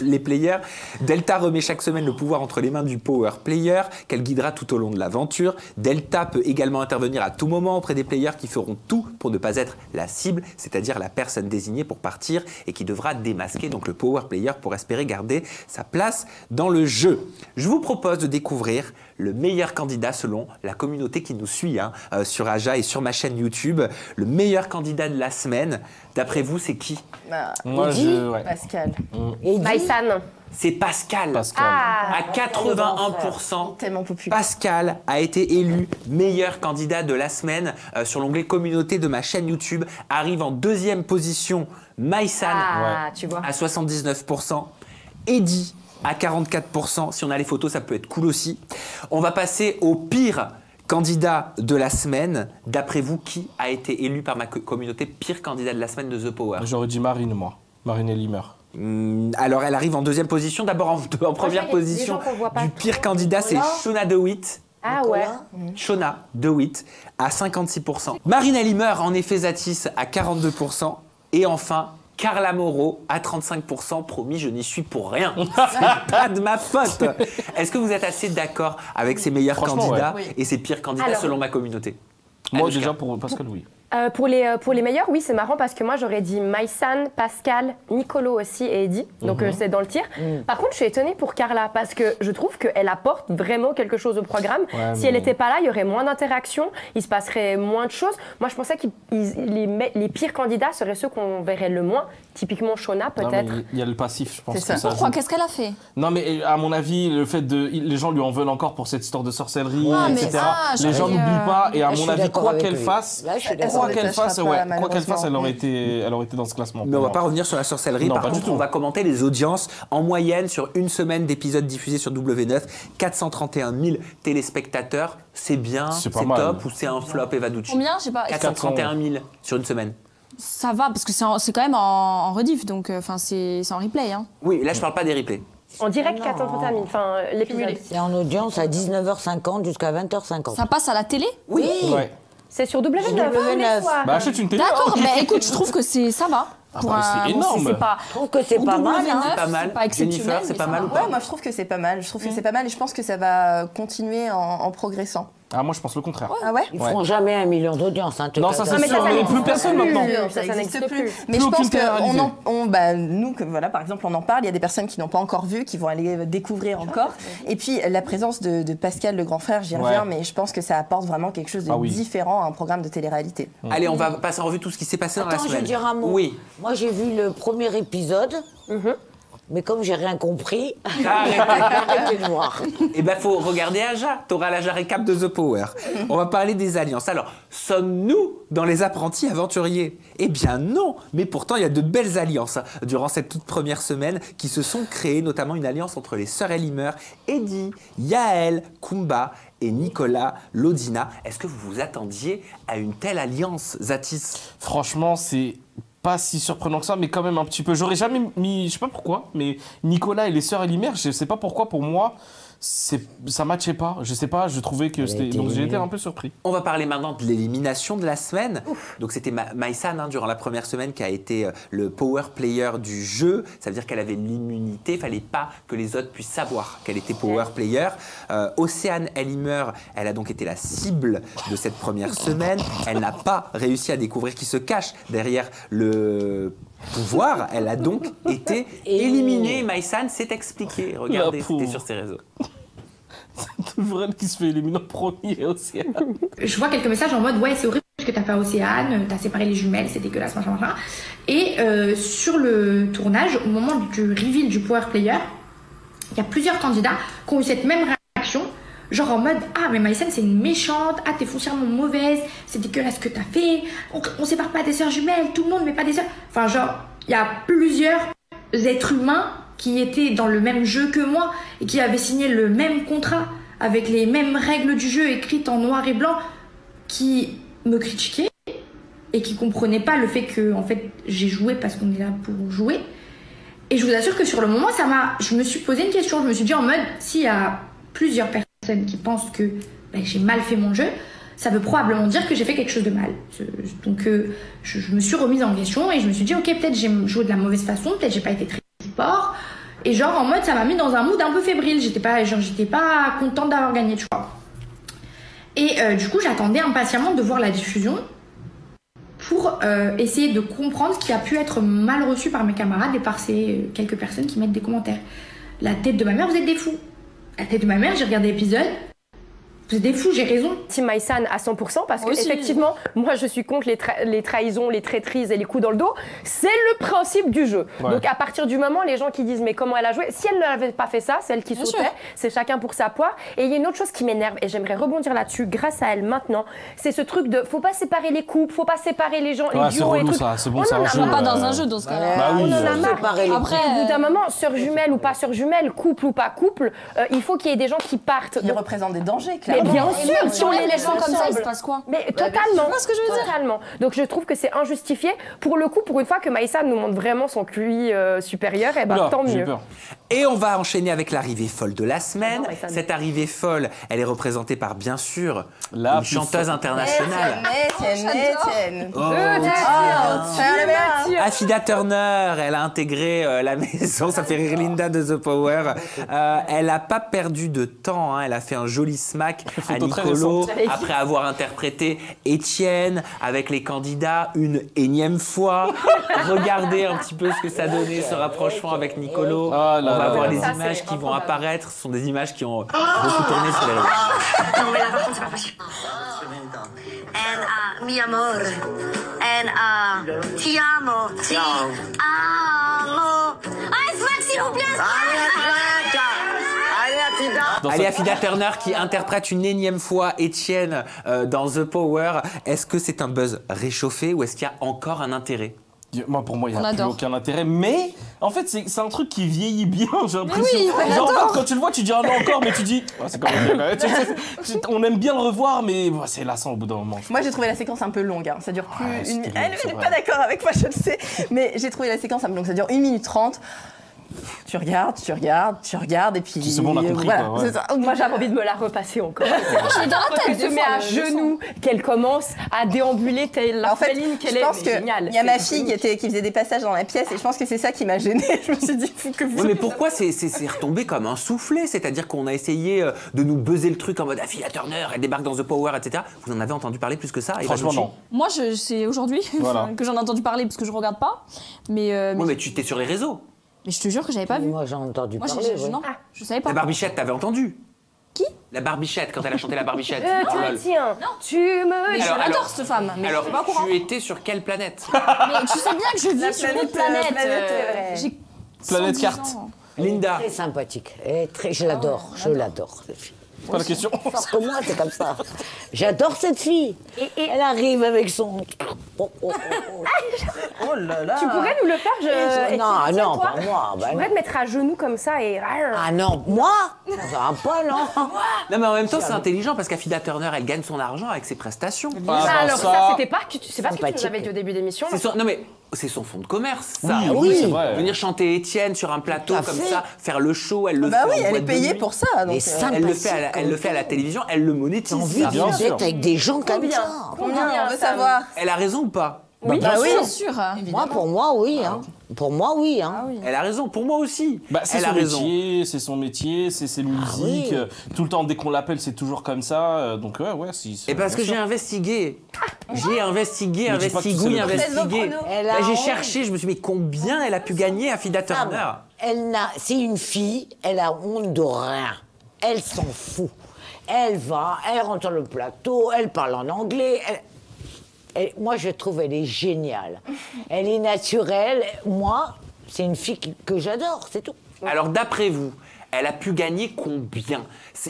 les players. Delta remet chaque semaine le pouvoir entre les mains du Power Player, qu'elle guidera tout au long de l'aventure. Delta peut également intervenir à tout moment auprès des players qui feront tout pour ne pas être la cible, c'est-à-dire la personne désignée pour partir et qui devra démasquer donc le Power Player pour espérer garder sa place dans le jeu. Je vous propose de découvrir le meilleur candidat selon la communauté qui nous suit sur Aja et sur ma chaîne YouTube. Le meilleur candidat de la semaine, d'après vous, c'est qui? Moi, Pascal. Maïsan. C'est Pascal. Ah, à 81%, tellement populaire. Pascal a été élu meilleur candidat de la semaine sur l'onglet communauté de ma chaîne YouTube. Arrive en deuxième position Maïsan tu vois. à 79%. Eddy à 44%. Si on a les photos, ça peut être cool aussi. On va passer au pire candidat de la semaine. D'après vous, qui a été élu par ma communauté pire candidat de la semaine de The Power? J'aurais dit Marine, moi. Marine Elimer. Alors, elle arrive en deuxième position. D'abord, en première position du pire candidat, c'est Shona DeWitt. Ah ouais. Shona DeWitt à 56%. Marine Elimer, en effet, Zatis à 42%. Et enfin, Carla Moreau à 35%. Promis, je n'y suis pour rien. C'est pas de ma faute. Est-ce que vous êtes assez d'accord avec ces meilleurs candidats et ces pires candidats selon ma communauté? Moi, déjà, pour Pascal, oui. Pour les meilleurs, oui, c'est marrant parce que moi j'aurais dit Maïsan, Pascal, Nicolo aussi et Eddie, donc c'est dans le tir. Par contre, je suis étonnée pour Carla parce que je trouve qu'elle apporte vraiment quelque chose au programme. Si elle n'était pas là, il y aurait moins d'interactions, il se passerait moins de choses. Moi, je pensais que les pires candidats seraient ceux qu'on verrait le moins, typiquement Shona peut-être. Il y a le passif, je pense. C'est ça. Pourquoi? Qu'est-ce qu'elle a fait? Non, mais à mon avis, le fait les gens lui en veulent encore pour cette histoire de sorcellerie, etc. Les gens n'oublient pas, et à mon avis, quoi qu'elle fasse, elle aurait été dans ce classement. Mais on va pas revenir sur la sorcellerie. Par contre, on va commenter les audiences. En moyenne, sur une semaine d'épisodes diffusés sur W9, 431 000 téléspectateurs. C'est bien, c'est top, ou c'est un flop, Eva Ducci? Combien? Je sais pas. 431 000 sur une semaine. Ça va, parce que c'est quand même en rediff, donc c'est en replay. Hein. Oui, là je parle pas des replays. En direct, 431 000, enfin l'épisode. C'est en audience à 19h50 jusqu'à 20h50. Ça passe à la télé? Oui. Ouais. C'est sur W9. Bah achète une télé. D'accord, mais écoute, je trouve que ça va. C'est énorme. Je trouve que c'est pas mal. C'est pas mal. Jennifer, c'est pas mal ou pas? Ouais, moi je trouve que c'est pas mal. Je trouve que c'est pas mal et je pense que ça va continuer en progressant. Ah, moi je pense le contraire. Ah ouais? Ils feront jamais 1 million d'audience. Hein, non, ça c'est sûr, mais plus personne maintenant. Ça n'existe plus. Mais je pense que nous, voilà, par exemple, on en parle. Il y a des personnes qui n'ont pas encore vu, qui vont aller découvrir encore. Et puis la présence de Pascal, le grand frère, j'y reviens, mais je pense que ça apporte vraiment quelque chose de différent à un programme de télé-réalité. Allez, on va passer en revue tout ce qui s'est passé dans la semaine. Je veux dire un mot. Oui. Moi, j'ai vu le premier épisode. Mais comme j'ai rien compris, arrêtez de voir. Eh ben, faut regarder Aja. T'auras l'Aja récap de The Power. On va parler des alliances. Alors, sommes-nous dans les apprentis aventuriers? Eh bien non, mais pourtant il y a de belles alliances durant cette toute première semaine qui se sont créées, notamment une alliance entre les sœurs Elimer, Eddie, Yael, Kumba et Nicolas Lodina. Est-ce que vous vous attendiez à une telle alliance, Zatis? Franchement, c'est pas si surprenant que ça, mais quand même un petit peu. J'aurais jamais mis, je sais pas pourquoi, mais Nicolas et les sœurs Elimer, je sais pas pourquoi, pour moi, ça matchait pas. Je sais pas, je trouvais que c'était. Donc j'ai été un peu surpris. On va parler maintenant de l'élimination de la semaine. Donc c'était Maïsan durant la première semaine qui a été le power player du jeu. Ça veut dire qu'elle avait l'immunité. Il fallait pas que les autres puissent savoir qu'elle était power player. Océane Elimer, elle a donc été la cible de cette première semaine. Elle n'a pas réussi à découvrir qui se cache derrière le pouvoir. Elle a donc été éliminée. Maïsan s'est expliqué. Regardez, c'était sur ses réseaux. C'est toujours elle qui se fait éliminer en premier, Océane. Je vois quelques messages en mode ouais, c'est horrible ce que t'as fait à Océane, t'as séparé les jumelles, c'est dégueulasse, machin. Et sur le tournage, au moment du reveal du power player, il y a plusieurs candidats qui ont eu cette même réaction. Genre en mode ah mais Maïsan c'est une méchante, ah t'es foncièrement mauvaise, c'est dégueulasse ce que t'as fait, on sépare pas des sœurs jumelles, tout le monde met pas des sœurs. Enfin genre il y a plusieurs êtres humains qui étaient dans le même jeu que moi et qui avaient signé le même contrat avec les mêmes règles du jeu écrites en noir et blanc, qui me critiquaient et qui comprenaient pas le fait que en fait j'ai joué parce qu'on est là pour jouer. Et je vous assure que sur le moment je me suis posé une question, je me suis dit en mode s'il y a plusieurs personnes qui pensent que j'ai mal fait mon jeu, ça veut probablement dire que j'ai fait quelque chose de mal. Donc je me suis remise en question et je me suis dit ok, peut-être j'ai joué de la mauvaise façon, peut-être j'ai pas été très fort, et genre en mode ça m'a mis dans un mood un peu fébrile, j'étais pas contente d'avoir gagné, tu vois. Et du coup j'attendais impatiemment de voir la diffusion pour essayer de comprendre ce qui a pu être mal reçu par mes camarades et par ces quelques personnes qui mettent des commentaires. La tête de ma mère, vous êtes des fous. La tête de ma mère, j'ai regardé l'épisode. Vous êtes des fous, j'ai raison. Team Maïsan à 100% parce que effectivement, moi je suis contre les trahisons, les traîtrises et les coups dans le dos. C'est le principe du jeu. Ouais. Donc à partir du moment, les gens qui disent mais comment elle a joué, si elle n'avait pas fait ça, c'est elle qui sautait, c'est chacun pour sa poire. Et il y a une autre chose qui m'énerve et j'aimerais rebondir là-dessus grâce à elle maintenant, c'est ce truc de faut pas séparer les couples, faut pas séparer les gens, les duos et tout. C'est bon, on en a pas dans un jeu dans ce cas-là. On en a marre. Après, au bout d'un moment, sœur jumelle ou pas sœur jumelle, couple ou pas couple, il faut qu'il y ait des gens qui partent. Qui représentent des dangers, clairement. Mais bien sûr, si on les laisse comme ça, il se passe quoi? Mais totalement. Tu vois ce que je veux dire? Totalement. Donc je trouve que c'est injustifié. Pour le coup, pour une fois que Maïsan nous montre vraiment son QI supérieur, et ben tant mieux. Et on va enchaîner avec l'arrivée folle de la semaine. Cette arrivée folle, elle est représentée par, bien sûr, une chanteuse internationale. Etienne. Affida Turner, elle a intégré la maison, ça fait rire Linda de The Power. Elle n'a pas perdu de temps, hein. Elle a fait un joli smack à Nicolo après avoir interprété Etienne avec les candidats une énième fois. Regardez un petit peu ce que ça donnait, ce rapprochement avec Nicolo. On va voir les images qui vont apparaître. Ce sont des images qui ont beaucoup tourné sur les réseaux. Non mais la réponse c'est pas possible. Mi amor. Ti amo. Ti amo. Smack s'il vous plaît. Allez, Affida Turner qui interprète une énième fois Etienne dans The Power. Est-ce que c'est un buzz réchauffé ou est-ce qu'il y a encore un intérêt? Moi, pour moi, il n'y a plus aucun intérêt. Mais, en fait, c'est un truc qui vieillit bien, j'ai l'impression. Oui, genre, quand tu le vois, tu dis ah non, encore, mais tu dis c'est quand même bien. On aime bien le revoir, mais c'est lassant au bout d'un moment. Moi, j'ai trouvé la séquence un peu longue. Hein. Ça dure plus une minute. Elle n'est pas d'accord avec moi, je le sais. Mais j'ai trouvé la séquence un peu longue. Ça dure 1 minute 30. Tu regardes, et puis... C'est bon, on a compris, voilà, quoi, ouais. Moi, j'avais envie de me la repasser encore. Je l'ai dans la tête, qu'elle se met à genoux, qu'elle commence à déambuler telle l'orpheline qu'elle est. Je pense qu'il y a ma fille qui faisait des passages dans la pièce, et je pense que c'est ça qui m'a gênée. Je me suis dit, faut que vous... Oui, mais pourquoi c'est retombé comme un soufflet? C'est-à-dire qu'on a essayé de nous buzzer le truc en mode Affida Turner, elle débarque dans The Power, etc. Vous en avez entendu parler plus que ça? Franchement, non. Moi, c'est aujourd'hui que j'en ai entendu parler, parce que je regarde pas. Mais tu t'es sur les réseaux. Mais je te jure que j'avais pas vu. Moi, j'ai entendu parler. Non, je savais pas. La Barbichette, t'avais entendu? Qui? La Barbichette, quand elle a chanté la Barbichette. Tiens, tu me... Mais je l'adore, cette femme. Mais alors, je suis pas au courant. tu étais sur quelle planète? Mais tu sais bien que je vis sur une planète. J'ai Planète carte. Linda. Très sympathique. Je l'adore. Je l'adore, cette fille. C'est pas la question. Parce que moi, c'est comme ça. J'adore cette fille. Et elle arrive avec son... Oh là là. Tu pourrais nous le faire, Non, pas moi. Tu pourrais te mettre à genoux comme ça et... Ah non, moi? Ça va pas, non? Non, mais en même temps, c'est intelligent parce qu'Affida Turner, elle gagne son argent avec ses prestations. Alors ça, c'était pas ce que tu nous avais dit au début d'émission. Non, mais c'est son fonds de commerce, ça. Oui, c'est vrai. Venir chanter Etienne sur un plateau comme ça, faire le show, elle le fait. Bah oui, elle est payée pour ça. Donc elle le fait à la télévision, elle le monétise. J'ai envie d'être avec des gens comme ça. Combien on veut savoir? Elle a raison ou pas? Oui, bien sûr. Moi, pour moi, oui. Hein. Pour moi, oui. Hein. Elle a raison, pour moi aussi. C'est son métier, c'est ses musiques. Tout le temps, dès qu'on l'appelle, c'est toujours comme ça. Donc, ouais. Et parce que j'ai investigué. J'ai investigué. J'ai cherché, je me suis dit, mais combien elle a pu gagner Affida Turner? C'est une fille, elle a honte de rien. Elle s'en fout. Elle rentre sur le plateau, elle parle en anglais. Moi, je trouve elle est géniale. Elle est naturelle. Moi, c'est une fille que j'adore, c'est tout. Alors, d'après vous, elle a pu gagner combien?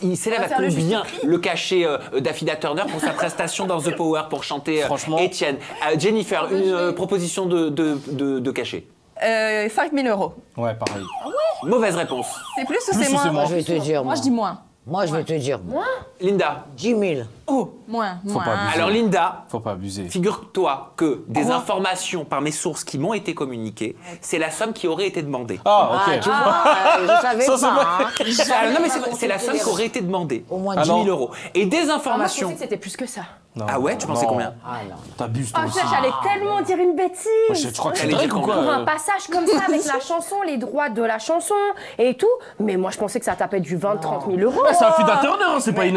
Il s'élève à combien le cachet d'Affida Turner pour sa prestation dans The Power pour chanter Etienne? Jennifer, une proposition de cachet. 5 000 €. Ouais, pareil. Ah ouais? Mauvaise réponse. C'est plus ou c'est moins? Moi, je vais te dire. Moi, je dis moins. Moi, je vais te dire. Moins? Linda. 10 000. Oh, moins. Faut pas abuser. Alors, Linda. Faut pas abuser. Figure-toi que des informations par mes sources qui m'ont été communiquées, c'est la somme qui aurait été demandée. Ah, ok. Tu vois, je savais pas. Non, mais c'est la somme qui aurait été demandée. Au moins 10 000 €. Et des informations. Moi, je pensais que c'était plus que ça. Non, ah ouais, tu pensais combien? Ah non. T'abuses toi aussi. J'allais tellement dire une bêtise. Tu crois que c'est vrai ou quoi? Pour un passage comme ça avec la chanson, les droits de la chanson et tout. Mais moi, je pensais que ça tapait du 20-30 000 €. C'est Affida Turner, c'est pas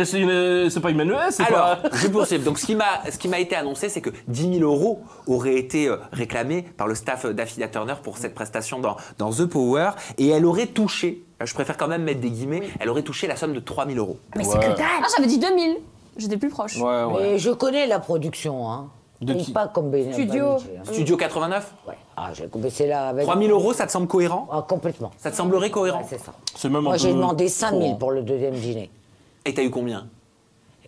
Emmanuel. Alors, je poursuis. Donc, ce qui m'a été annoncé, c'est que 10 000 € auraient été réclamés par le staff d'Affida Turner pour cette prestation dans The Power. Et elle aurait touché, je préfère quand même mettre des guillemets, elle aurait touché la somme de 3 000 €. Mais c'est que dalle. Ah, j'avais dit 2 000. J'étais plus proche. Ouais. Mais je connais la production, hein. De qui? Pas comme Studio 89? Ouais. Ah, j'ai commencé là avec... 3 000 €, ça te semble cohérent? Ah, complètement. Ça te semblerait cohérent? Ouais, c'est ça. C'est même Moi, j'ai demandé 5 000 pour le deuxième dîner. Et t'as eu combien?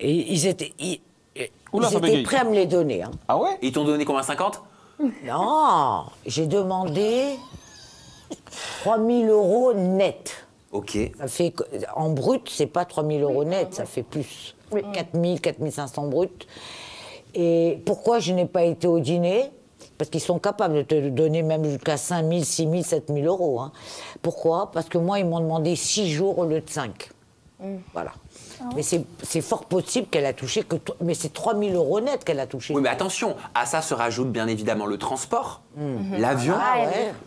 Et ils étaient Oula, ça étaient bégaye. prêts à me les donner. Hein. Ah ouais? Et ils t'ont donné combien? 50? Non, j'ai demandé 3 000 € net. Ok. Ça fait, en brut, c'est pas 3 000 € net, ça fait plus. 4 000, 4 500 brut. Et pourquoi je n'ai pas été au dîner? parce qu'ils sont capables de te donner même jusqu'à 5 000, 6 000, 7 000 euros. Hein. Pourquoi? Parce que moi, ils m'ont demandé 6 jours au lieu de 5. Voilà. Mais c'est fort possible qu'elle a touché que... Mais c'est 3 000 euros net qu'elle a touché. Oui, mais attention, à ça se rajoute bien évidemment le transport, l'avion,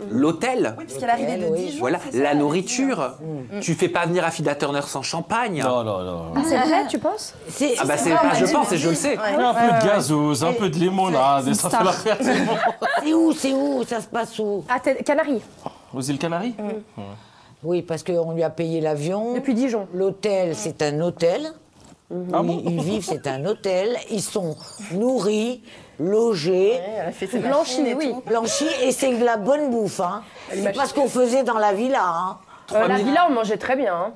l'hôtel. Oui, parce qu'elle arrivait de Dijon. Voilà, la nourriture. Tu fais pas venir Affida Turner sans champagne. Non, non, non. Ah, c'est vrai, tu penses? Ah bah c'est pas je pense, et je le sais. Un peu de gazeuse, un peu de limonade, et ça fait l'affaire. C'est où? Ça se passe où? À Canaries. Aux îles Canaries. Oui, parce qu'on lui a payé l'avion. Depuis Dijon. L'hôtel, c'est un hôtel. Ah bon? Ils vivent, c'est un hôtel. Ils sont nourris, logés. Elle a fait ses blanchis, oui. Blanchis, et c'est de la bonne bouffe. Hein. C'est pas ce qu'on faisait dans la villa. Hein. La villa, on mangeait très bien. Hein.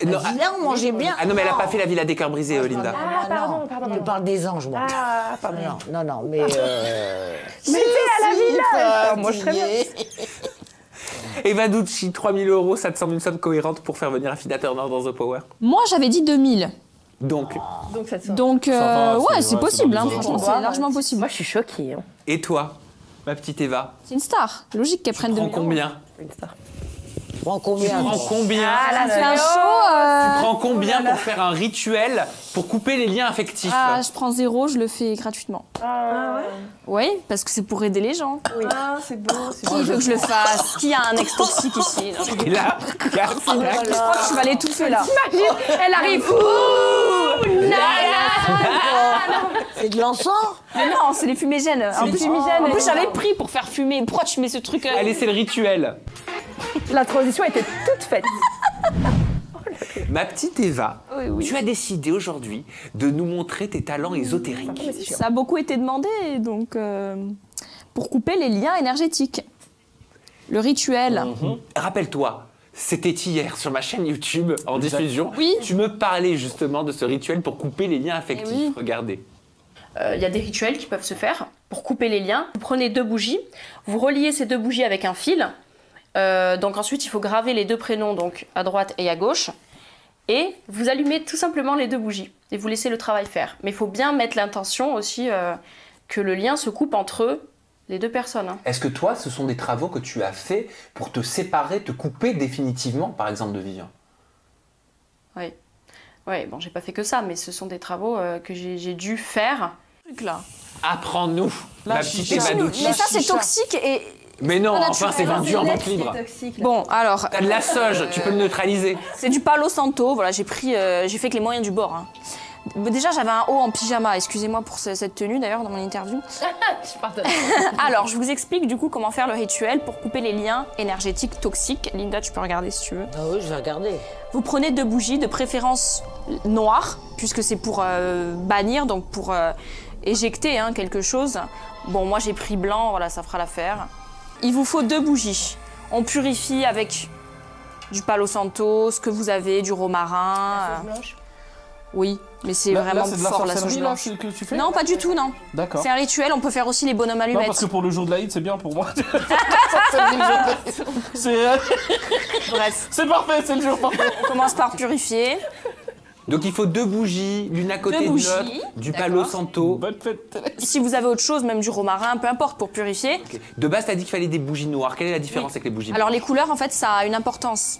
La villa, on mangeait bien. Ah non, mais elle a pas fait la villa des cœurs brisés, Linda. Ah, pardon. Je parle des anges, moi. Ah, pardon. Non, mais... Mais à la villa. Moi, je très bien. Eva Ducci, 3 000 euros, ça te semble une somme cohérente pour faire venir Affida Turner dans The Power? Moi, j'avais dit 2000. Donc, ouais, c'est possible, hein, franchement, c'est largement possible. Moi, je suis choquée. Hein. et toi, ma petite Eva? C'est une star. Logique qu'elle prenne 2000 Prends combien? Une star. Tu prends combien? Ah, c'est un show. Tu prends combien pour faire un rituel pour couper les liens affectifs? Ah, je prends 0, je le fais gratuitement. Ah ouais? Oui, parce que c'est pour aider les gens. Oui. Ah, c'est beau. Qui veut que je le fasse? Qui a un ex toxique ici? Et là, Je crois que tu vas l'étouffer là. T'imagines? Elle arrive. C'est de l'encens? Mais non, c'est les fumigènes. En plus, j'avais pris pour faire fumer. Pourquoi tu mets ce truc? Allez, c'est le rituel. La transition était toute faite. Ma petite Eva, Oui. tu as décidé aujourd'hui de nous montrer tes talents ésotériques. Ça a beaucoup été demandé, donc pour couper les liens énergétiques. Le rituel. Rappelle-toi, c'était hier sur ma chaîne YouTube en diffusion. Oui. Tu me parlais justement de ce rituel pour couper les liens affectifs. Oui. Regardez. Il y a des rituels qui peuvent se faire pour couper les liens. Vous prenez 2 bougies, vous reliez ces 2 bougies avec un fil. Donc ensuite, il faut graver les 2 prénoms donc à droite et à gauche. Et vous allumez tout simplement les 2 bougies et vous laissez le travail faire. Mais il faut bien mettre l'intention aussi que le lien se coupe entre les 2 personnes. Hein. Est-ce que toi, ce sont des travaux que tu as fait pour te séparer, te couper définitivement, par exemple, de Vivian? Oui. Ouais, bon, j'ai pas fait que ça, mais ce sont des travaux que j'ai dû faire. Là. Apprends-nous, ma petite Eva Ducci. Mais ça, c'est toxique et... Mais non, enfin, c'est vendu en vente libre. Bon, alors... T'as de la sauge, tu peux le neutraliser. C'est du Palo Santo, voilà, j'ai fait avec les moyens du bord. Hein. Déjà, j'avais un haut en pyjama, excusez-moi pour cette tenue d'ailleurs dans mon interview. Je pardonne. Alors, je vous explique du coup comment faire le rituel pour couper les liens énergétiques toxiques. Linda, tu peux regarder si tu veux. Ah oui, je vais regarder. Vous prenez 2 bougies, de préférence noires, puisque c'est pour bannir, donc pour éjecter hein, quelque chose. Bon, moi j'ai pris blanc, voilà, ça fera l'affaire. Il vous faut 2 bougies. On purifie avec du Palo Santo, ce que vous avez, du romarin. La sauge blanche. Oui, mais c'est vraiment fort la sauge blanche. Que tu fais? Non, pas du tout, non. D'accord. C'est un rituel, on peut faire aussi les bonhommes allumettes. Non, parce que pour le jour de l'Aïd, c'est bien pour moi. Bref. C'est parfait, c'est le jour parfait. On commence par purifier. Donc il faut 2 bougies, l'une à côté de l'autre, du Palo Santo. Bonne fête. Si vous avez autre chose, même du romarin, peu importe, pour purifier. Okay. De base, t'as dit qu'il fallait des bougies noires. Quelle est la différence avec les bougies Alors blanches? les couleurs, en fait, ça a une importance.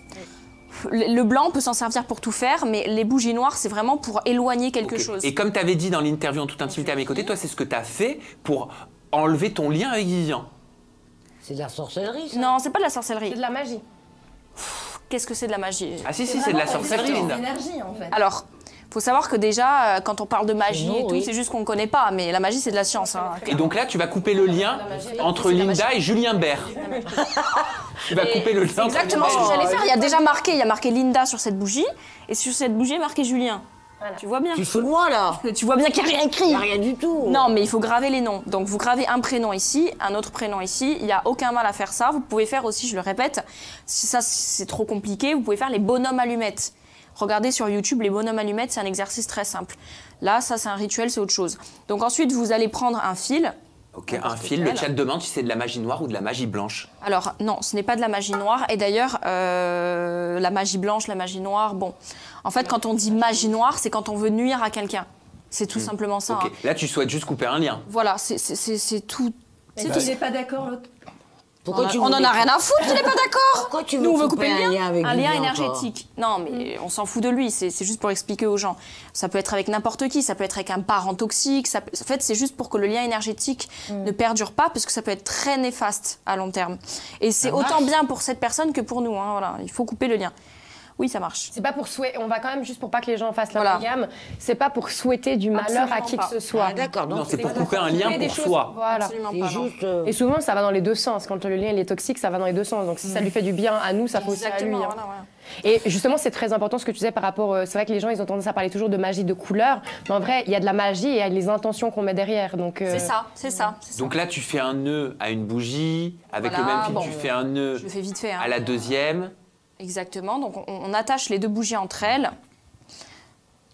Le blanc, on peut s'en servir pour tout faire, mais les bougies noires, c'est vraiment pour éloigner quelque chose. Et comme tu avais dit dans l'interview en toute intimité à mes côtés, toi, c'est ce que tu as fait pour enlever ton lien avec Vivian. C'est de la sorcellerie, ça? Non, c'est pas de la sorcellerie. C'est de la magie. Qu'est-ce que c'est de la magie? Ah si, c'est de la sorcellerie, Linda. L'énergie, en fait. Alors, faut savoir que déjà, quand on parle de magie et tout, c'est juste qu'on connaît pas, mais la magie, c'est de la science. Hein. Et donc là, tu vas couper le lien entre Linda et Julien Bert. Tu vas couper le lien. C'est exactement ce que j'allais faire. Il y a marqué Linda sur cette bougie, et sur cette bougie, il y a marqué Julien. Voilà. Tu vois bien. Tu fous de moi, là? Tu vois bien qu'il n'y a rien écrit. Il n'y a rien du tout. Non, mais il faut graver les noms. Donc, vous gravez un prénom ici, un autre prénom ici. Il n'y a aucun mal à faire ça. Vous pouvez faire aussi, je le répète, si ça, c'est trop compliqué, vous pouvez faire les bonhommes allumettes. Regardez sur YouTube, les bonhommes allumettes, c'est un exercice très simple. Là, ça, c'est un rituel, c'est autre chose. Donc ensuite, vous allez prendre un fil. Ok, un fil. Le chat demande si c'est de la magie noire ou de la magie blanche. Alors, non, ce n'est pas de la magie noire. Et d'ailleurs, la magie blanche, la magie noire, bon. En fait, quand on dit magie noire, c'est quand on veut nuire à quelqu'un. C'est tout simplement ça. Ok, hein. là, tu souhaites juste couper un lien. Voilà, c'est tout. C'est qu'il n'est pas d'accord, l'autre. On en a rien à foutre qu'il n'est pas d'accord. Pourquoi tu veux Nous, on veut couper couper le lien avec un lui lien encore énergétique. Non, mais on s'en fout de lui. C'est juste pour expliquer aux gens. Ça peut être avec n'importe qui. Ça peut être avec un parent toxique. En fait, c'est juste pour que le lien énergétique ne perdure pas, parce que ça peut être très néfaste à long terme. Et c'est autant bien pour cette personne que pour nous. Hein, voilà. Il faut couper le lien. Oui, ça marche. C'est pas pour souhaiter. On va quand même juste pour pas que les gens fassent l'amalgame. C'est pas pour souhaiter du malheur à qui que ce soit. Ah, d'accord. Non, c'est pour couper un lien pour soi. Voilà. Juste, Et souvent, ça va dans les deux sens. Quand le lien il est toxique, ça va dans les deux sens. Donc si ça lui fait du bien à nous, ça fait aussi à lui. Hein. Voilà. Et justement, c'est très important ce que tu disais par rapport. C'est vrai que les gens, ils ont tendance à parler toujours de magie de couleur, mais en vrai, il y a de la magie et il y a les intentions qu'on met derrière. Donc c'est ça. Donc là, tu fais un nœud à une bougie, avec le même fil, tu fais un nœud je le fais vite fait, à la deuxième. Exactement. Donc on attache les deux bougies entre elles.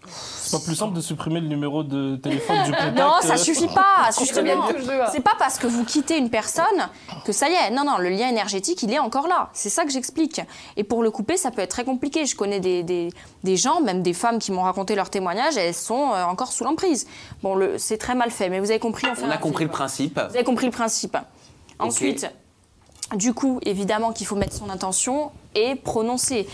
C'est pas plus simple de supprimer le numéro de téléphone du contact? Non, ça suffit pas, justement. C'est pas parce que vous quittez une personne que ça y est. Non, le lien énergétique, il est encore là. C'est ça que j'explique. Et pour le couper, ça peut être très compliqué. Je connais des gens, même des femmes qui m'ont raconté leur témoignage, elles sont encore sous l'emprise. Bon, c'est très mal fait, mais vous avez compris. On a compris le principe. Vous avez compris le principe. Ensuite, du coup, évidemment qu'il faut mettre son intention et prononcer.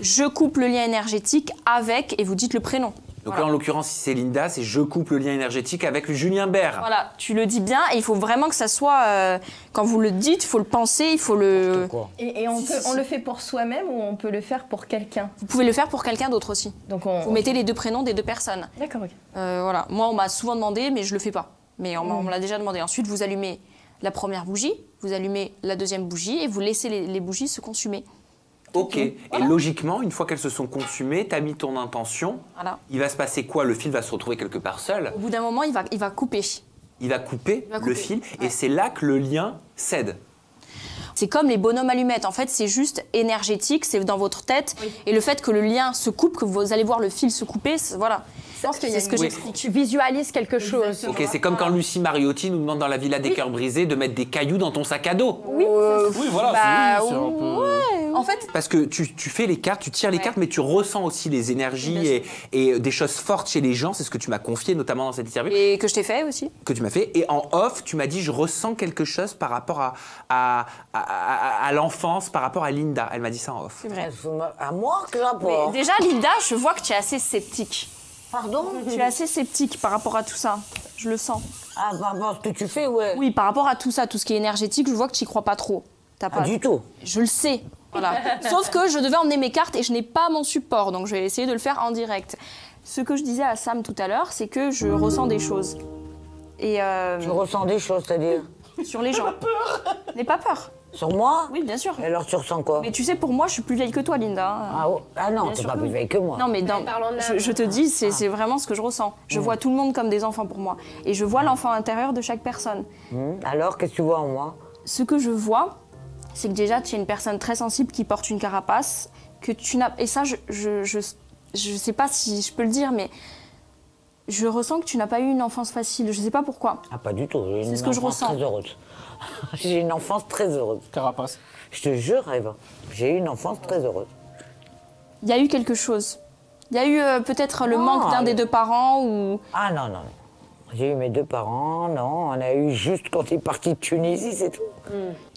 Je coupe le lien énergétique avec, et vous dites le prénom. Donc là, en l'occurrence, si c'est Linda, c'est je coupe le lien énergétique avec Julien Bert. Voilà, tu le dis bien et il faut vraiment que ça soit... quand vous le dites, il faut le penser, il faut le... Et on le fait pour soi-même ou on peut le faire pour quelqu'un? Vous pouvez le faire pour quelqu'un d'autre aussi. Donc vous mettez les deux prénoms des deux personnes. D'accord, ok. Voilà, moi on m'a souvent demandé, mais je le fais pas. Mais on me l'a déjà demandé. Ensuite, vous allumez la première bougie, vous allumez la deuxième bougie et vous laissez les bougies se consumer. Ok. Voilà. Et logiquement, une fois qu'elles se sont consumées, tu as mis ton intention. Voilà. Il va se passer quoi? Le fil va se retrouver quelque part seul. Au bout d'un moment, il va couper. Il va couper le fil et c'est là que le lien cède. C'est comme les bonhommes allumettes. En fait, c'est juste énergétique, c'est dans votre tête. Oui. Et le fait que le lien se coupe, que vous allez voir le fil se couper, voilà. C'est ce que j'explique. Tu visualises quelque chose. Ok, c'est comme quand Lucie Mariotti nous demande dans la Villa des Cœurs Brisés de mettre des cailloux dans ton sac à dos. Oui, oui voilà, c'est un peu... Ouais. En fait... Parce que tu fais les cartes, tu tires les cartes, mais tu ressens aussi les énergies et des choses fortes chez les gens. C'est ce que tu m'as confié, notamment dans cette interview. Et que je t'ai fait aussi. Que tu m'as fait. Et en off, tu m'as dit, je ressens quelque chose par rapport à l'enfance, par rapport à Linda. Elle m'a dit ça en off. C'est vrai. À moi, quel rapport? Mais déjà, Linda, je vois que tu es assez sceptique. Pardon? Tu es assez sceptique par rapport à tout ça. Je le sens. Ah, par rapport à ce que tu fais, ouais. Oui, par rapport à tout ça, tout ce qui est énergétique, je vois que tu n'y crois pas trop. Pas du tout. Je le sais. Voilà. Sauf que je devais emmener mes cartes et je n'ai pas mon support, donc je vais essayer de le faire en direct. Ce que je disais à Sam tout à l'heure, c'est que je ressens des choses. Et Tu ressens des choses, c'est-à-dire? Sur les gens. N'aie pas peur. Sur moi? Oui, bien sûr. Et alors tu ressens quoi? Mais tu sais, pour moi, je suis plus vieille que toi, Linda. Ah non, t'es pas plus vieille que moi. Non, mais je te dis, c'est vraiment ce que je ressens. Je vois tout le monde comme des enfants pour moi. Et je vois l'enfant intérieur de chaque personne. Alors, qu'est-ce que tu vois en moi? Ce que je vois, c'est que déjà, tu es une personne très sensible qui porte une carapace, que tu n'as... Et ça, je sais pas si je peux le dire, mais je ressens que tu n'as pas eu une enfance facile. Je sais pas pourquoi. Ah, pas du tout. C'est ce que je ressens. Très heureuse. J'ai une enfance très heureuse. Carapace. Je te jure, Eva, j'ai eu une enfance très heureuse. Il y a eu quelque chose. Il y a eu peut-être le manque d'un des deux parents ou... Ah non. J'ai eu mes deux parents, non. On a eu juste quand il est parti de Tunisie, c'est tout.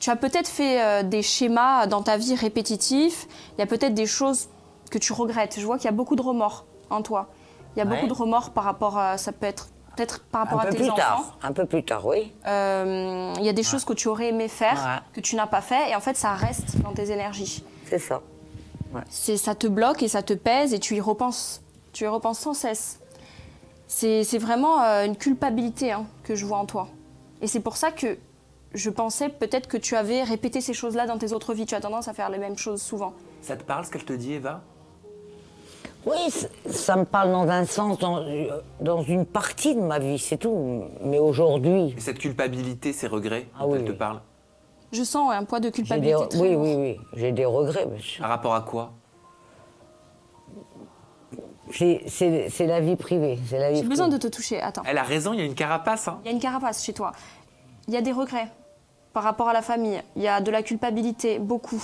Tu as peut-être fait des schémas dans ta vie répétitifs. Il y a peut-être des choses que tu regrettes. Je vois qu'il y a beaucoup de remords en toi. Il y a beaucoup de remords par rapport à... Ça peut être peut-être par rapport à tes enfants. Un peu plus tard, oui. Il y a des choses que tu aurais aimé faire, que tu n'as pas fait, et en fait, ça reste dans tes énergies. C'est ça. Ouais. Ça te bloque et ça te pèse, et tu y repenses. Tu y repenses sans cesse. C'est vraiment une culpabilité que je vois en toi. Et c'est pour ça que je pensais peut-être que tu avais répété ces choses-là dans tes autres vies. Tu as tendance à faire les mêmes choses souvent. Ça te parle, ce qu'elle te dit, Eva? Oui, ça me parle dans un sens, dans une partie de ma vie, c'est tout. Mais aujourd'hui... Et cette culpabilité, ces regrets, elle te parle? Je sens un poids de culpabilité très lourd. Oui, j'ai des regrets, monsieur. Par rapport à quoi? C'est la vie privée. J'ai besoin de te toucher, attends. Elle a raison, il y a une carapace. Il y a une carapace chez toi. Il y a des regrets par rapport à la famille. Il y a de la culpabilité, beaucoup.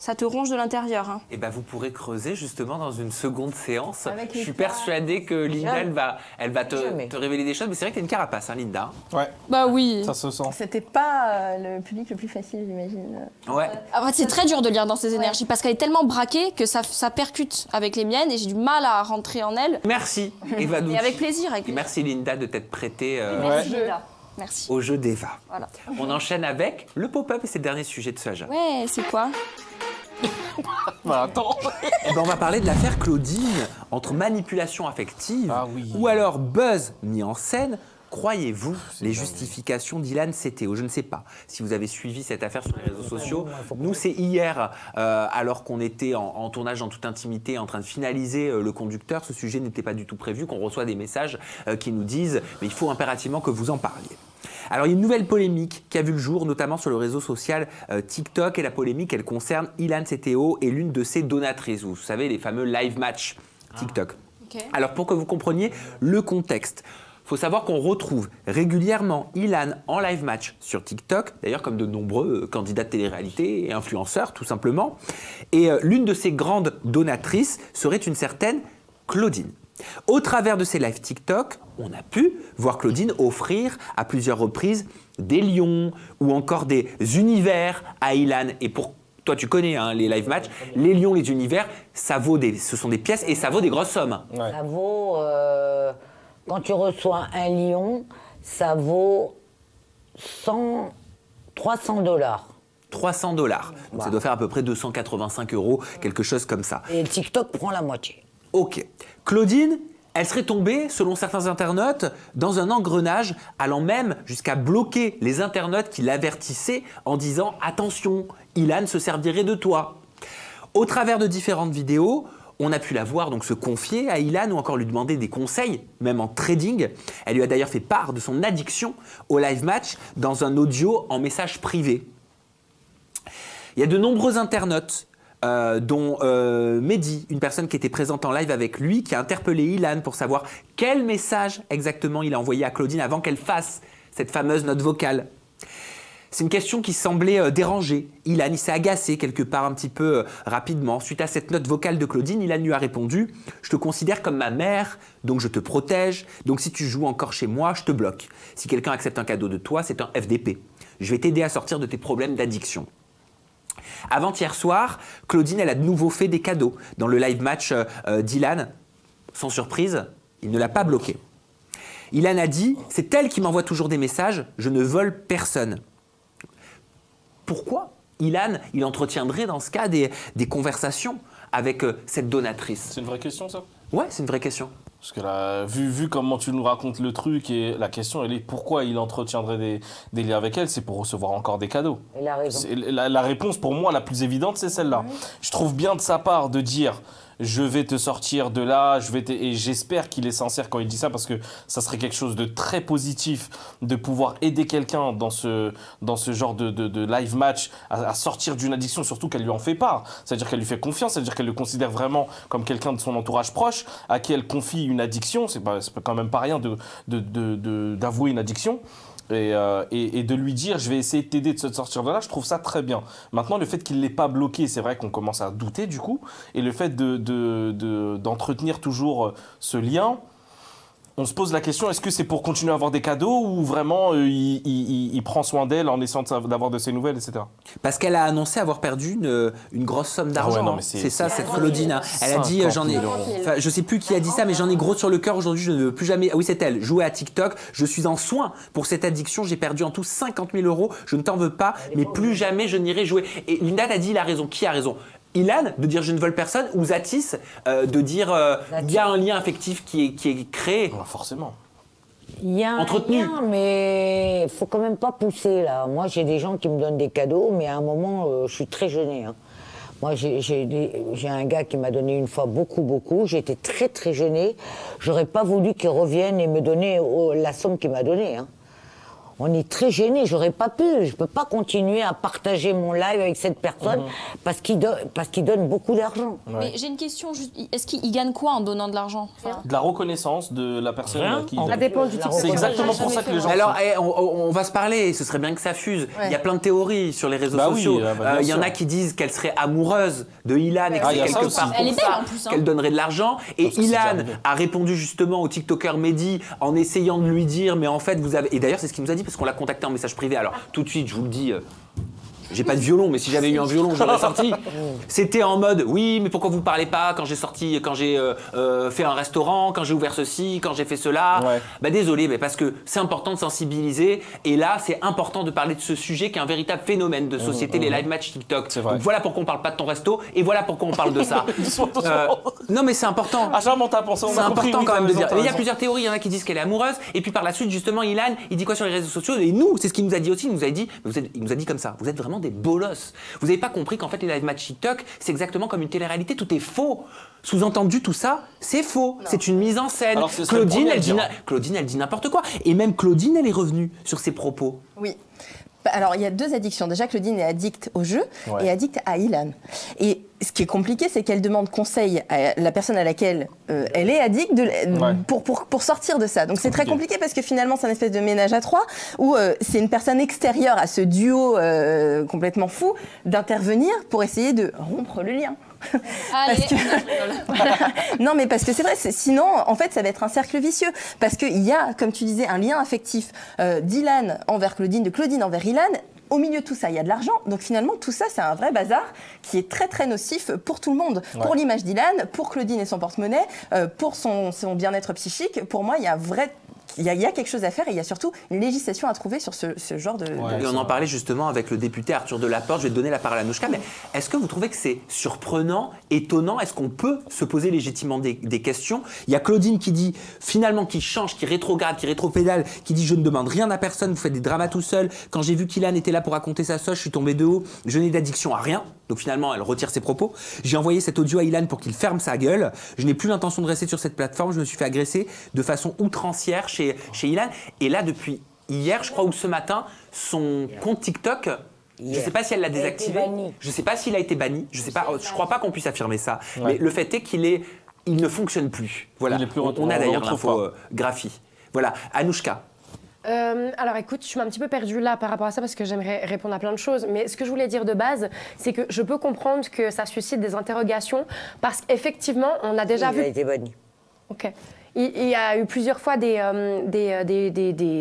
Ça te ronge de l'intérieur. Hein. Et ben vous pourrez creuser justement dans une seconde séance. Je suis persuadée que Linda, elle va te révéler des choses. Mais c'est vrai que t'as une carapace, hein, Linda. Ouais. Bah oui. Ça se sent. C'était pas le public le plus facile, j'imagine. Ouais. Après, c'est très dur de lire dans ses énergies parce qu'elle est tellement braquée que ça percute avec les miennes et j'ai du mal à rentrer en elle. Merci, Eva Douci. Et avec plaisir. Et merci, Linda, de t'être prêtée Merci, Linda. Merci. au jeu d'Eva. Voilà. On enchaîne avec le pop-up et c'est le dernier sujet de Saja. Ouais, c'est quoi? Bah attends. Eh ben, on va parler de l'affaire Claudine, entre manipulation affective ou alors buzz mis en scène. Croyez-vous les justifications d'Ilan CTO? Je ne sais pas si vous avez suivi cette affaire sur les réseaux sociaux. Nous, c'est hier, alors qu'on était en tournage en toute intimité, en train de finaliser le conducteur. Ce sujet n'était pas du tout prévu, qu'on reçoit des messages qui nous disent « mais il faut impérativement que vous en parliez ». Alors, il y a une nouvelle polémique qui a vu le jour, notamment sur le réseau social TikTok. Et la polémique, elle concerne Ilan CTO et l'une de ses donatrices. Vous savez, les fameux live match TikTok. Okay. Alors, pour que vous compreniez le contexte, il faut savoir qu'on retrouve régulièrement Ilan en live match sur TikTok, d'ailleurs comme de nombreux candidats de télé-réalité et influenceurs, tout simplement. Et l'une de ses grandes donatrices serait une certaine Claudine. Au travers de ces lives TikTok, on a pu voir Claudine offrir à plusieurs reprises des lions ou encore des univers à Ilan. Et pour toi, tu connais hein, les live match, les lions, les univers, ce sont des pièces et ça vaut des grosses sommes. Ouais. Ça vaut, quand tu reçois un lion, ça vaut 300 $. 300 $. Donc ça doit faire à peu près 285 €, quelque chose comme ça. Et TikTok prend la moitié. Ok. Claudine, elle serait tombée, selon certains internautes, dans un engrenage allant même jusqu'à bloquer les internautes qui l'avertissaient en disant « Attention, Ilan se servirait de toi ». Au travers de différentes vidéos, on a pu la voir donc se confier à Ilan ou encore lui demander des conseils, même en trading. Elle lui a d'ailleurs fait part de son addiction au live match dans un audio en message privé. Il y a de nombreux internautes dont Mehdi, une personne qui était présente en live avec lui, qui a interpellé Ilan pour savoir quel message exactement il a envoyé à Claudine avant qu'elle fasse cette fameuse note vocale. C'est une question qui semblait déranger Ilan. Il s'est agacé quelque part un petit peu rapidement. Suite à cette note vocale de Claudine, Ilan lui a répondu « Je te considère comme ma mère, donc je te protège. Donc si tu joues encore chez moi, je te bloque. Si quelqu'un accepte un cadeau de toi, c'est un FDP. Je vais t'aider à sortir de tes problèmes d'addiction. » Avant-hier soir, Claudine, elle a de nouveau fait des cadeaux dans le live match d'Ilan. Sans surprise, il ne l'a pas bloqué. Ilan a dit « C'est elle qui m'envoie toujours des messages, je ne vole personne. » Pourquoi Ilan, il entretiendrait dans ce cas des conversations avec cette donatrice? C'est une vraie question, ça? Ouais, c'est une vraie question. Parce que là, vu comment tu nous racontes le truc, et la question, elle est pourquoi il entretiendrait des liens avec elle? C'est pour recevoir encore des cadeaux. Il a raison. La réponse, pour moi, la plus évidente, c'est celle-là. Oui. Je trouve bien de sa part de dire je vais te sortir de là, et j'espère qu'il est sincère quand il dit ça, parce que ça serait quelque chose de très positif de pouvoir aider quelqu'un dans ce genre de live match à sortir d'une addiction, surtout qu'elle lui en fait part. C'est-à-dire qu'elle lui fait confiance, c'est-à-dire qu'elle le considère vraiment comme quelqu'un de son entourage proche, à qui elle confie une addiction. C'est quand même pas rien d'avouer une addiction. Et de lui dire je vais essayer de t'aider de se sortir de là, je trouve ça très bien. Maintenant, le fait qu'il ne l'ait pas bloqué, c'est vrai qu'on commence à douter du coup, et le fait d'entretenir toujours ce lien, on se pose la question, est-ce que c'est pour continuer à avoir des cadeaux ou vraiment il prend soin d'elle en essayant d'avoir de ses nouvelles, etc. Parce qu'elle a annoncé avoir perdu une grosse somme d'argent. Ah ouais, c'est ça, cette Claudine. Elle a dit, je sais plus qui a dit ça, mais j'en ai gros sur le cœur aujourd'hui, je ne veux plus jamais, oui c'est elle, jouer à TikTok, je suis en soins pour cette addiction, j'ai perdu en tout 50 000 €, je ne t'en veux pas, mais plus jamais je n'irai jouer. Et Linda t'a dit, il a raison, qui a raison? Ilan, de dire je ne vole personne, ou Zatis, de dire il y a un lien affectif qui est créé. Ouais, forcément. Il y a un lien, mais il faut quand même pas pousser là. Moi, j'ai des gens qui me donnent des cadeaux, mais à un moment, je suis très gênée. Hein. Moi, j'ai un gars qui m'a donné une fois beaucoup. J'étais très gênée. J'aurais pas voulu qu'il revienne et me donner la somme qu'il m'a donnée. Hein. on est très gêné. J'aurais pas pu, je peux pas continuer à partager mon live avec cette personne parce qu'il donne beaucoup d'argent. Mais j'ai une question, est-ce qu'il gagne quoi en donnant de l'argent? De la reconnaissance de la personne qui... Ça dépend du type. C'est exactement pour ça que les gens... Alors, on va se parler, ce serait bien que ça fuse. Il y a plein de théories sur les réseaux sociaux. Il y en a qui disent qu'elle serait amoureuse de Ilan et que c'est quelque part pour ça qu'elle donnerait de l'argent. Et Ilan a répondu justement au TikToker Mehdi en essayant de lui dire, mais en fait, vous avez... Et d'ailleurs, c'est ce qu'il nous a dit parce qu'on l'a contacté en message privé. Alors, tout de suite, je vous le dis... J'ai pas de violon, mais si j'avais eu un violon, j'aurais sorti. C'était en mode, oui, mais pourquoi vous parlez pas quand j'ai fait un restaurant, quand j'ai ouvert ceci, quand j'ai fait cela. Bah désolé, mais parce que c'est important de sensibiliser. Et là, c'est important de parler de ce sujet qui est un véritable phénomène de société, les live match TikTok. Donc voilà pourquoi on parle pas de ton resto et voilà pourquoi on parle de ça. Non, mais c'est important. Ah, j'en monte à penser. C'est important quand même de dire. Il y a plusieurs théories. Il y en a qui disent qu'elle est amoureuse. Et puis par la suite, justement, Ilan, il dit quoi sur les réseaux sociaux? Et nous, c'est ce qu'il nous a dit aussi. Il nous a dit comme ça. Vous êtes vraiment des bolosses. Vous n'avez pas compris qu'en fait les live match TikTok, c'est exactement comme une télé-réalité, tout est faux. Sous-entendu, tout ça, c'est faux. C'est une mise en scène. Alors, Claudine, elle dit n'importe quoi. Et même Claudine, elle est revenue sur ses propos. Oui. Alors, il y a deux addictions. Déjà, Claudine est addicte au jeu et addicte à Ilan. Et ce qui est compliqué, c'est qu'elle demande conseil à la personne à laquelle elle est addicte pour sortir de ça. Donc, c'est très compliqué parce que finalement, c'est une espèce de ménage à trois où c'est une personne extérieure à ce duo complètement fou d'intervenir pour essayer de rompre le lien. Non, mais parce que c'est vrai, sinon, en fait, ça va être un cercle vicieux. Parce qu'il y a, comme tu disais, un lien affectif d'Ilan envers Claudine, de Claudine envers Ilan. Au milieu de tout ça, il y a de l'argent. Donc finalement, tout ça, c'est un vrai bazar qui est très, très nocif pour tout le monde. Pour l'image d'Ilan, pour Claudine et son porte-monnaie, pour son bien-être psychique. Pour moi, il y a il y a quelque chose à faire et il y a surtout une législation à trouver sur ce genre de... Et on en parlait justement avec le député Arthur Delaporte. Je vais te donner la parole à Anouchka, mais est-ce que vous trouvez que c'est surprenant, étonnant? Est-ce qu'on peut se poser légitimement des questions? Il y a Claudine qui dit, finalement, qui change, qui rétrograde, qui rétropédale, qui dit « Je ne demande rien à personne, vous faites des dramas tout seul. Quand j'ai vu qu'Ilan était là pour raconter sa sauce, je suis tombée de haut. Je n'ai d'addiction à rien. » Donc finalement, elle retire ses propos. J'ai envoyé cet audio à Ilan pour qu'il ferme sa gueule. Je n'ai plus l'intention de rester sur cette plateforme. Je me suis fait agresser de façon outrancière chez Ilan. Et là, depuis hier, je crois, ou ce matin, son compte TikTok, je ne sais pas si elle l'a désactivé. Je ne sais pas s'il a été banni. Je ne crois pas qu'on puisse affirmer ça. Mais le fait est qu'il ne fonctionne plus. Voilà. On a d'ailleurs l'infographie. Voilà. Anouchka. Alors écoute, je suis un petit peu perdue là par rapport à ça parce que j'aimerais répondre à plein de choses. Mais ce que je voulais dire de base, c'est que je peux comprendre que ça suscite des interrogations parce qu'effectivement, on a déjà vu... Il a été banni. Ok. Il y a eu plusieurs fois des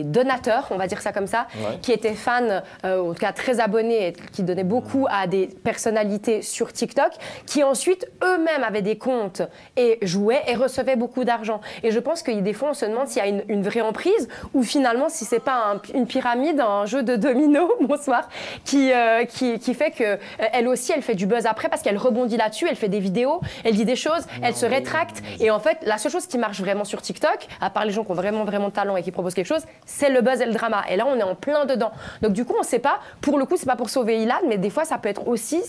donateurs, on va dire ça comme ça, qui étaient fans, en tout cas très abonnés, et qui donnaient beaucoup à des personnalités sur TikTok, qui ensuite eux-mêmes avaient des comptes et jouaient et recevaient beaucoup d'argent. Et je pense que des fois on se demande s'il y a une vraie emprise ou finalement si c'est pas une pyramide, un jeu de domino, bonsoir, qui fait que elle aussi elle fait du buzz après parce qu'elle rebondit là-dessus, elle fait des vidéos, elle dit des choses, elle se rétracte et en fait la seule chose qui marche vraiment sur TikTok, à part les gens qui ont vraiment de talent et qui proposent quelque chose, c'est le buzz et le drama. Et là, on est en plein dedans. Donc du coup, on ne sait pas, pour le coup, c'est pas pour sauver Ilan, mais des fois, ça peut être aussi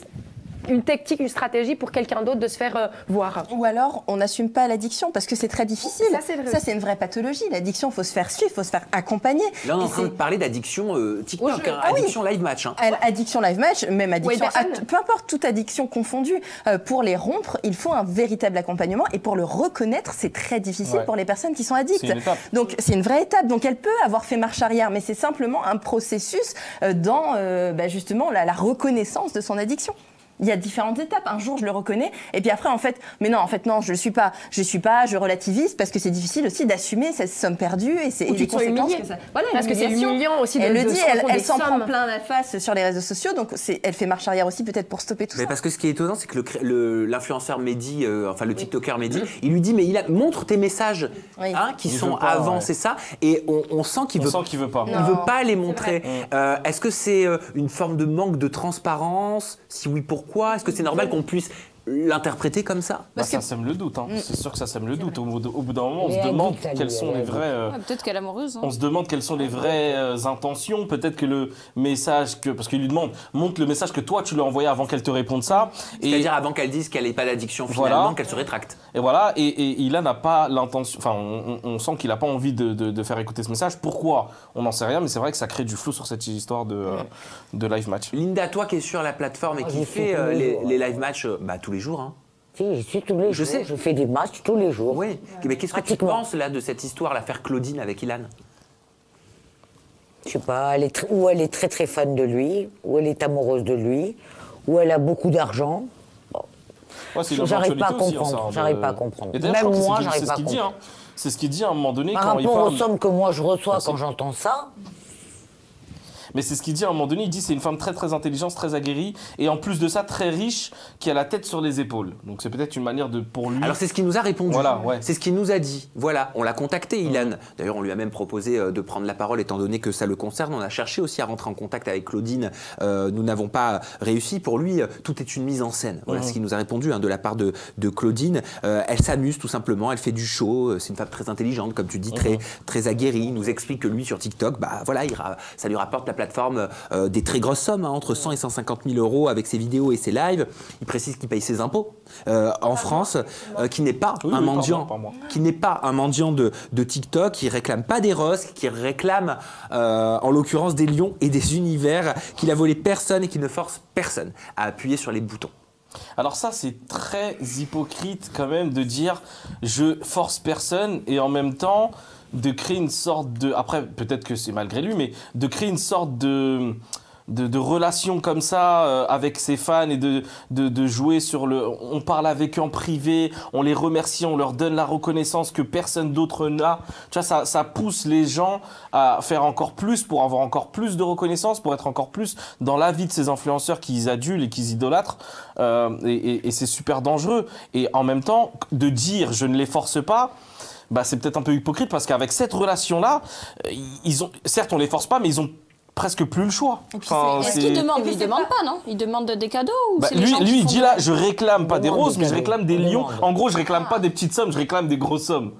une technique, une stratégie pour quelqu'un d'autre de se faire voir. Ou alors, on n'assume pas l'addiction parce que c'est très difficile. Ça, c'est une vraie pathologie. L'addiction, il faut se faire suivre, il faut se faire accompagner. Là, on est en train de parler d'addiction TikTok, addiction live match. Addiction live match, même addiction, peu importe, toute addiction confondue. Pour les rompre, il faut un véritable accompagnement et pour le reconnaître, c'est très difficile pour les personnes qui sont addictes. Donc, c'est une vraie étape. Donc, elle peut avoir fait marche arrière, mais c'est simplement un processus dans justement la reconnaissance de son addiction. Il y a différentes étapes. Un jour, je le reconnais. Et puis après, en fait, non, je le suis pas. Je relativise parce que c'est difficile aussi d'assumer cette somme perdue et les conséquences que ça. Voilà, parce que c'est humiliant aussi. Elle le dit, elle s'en prend plein la face sur les réseaux sociaux. Donc, elle fait marche arrière aussi peut-être pour stopper tout ça. Parce que ce qui est étonnant, c'est que l'influenceur Mehdi, enfin le TikToker Mehdi, il lui dit mais montre tes messages qui sont avant, c'est ça. Et on sent qu'il veut pas. Il veut pas les montrer. Est-ce que c'est une forme de manque de transparence? Si oui, pourquoi? Est-ce que c'est normal qu'on puisse l'interpréter comme ça. Ça sème le doute, hein. C'est sûr que ça sème le doute. Au bout d'un moment, on se demande quelles sont les vraies... peut-être qu'elle est amoureuse. Hein. On se demande quelles sont les vraies intentions. Peut-être que le message parce qu'il lui demande, montre le message que toi tu lui as envoyé avant qu'elle te réponde ça. C'est-à-dire avant qu'elle dise qu'elle n'ait pas d'addiction finalement, qu'elle se rétracte. Et voilà, et Ilan n'a pas l'intention, enfin on sent qu'il n'a pas envie de faire écouter ce message. Pourquoi? On n'en sait rien, mais c'est vrai que ça crée du flou sur cette histoire de live match. Linda, toi qui es sur la plateforme et qui fait les live match tous les jours, hein. Si, je suis tous les jours. Sais. Je fais des matchs tous les jours. Oui. Mais qu'est-ce que tu penses là de cette histoire, l'affaire Claudine avec Ilan? Je sais pas, ou elle est très très fan de lui, ou elle est amoureuse de lui, ou elle a beaucoup d'argent. Bon. Ouais, j'arrive pas à comprendre. J'arrive pas à comprendre. Même moi, j'arrive pas à comprendre. C'est ce qu'il dit à un moment donné par quand il parle. Par rapport aux sommes que moi je reçois quand j'entends ça. Mais c'est ce qu'il dit à un moment donné, il dit c'est une femme très très intelligente, très aguerrie, et en plus de ça très riche, qui a la tête sur les épaules. Donc c'est peut-être une manière pour lui... Alors c'est ce qu'il nous a répondu, voilà, ouais. C'est ce qu'il nous a dit. Voilà, on l'a contacté, Ilan. D'ailleurs on lui a même proposé de prendre la parole étant donné que ça le concerne. On a cherché aussi à rentrer en contact avec Claudine. Nous n'avons pas réussi. Pour lui, tout est une mise en scène. Voilà ce qu'il nous a répondu de la part de Claudine. Elle s'amuse tout simplement, elle fait du show. C'est une femme très intelligente, comme tu dis, très aguerrie. Il nous explique que lui sur TikTok, voilà, ça lui rapporte la plateforme des très grosses sommes, entre 100 et 150 000 euros avec ses vidéos et ses lives. Il précise qu'il paye ses impôts en France, qui n'est pas un mendiant, qui n'est pas un mendiant de TikTok, qui réclame pas des roses, qui réclame en l'occurrence des lions et des univers, qu'il a volé personne et qui ne force personne à appuyer sur les boutons. Alors ça, c'est très hypocrite quand même de dire je force personne et en même temps de créer une sorte de... Après, peut-être que c'est malgré lui, mais de créer une sorte de relation comme ça avec ses fans et de jouer sur le... On parle avec eux en privé, on les remercie, on leur donne la reconnaissance que personne d'autre n'a. Tu vois, ça pousse les gens à faire encore plus pour avoir encore plus de reconnaissance, pour être encore plus dans la vie de ces influenceurs qu'ils adulent et qu'ils idolâtrent. Et c'est super dangereux. Et en même temps, de dire je ne les force pas, c'est peut-être un peu hypocrite parce qu'avec cette relation-là, certes on les force pas, mais ils ont presque plus le choix. Est-ce qu'il demande? Il demande pas, non? Il demande des cadeaux ou c'est les gens lui il dit des... là, je réclame pas des roses, mais je réclame des lions. En gros, je réclame pas des petites sommes, je réclame des grosses sommes.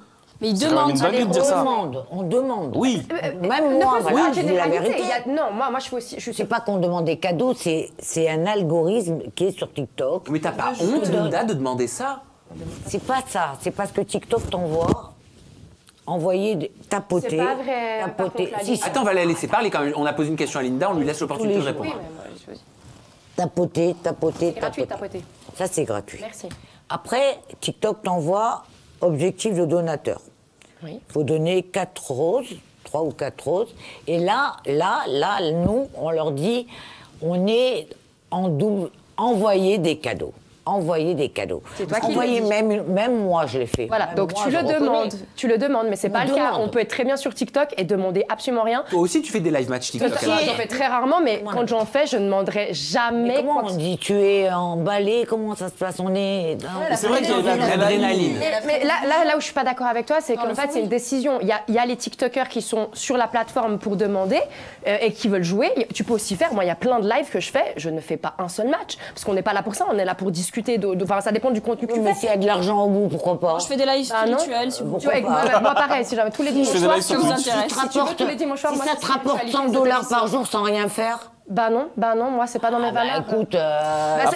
Mais il demande ça. On demande. Oui. Même moi, voilà, je dis la vérité. Non, moi je fais aussi. Je sais pas qu'on demande des cadeaux, c'est un algorithme qui est sur TikTok. Mais t'as pas honte, Linda, de demander ça? C'est pas ça. C'est parce que TikTok t'envoie. Envoyer, tapoter. C'est pas vrai. Tapoter. Attends, on va la laisser parler quand même. On a posé une question à Linda, on lui laisse l'opportunité de répondre. Oui, tapoter. Gratuit, tapoter. Ça, c'est gratuit. Merci. Après, TikTok t'envoie objectif de donateur. Il faut donner 4 roses, 3 ou 4 roses. Et là, nous, on leur dit, on est en double, envoyer des cadeaux. Envoyer des cadeaux. C'est toi qui envoyer, même moi, je l'ai fait. Voilà, même donc moi, tu le demandes, mais c'est pas le cas. On peut être très bien sur TikTok et demander absolument rien. Toi aussi, tu fais des live match TikTok. J'en fais très rarement, mais quand j'en fais, je ne demanderai jamais. Mais comment on dit tu es emballé? Comment ça se passe? On est. C'est vrai qu'il y a de l'adrénaline. Mais là où je suis pas d'accord avec toi, c'est qu'en fait, c'est une décision. Il y a les TikTokers qui sont sur la plateforme pour demander et qui veulent jouer. Tu peux aussi faire. Moi, il y a plein de lives que je fais. Je ne fais pas un seul match parce qu'on n'est pas là pour ça. On est là pour discuter ça dépend du contenu que tu fais. S'il y a de l'argent au bout, pourquoi pas? Je fais des lives spirituels, si vous voulez. Moi, pareil, si jamais tous les dimanches soirs, ça vous intéresse. Si ça te rapporte $100 par jour sans rien faire. Bah non, moi c'est pas dans mes valeurs. Écoute,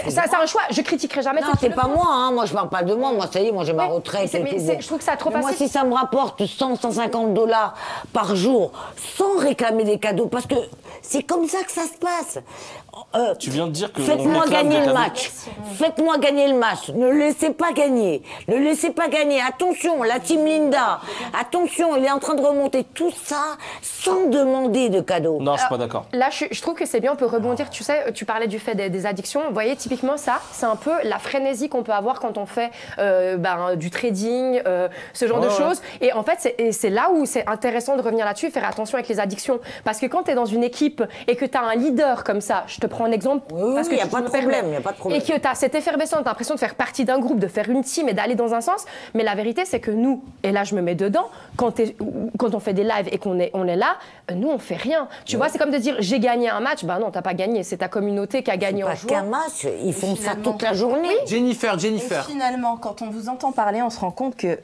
c'est un choix. Je critiquerai jamais. Non, c'est pas moi. Hein. Moi, je parle pas de moi. Moi, ça y est, moi j'ai ma retraite. Je trouve que ça trop facile. Moi, si ça me rapporte $100-150 par jour, sans réclamer des cadeaux, parce que c'est comme ça que ça se passe. Tu viens de dire que faites-moi gagner le match. Faites-moi gagner le match. Ne le laissez pas gagner. Ne le laissez pas gagner. Attention, la team Linda. Attention, il est en train de remonter tout ça sans demander de cadeaux. Non, je suis pas d'accord. Là, je trouve que c'est bien. On peut rebondir. Tu sais, tu parlais du fait des addictions. Vous voyez, typiquement ça, c'est un peu la frénésie qu'on peut avoir quand on fait du trading, ce genre de choses. Et en fait, c'est là où c'est intéressant de revenir là-dessus et faire attention avec les addictions. Parce que quand tu es dans une équipe et que tu as un leader comme ça, je te te prends un exemple. Oui, il n'y a pas de problème, Et que tu as cette effervescence, tu as l'impression de faire partie d'un groupe, de faire une team et d'aller dans un sens. Mais la vérité, c'est que nous, et là je me mets dedans, quand on fait des lives et qu'on est là, nous on fait rien. Tu vois, c'est comme de dire j'ai gagné un match. Ben non, t'as pas gagné, c'est ta communauté qui a gagné en jouant. Pas qu'un match, ils font ça toute la journée. Jennifer. Et finalement, quand on vous entend parler, on se rend compte que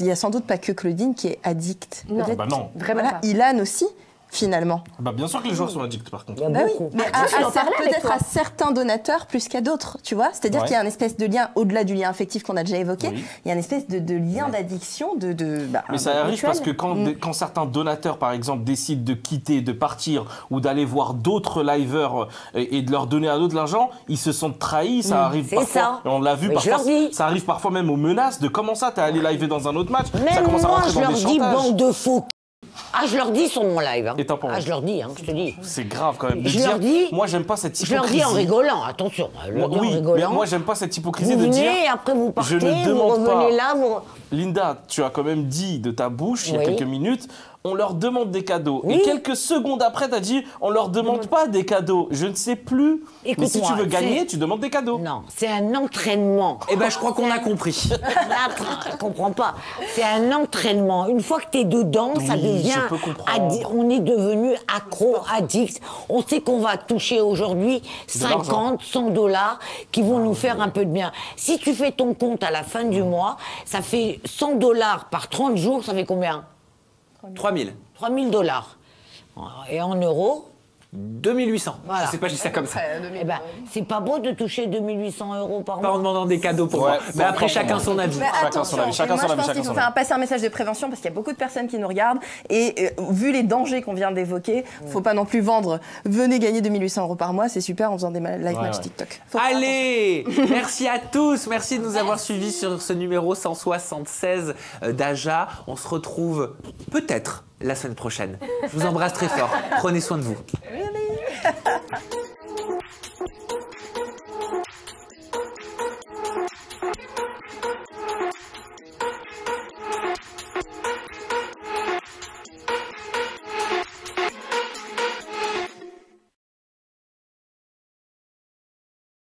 il y a sans doute pas que Claudine qui est addict. Non, bah non. Vraiment pas. Ilan aussi. Finalement. Bah bien sûr que les joueurs sont addicts par contre. Bah oui, mais peut-être à certains donateurs plus qu'à d'autres, tu vois. C'est-à-dire qu'il y a un espèce de lien, au-delà du lien affectif qu'on a déjà évoqué, il y a une espèce de lien d'addiction, mais ça arrive parce que quand certains donateurs, par exemple, décident de quitter, de partir ou d'aller voir d'autres liveurs et de leur donner à d'autres l'argent, ils se sentent trahis. Ça arrive parfois. Ça. On l'a vu parfois. Ça arrive parfois même aux menaces de comment ça, t'es allé liver dans un autre match. Même ça commence à moi, rentrer je dans leur des dis chantages. bande de faux. Ah, je leur dis sur mon live. Hein. Je leur dis, je te dis. C'est grave quand même. Je leur dis. Moi, j'aime pas cette hypocrisie. Je leur dis en rigolant, attention. Mais moi, j'aime pas cette hypocrisie vous de dire. Venez, après vous partez, je ne demande vous revenez pas. là. Linda, tu as quand même dit de ta bouche il y a quelques minutes. On leur demande des cadeaux. Et quelques secondes après, tu as dit on leur demande pas des cadeaux. Je ne sais plus. Mais si tu veux gagner, tu demandes des cadeaux. Non, c'est un entraînement. Eh ben, je crois qu'on a compris. Je comprends pas. C'est un entraînement. Une fois que tu es dedans, ça devient. On est devenu accro, addict. On sait qu'on va toucher aujourd'hui 50, 100 $, qui vont nous faire un peu de bien. Si tu fais ton compte à la fin du mois, ça fait 100 $ par 30 jours, ça fait combien? 3 000. 3 000 $. Et en euros 2800. Voilà. Je sais pas, je dis ça comme ça. Eh ben, c'est pas beau de toucher 2800 € par mois. Pas en demandant des cadeaux pour moi. Mais après, chacun son avis. Chacun son avis. Moi, je pense qu'il faut faire passer un message de prévention parce qu'il y a beaucoup de personnes qui nous regardent. Et vu les dangers qu'on vient d'évoquer, faut pas non plus vendre. Venez gagner 2800 € par mois, c'est super en faisant des live match TikTok. Allez, merci à tous. Merci de nous avoir suivis sur ce numéro 176 d'Aja. On se retrouve peut-être la semaine prochaine. Je vous embrasse très fort. Prenez soin de vous.